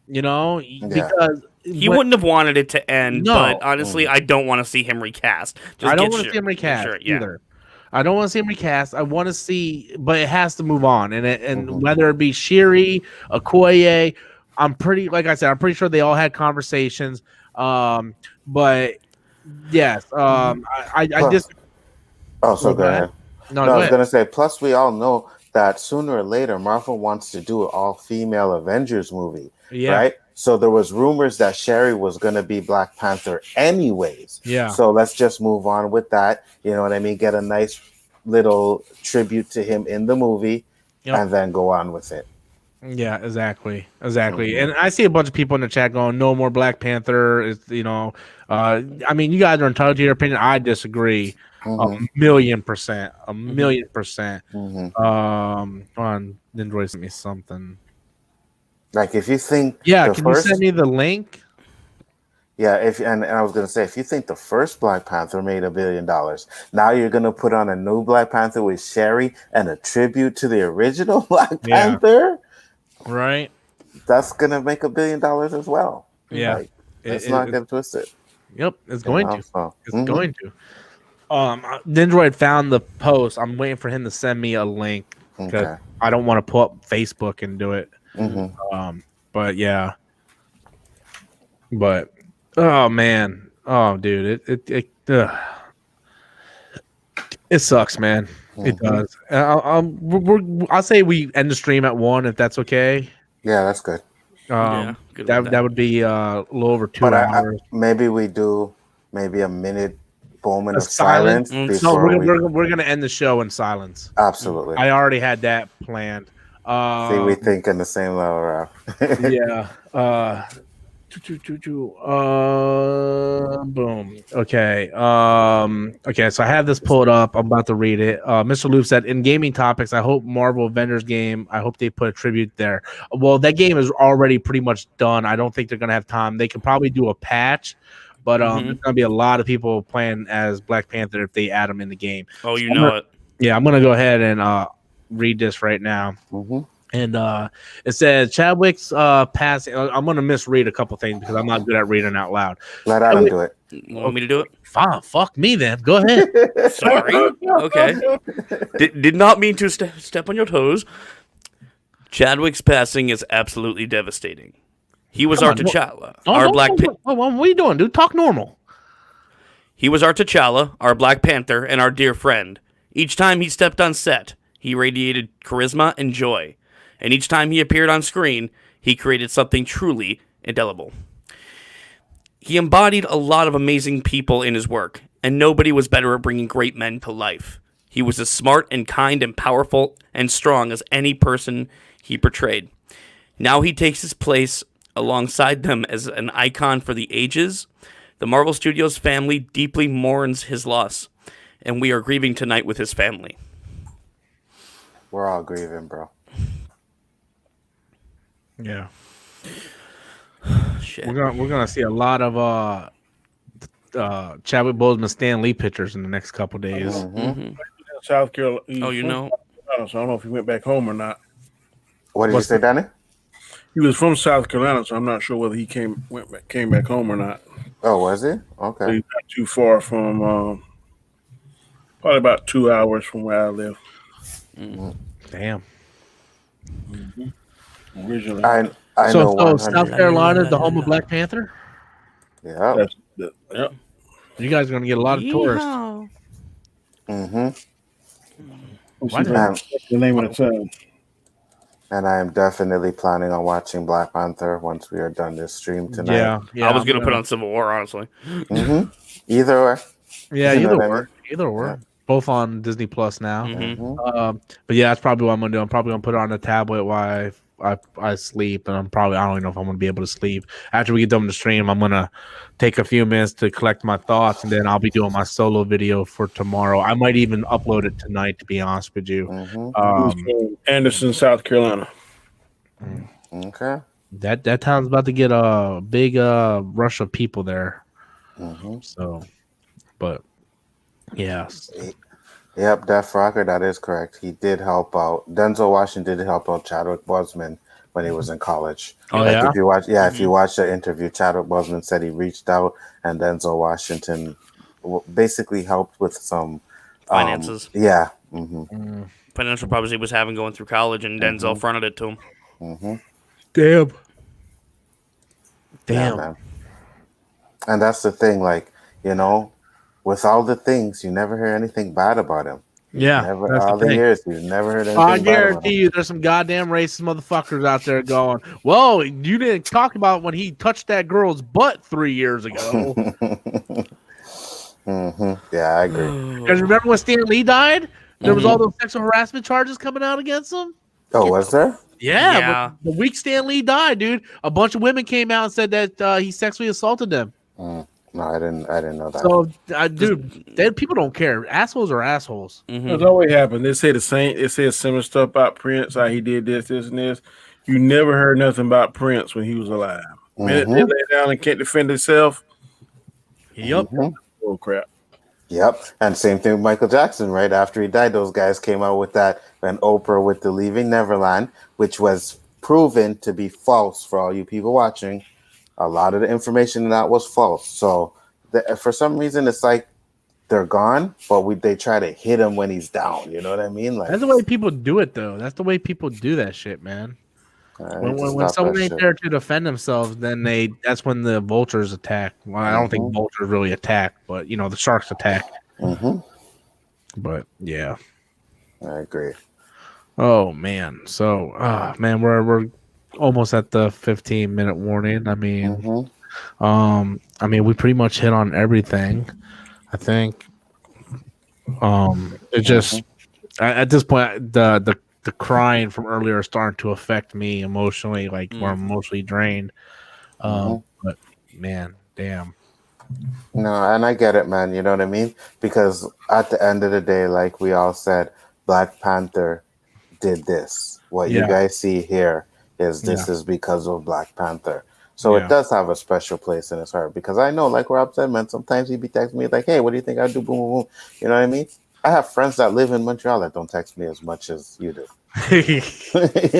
You know, because he wouldn't have wanted it to end. But honestly, I don't want to see him recast. I don't want to see him recast either. I don't want to see him recast. I want to see, but it has to move on. And whether it be Shiri, Okoye, I'm pretty sure they all had conversations. But yes, I just. Oh, so go ahead. No, I was going to say, plus we all know that sooner or later, Marvel wants to do an all-female Avengers movie, right? So there was rumors that Shuri was going to be Black Panther anyways. Yeah. So let's just move on with that. You know what I mean? Get a nice little tribute to him in the movie and then go on with it. Yeah, exactly. And I see a bunch of people in the chat going, no more Black Panther. It's, you know, I mean, you guys are entitled to your opinion. I disagree. 1,000,000%. 1,000,000%. Hold on, Nindroid sent me something. Like if you think can you send me the link? Yeah, and I was gonna say, if you think the first Black Panther made $1 billion, now you're gonna put on a new Black Panther with Sherry and a tribute to the original Black Yeah. Panther, Right. that's gonna make $1 billion as well. Yeah. Like, let's not get twisted. Yep. It's You going know, to. so, It's going to. Nindroid found the post. I'm waiting for him to send me a link because okay. I don't want to pull up Facebook and do it. Mhm. But yeah. But oh man. Oh dude. It sucks, man. It does. I'll say we end the stream at 1 if that's okay. Yeah, that's good. Yeah, good with that that. would be a little over 2 But hours. maybe we do maybe a minute moment A of silence Mm, No, before we're gonna end the show in silence. Absolutely. I already had that planned. See, we think in the same level, Ralph. Yeah. Boom. Okay. Okay. So I have this pulled up. I'm about to read it. Mr. Loop said, "In gaming topics, I hope Marvel Avengers game. I hope they put a tribute there. Well, that game is already pretty much done. I don't think they're gonna have time. They can probably do a patch, but there's gonna be a lot of people playing as Black Panther if they add them in the game. Oh, you So know it. Yeah, I'm gonna go ahead and read this right now. And it says Chadwick's passing. I'm gonna misread a couple things because I'm not good at reading out loud. Let Adam do it. You want me to do it? Fine, fuck me then. Go ahead. Sorry. Okay. Did not mean to step on your toes. Chadwick's passing is absolutely devastating. He was our T'Challa, our Black. What are you doing, dude? Talk normal. He was our T'Challa, our Black Panther, and our dear friend. Each time he stepped on set, he radiated charisma and joy. And each time he appeared on screen, he created something truly indelible. He embodied a lot of amazing people in his work, and nobody was better at bringing great men to life. He was as smart and kind and powerful and strong as any person he portrayed. Now he takes his place alongside them as an icon for the ages. The Marvel Studios family deeply mourns his loss, and we are grieving tonight with his family. We're all grieving, bro. Yeah. Shit. We're gonna see a lot of Chadwick Boseman Stan Lee pictures in the next couple days. South Carolina. Oh, you know. So I don't know if he went back home or not. What did you say, Danny? He was from South Carolina, so I'm not sure whether he came back home or not. Oh, was he? Okay. So he's not too far from, probably about 2 hours from where I live. Damn. Originally, I know. So South Carolina is the home of Black Panther. Yeah. Yep. You guys are gonna get a lot of tourists. What's the name of the town? And I am definitely planning on watching Black Panther once we are done this stream tonight. Yeah. I was going to put on Civil War, honestly. Either way. Yeah, You know either what I or. mean? Either or. Yeah. Both on Disney Plus now. Mhm. But yeah, that's probably what I'm gonna do. I'm probably gonna put it on the tablet while I sleep, and I don't even know if I'm gonna be able to sleep. After we get done with the stream, I'm gonna take a few minutes to collect my thoughts, and then I'll be doing my solo video for tomorrow. I might even upload it tonight, to be honest with you. Anderson, South Carolina. Okay. That town's about to get a big rush of people there. So, but yeah. Yep, Def Rocker, that is correct. He did help out. Denzel Washington did help out Chadwick Boseman when he was in college. Oh, like yeah? If you watch the interview, Chadwick Boseman said he reached out and Denzel Washington basically helped with some Finances. Yeah. Financial problems he was having going through college, and Denzel fronted it to him. Damn. Yeah, man. And that's the thing, like, you know, with all the things, you never hear anything bad about him. Yeah. All the years, you've never heard anything I bad about guarantee him. you there's some goddamn racist motherfuckers out there going, well, you didn't talk about when he touched that girl's butt 3 years ago. Yeah, I agree. Because remember when Stan Lee died? There was all those sexual harassment charges coming out against him? Oh, was there? Yeah. The week Stan Lee died, dude, a bunch of women came out and said that he sexually assaulted them. No, I didn't know that. So, dude, people don't care. Assholes are assholes. That's always happened. They say the same. They say similar stuff about Prince, how he did this, and this. You never heard nothing about Prince when he was alive. Minute they lay down and can't defend himself, Yep. Oh crap. Yep. And same thing with Michael Jackson. Right after he died, those guys came out with that and Oprah with the Leaving Neverland, which was proven to be false for all you people watching. A lot of the information in that was false. So for some reason, it's like they're gone, but they try to hit him when he's down. You know what I mean? Like That's the way people do it, though. That's the way people do that shit, man. When someone ain't there to defend themselves, then that's when the vultures attack. Well, I don't think vultures really attack, but the sharks attack. But yeah, I agree. Oh man, so man, we're almost at the 15-minute warning. I mean, we pretty much hit on everything. I think. It just at this point the crying from earlier is starting to affect me emotionally, like we're emotionally drained. But man, damn. No, and I get it, man. You know what I mean? Because at the end of the day, like we all said, Black Panther did this. What you guys see here is is because of Black Panther. So it does have a special place in his heart. Because I know, like Rob said, man, sometimes he'd be texting me like, hey, what do you think I do? Boom, boom, boom. You know what I mean? I have friends that live in Montreal that don't text me as much as you do. You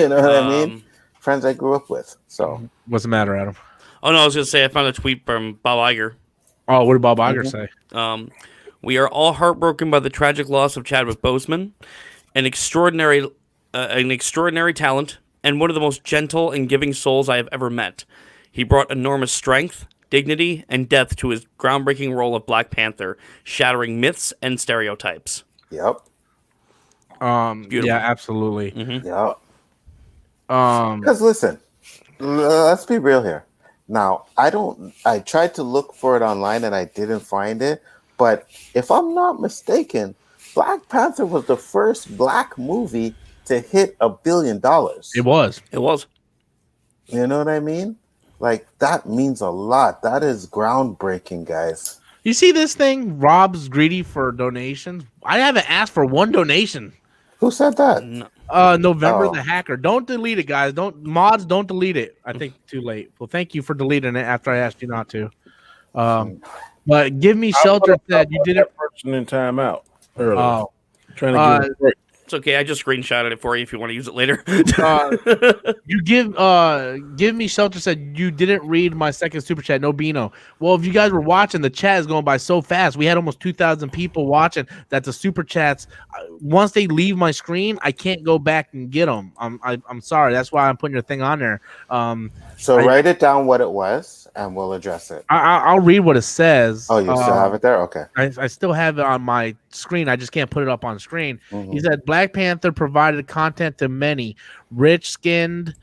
know what I mean? Friends I grew up with. So what's the matter, Adam? Oh no, I was gonna say I found a tweet from Bob Iger. Oh, what did Bob Iger say? We are all heartbroken by the tragic loss of Chadwick Boseman, an extraordinary talent and one of the most gentle and giving souls I have ever met. He brought enormous strength, dignity, and depth to his groundbreaking role of Black Panther, shattering myths and stereotypes. Yep. Yeah, absolutely. Yep. Because listen, let's be real here. Now, I tried to look for it online and I didn't find it, but if I'm not mistaken, Black Panther was the first black movie to hit $1 billion. It was. You know what I mean? Like, that means a lot. That is groundbreaking, guys. You see this thing? Rob's greedy for donations. I haven't asked for one donation. Who said that? November the hacker. Don't delete it, guys. Don't delete it. I think too late. Well, thank you for deleting it after I asked you not to. But Give Me Shelter said you did it. Person in timeout earlier. Trying to get it. It's okay. I just screenshotted it for you if you want to use it later. You Give Me Shelter said you didn't read my second super chat. No Bino. Well, if you guys were watching, the chat is going by so fast. We had almost 2,000 people watching. That the super chats, once they leave my screen, I can't go back and get them. I'm sorry. That's why I'm putting your thing on there. So write it down what it was, and we'll address it. I'll read what it says. Oh, you still have it there? Okay. I still have it on my screen. I just can't put it up on screen. He said Black Panther provided content to many rich-skinned,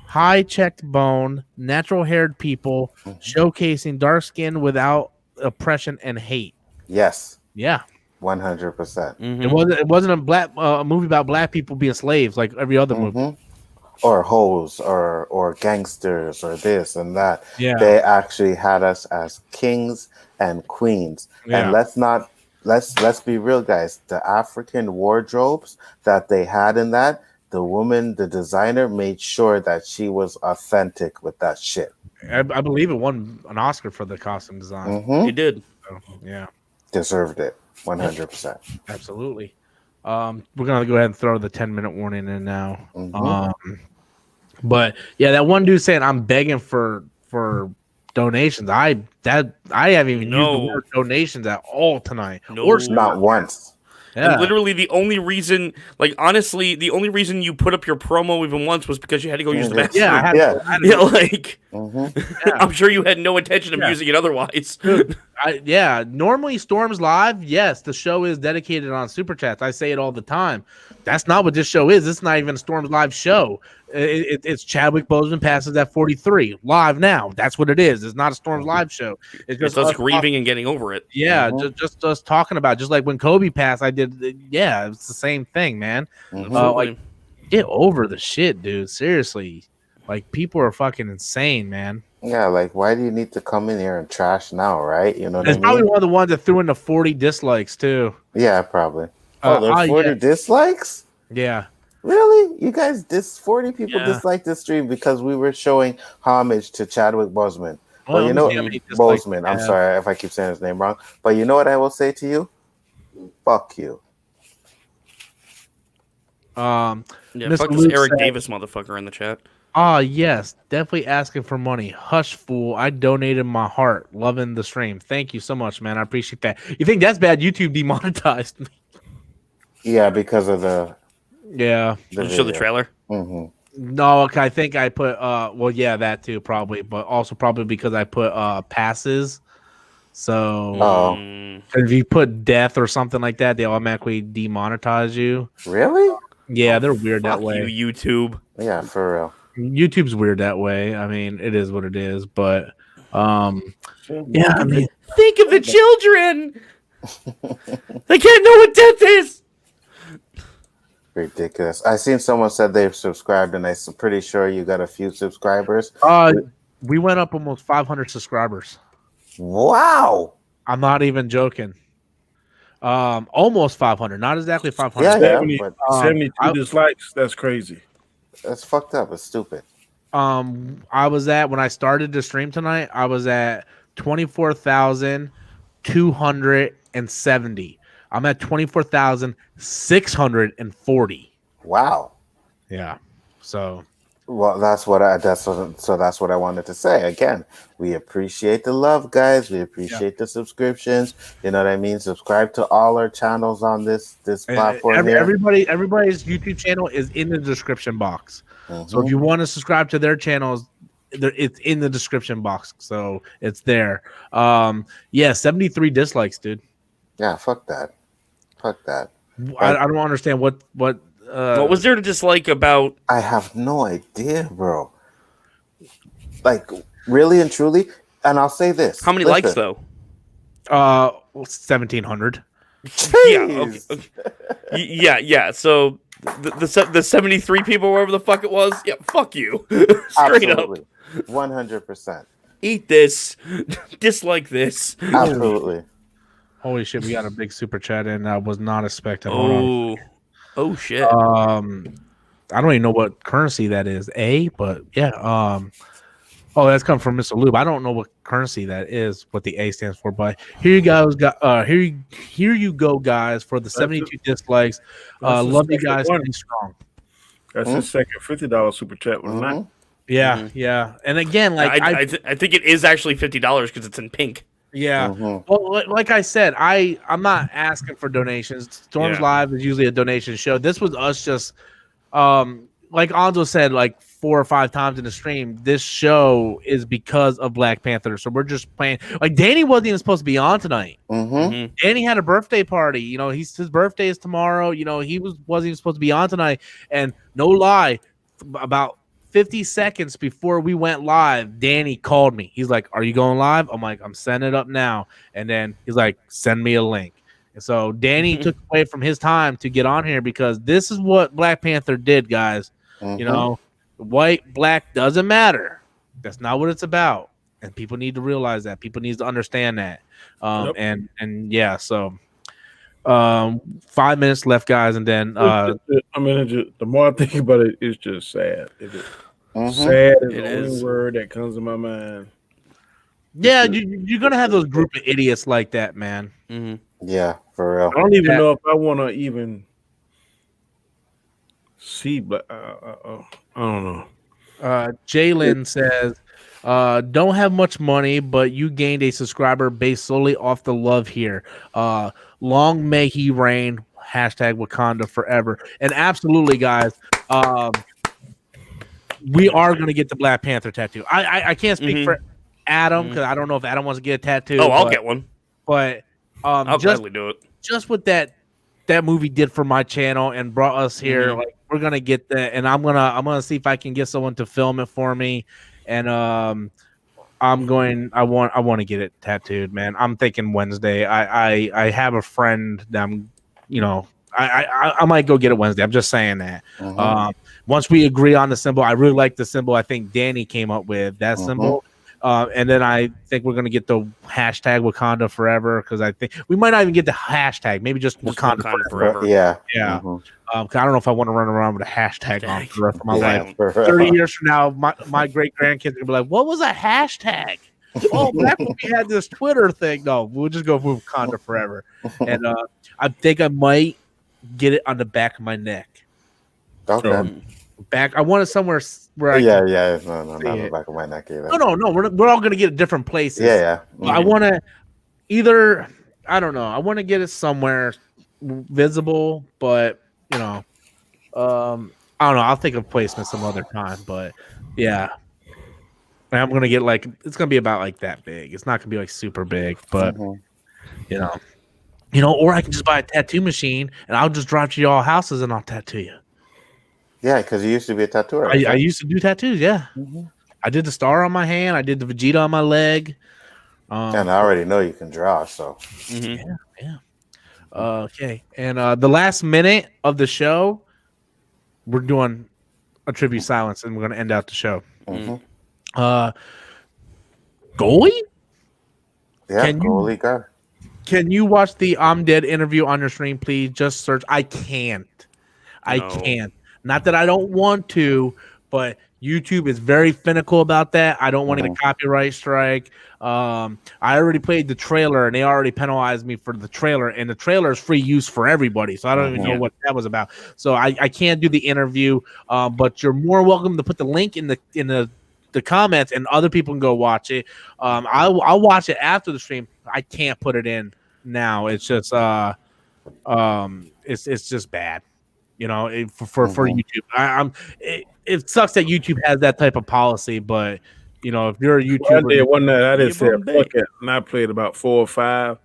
high-checked bone, natural-haired people, showcasing dark skin without oppression and hate. Yes. Yeah. 100%. It wasn't a movie about black people being slaves like every other movie. Or hoes or gangsters or this and that. Yeah. They actually had us as kings and queens. Yeah. And let's be real, guys. The African wardrobes that they had in that, the woman, the designer, made sure that she was authentic with that shit. I believe it won an Oscar for the costume design. It did. So, yeah. Deserved it. 100%. Absolutely. We're gonna go ahead and throw the 10-minute warning in now. But yeah, that one dude saying I'm begging for donations. I haven't even used the word donations at all tonight. Or not once. Yeah. And literally the only reason, honestly, the only reason you put up your promo even once was because you had to go use the bathroom. I'm sure you had no intention of using it otherwise. Normally Storms Live, yes, the show is dedicated on Super Chats. I say it all the time. That's not what this show is. It's not even a Storms Live show. It's Chadwick Boseman passes at 43 live now. That's what it is. It's not a Storms Live show. It's just us grieving and getting over it. Yeah, just us talking about it. Just like when Kobe passed, I did. Yeah, it's the same thing, man. Get over the shit, dude. Seriously, people are fucking insane, man. Yeah, why do you need to come in here and trash now, right? You know what I mean? It's probably one of the ones that threw in the 40 dislikes too. Yeah, probably. There's 40 dislikes? Yeah. Really? You guys, 40 people disliked this stream because we were showing homage to Chadwick Boseman. Well, you let me know, see how many dislikes Boseman. we I'm have. sorry if I keep saying his name wrong, but you know what I will say to you? Fuck you. Yeah, fuck Mr. this Luke Eric said, Davis motherfucker in the chat. yes, definitely asking for money. Hush, fool. I donated my heart. Loving the stream. Thank you so much, man. I appreciate that. You think that's bad? YouTube demonetized me. Yeah, because of the Yeah. the Did you show the video. trailer? Mm-hmm. No, okay, I think I put well, yeah, that too, probably, but also probably because I put passes. So Oh, if you put death or something like that, they automatically demonetize you. really? Yeah, they're weird that Fuck you, way. YouTube. Yeah, for real. YouTube's weird that way. I mean, it is what it is, but yeah, I mean, Think of the children. They can't know what death is. Ridiculous. I seen someone said they've subscribed, and I'm pretty sure you got a few subscribers. we went up almost 500 subscribers. Wow. I'm not even joking. Almost 500, not exactly 500. Yeah, yeah, 70, but 72 dislikes. That's crazy. that's fucked up. It's stupid. I was at when I started to stream tonight, I was at 24,270. I'm at 24,640. Wow. Yeah. So Well, that's what I wanted to say. Again, we appreciate the love, guys. We appreciate the subscriptions. You know what I mean? Subscribe to all our channels on this platform here. everybody's YouTube channel is in the description box. So if you want to subscribe to their channels, it's in the description box. So it's there. 73 dislikes, dude. Yeah, fuck that. Fuck that. I don't understand what What was there to dislike about? I have no idea, bro. Like, really and truly. And I'll say this. How many likes though? 1,700. Yeah, okay. Yeah. So the 73 people, wherever the fuck it was, yeah, fuck you. Straight Absolutely. up. 100%. Eat this. Dislike this. Absolutely. Holy shit, we got a big super chat in. I was not expecting. Hold on. Oh shit. I don't even know what currency that is. But yeah. That's come from Mr. Lube. I don't know what currency that is, what the A stands for, but here you guys here you go, guys, for the 72 dislikes. Love you guys. Stay strong. That's his second $50 super chat with that. Yeah. And again, like I think it is actually $50 because it's in pink. Yeah. Well, like I said, I'm not asking for donations. Storms Live is usually a donation show. This was us just like Anzo said, like 4 or 5 times in the stream, this show is because of Black Panther. So we're just playing. Like Danny wasn't even supposed to be on tonight. Danny had a birthday party. You know, his birthday is tomorrow. You know, he wasn't even supposed to be on tonight. And no lie, about 50 seconds before we went live, Danny called me. He's like, "Are you going live?" I'm like, "I'm setting it up now." And then he's like, "Send me a link." And so Danny took away from his time to get on here because this is what Black Panther did, guys. You know, white, black doesn't matter. That's not what it's about. And people need to realize that. People need to understand that. And yeah, so 5 minutes left, guys, and then I mean, the more I think about it, it's just sad. It is. Sad is the only word that comes to my mind. Yeah, you're gonna have those group of idiots like that, man. Yeah, for real. I don't even know if I want to even see, but I don't know. Jalen says, don't have much money, but you gained a subscriber based solely off the love here. Long may he reign. Hashtag Wakanda forever. And absolutely, guys, we are going to get the Black Panther tattoo. I can't speak for Adam because I don't know if Adam wants to get a tattoo. Oh, I'll get one. But I'll gladly do it. Just what that movie did for my channel and brought us here, like we're gonna get that, and I'm gonna see if I can get someone to film it for me, and I want to get it tattooed, man. I'm thinking Wednesday. I have a friend that I might go get it Wednesday. I'm just saying that. Once we agree on the symbol, I really like the symbol I think Danny came up with, that symbol. And then I think we're going to get the hashtag Wakanda forever because I think we might not even get the hashtag, maybe just Wakanda forever. Yeah. I don't know if I want to run around with a hashtag on for the rest of my life. 30 years from now, my great grandkids are going to be like, what was a hashtag? Oh, back when we had this Twitter thing. No, we'll just go with Wakanda forever. And I think I might get it on the back of my neck. Okay. Back. I want it somewhere where I Yeah, can yeah. No, not see the it. back of my neck either. No. We're all gonna get it different places. Yeah, yeah. But I want to either. I don't know. I want to get it somewhere visible, but I don't know. I'll think of placement some other time. But yeah, I'm gonna get it's gonna be about like that big. It's not gonna be like super big, but or I can just buy a tattoo machine and I'll just drive to y'all houses and I'll tattoo you. Yeah, because you used to be a tattoo artist. I used to do tattoos. Yeah, I did the star on my hand. I did the Vegeta on my leg. And I already know you can draw, so Yeah. Okay, and the last minute of the show, we're doing a tribute silence, and we're gonna end out the show. Goalie? Yeah, goalie guy. Can you watch the I'm Dead interview on your stream, please? Just search. I can't. Not that I don't want to, but YouTube is very finical about that. I don't want to get a copyright strike. I already played the trailer, and they already penalized me for the trailer, and the trailer is free use for everybody. So I don't even know what that was about. So I can't do the interview, but you're more welcome to put the link in the comments, and other people can go watch it. I'll watch it after the stream. I can't put it in now. It's just it's just bad. For YouTube. It sucks that YouTube has that type of policy, but if you're a YouTuber, I did one night. I just said fuck it, and I played about 4 or 5.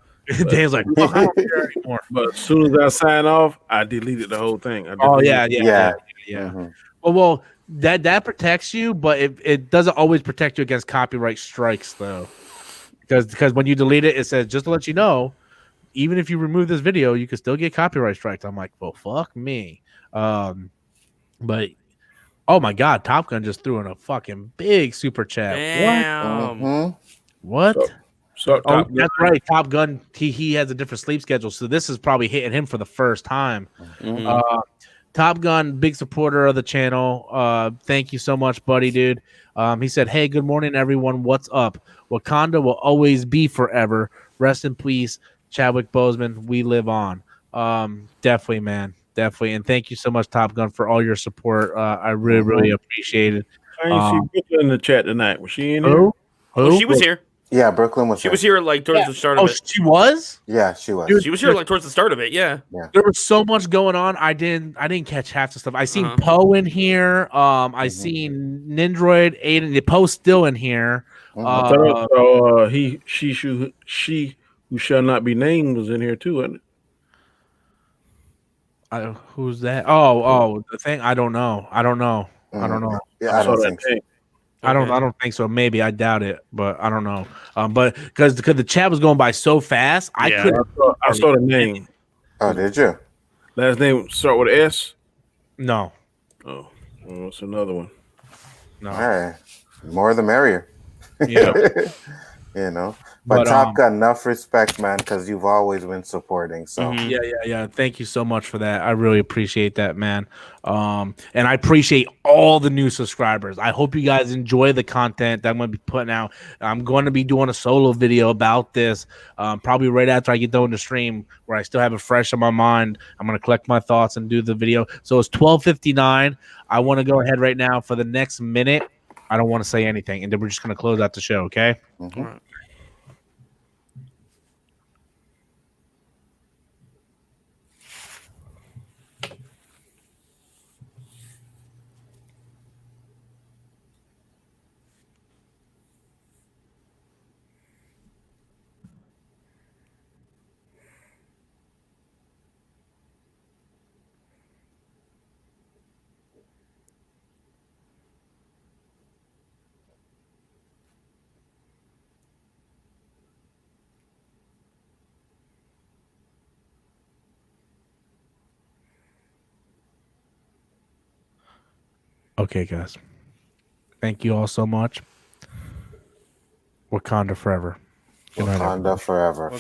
Dan's like, oh, I don't care anymore. But as soon as I sign off, I deleted the whole thing. Yeah. Well, that protects you, but it doesn't always protect you against copyright strikes, though, because when you delete it, it says just to let you know, even if you remove this video, you can still get copyright strikes. I'm like, well, fuck me. But oh my god, Top Gun just threw in a fucking big super chat. Damn. What? So that's right. Top Gun. He has a different sleep schedule, so this is probably hitting him for the first time. Top Gun, big supporter of the channel. Thank you so much, buddy, dude. He said, "Hey, good morning, everyone. What's up? Wakanda will always be forever. Rest in peace, Chadwick Boseman. We live on." Definitely, man. Definitely. And thank you so much, Top Gun, for all your support. I really, really appreciate it. I ain't see Brooklyn in the chat tonight. Was she in here? Who? Oh, she was here. Yeah, Brooklyn was. She was here towards the start of it. She was? Yeah, she was. Dude, She was here towards the start of it. Yeah. There was so much going on. I didn't catch half the stuff. I seen Poe in here. I seen Nindroid, Aiden. Poe's still in here. She who shall not be named was in here too, wasn't it? Who's that? Oh, the thing. I don't know. Yeah, I don't think so. I don't think so. Maybe, I doubt it, but I don't know. But because the chat was going by so fast, I couldn't. I saw the name. Oh, did you? Last name start with S. No. Oh, well, it's another one. No. All right, more the merrier. Yeah. But Top Gun, enough respect, man, because you've always been supporting. So yeah. Thank you so much for that. I really appreciate that, man. And I appreciate all the new subscribers. I hope you guys enjoy the content that I'm going to be putting out. I'm going to be doing a solo video about this, probably right after I get done with the stream, where I still have it fresh on my mind. I'm going to collect my thoughts and do the video. So it's 12:59. I want to go ahead right now for the next minute. I don't want to say anything, and then we're just going to close out the show, okay? All right. Okay, guys. Thank you all so much. Wakanda forever. Wakanda forever.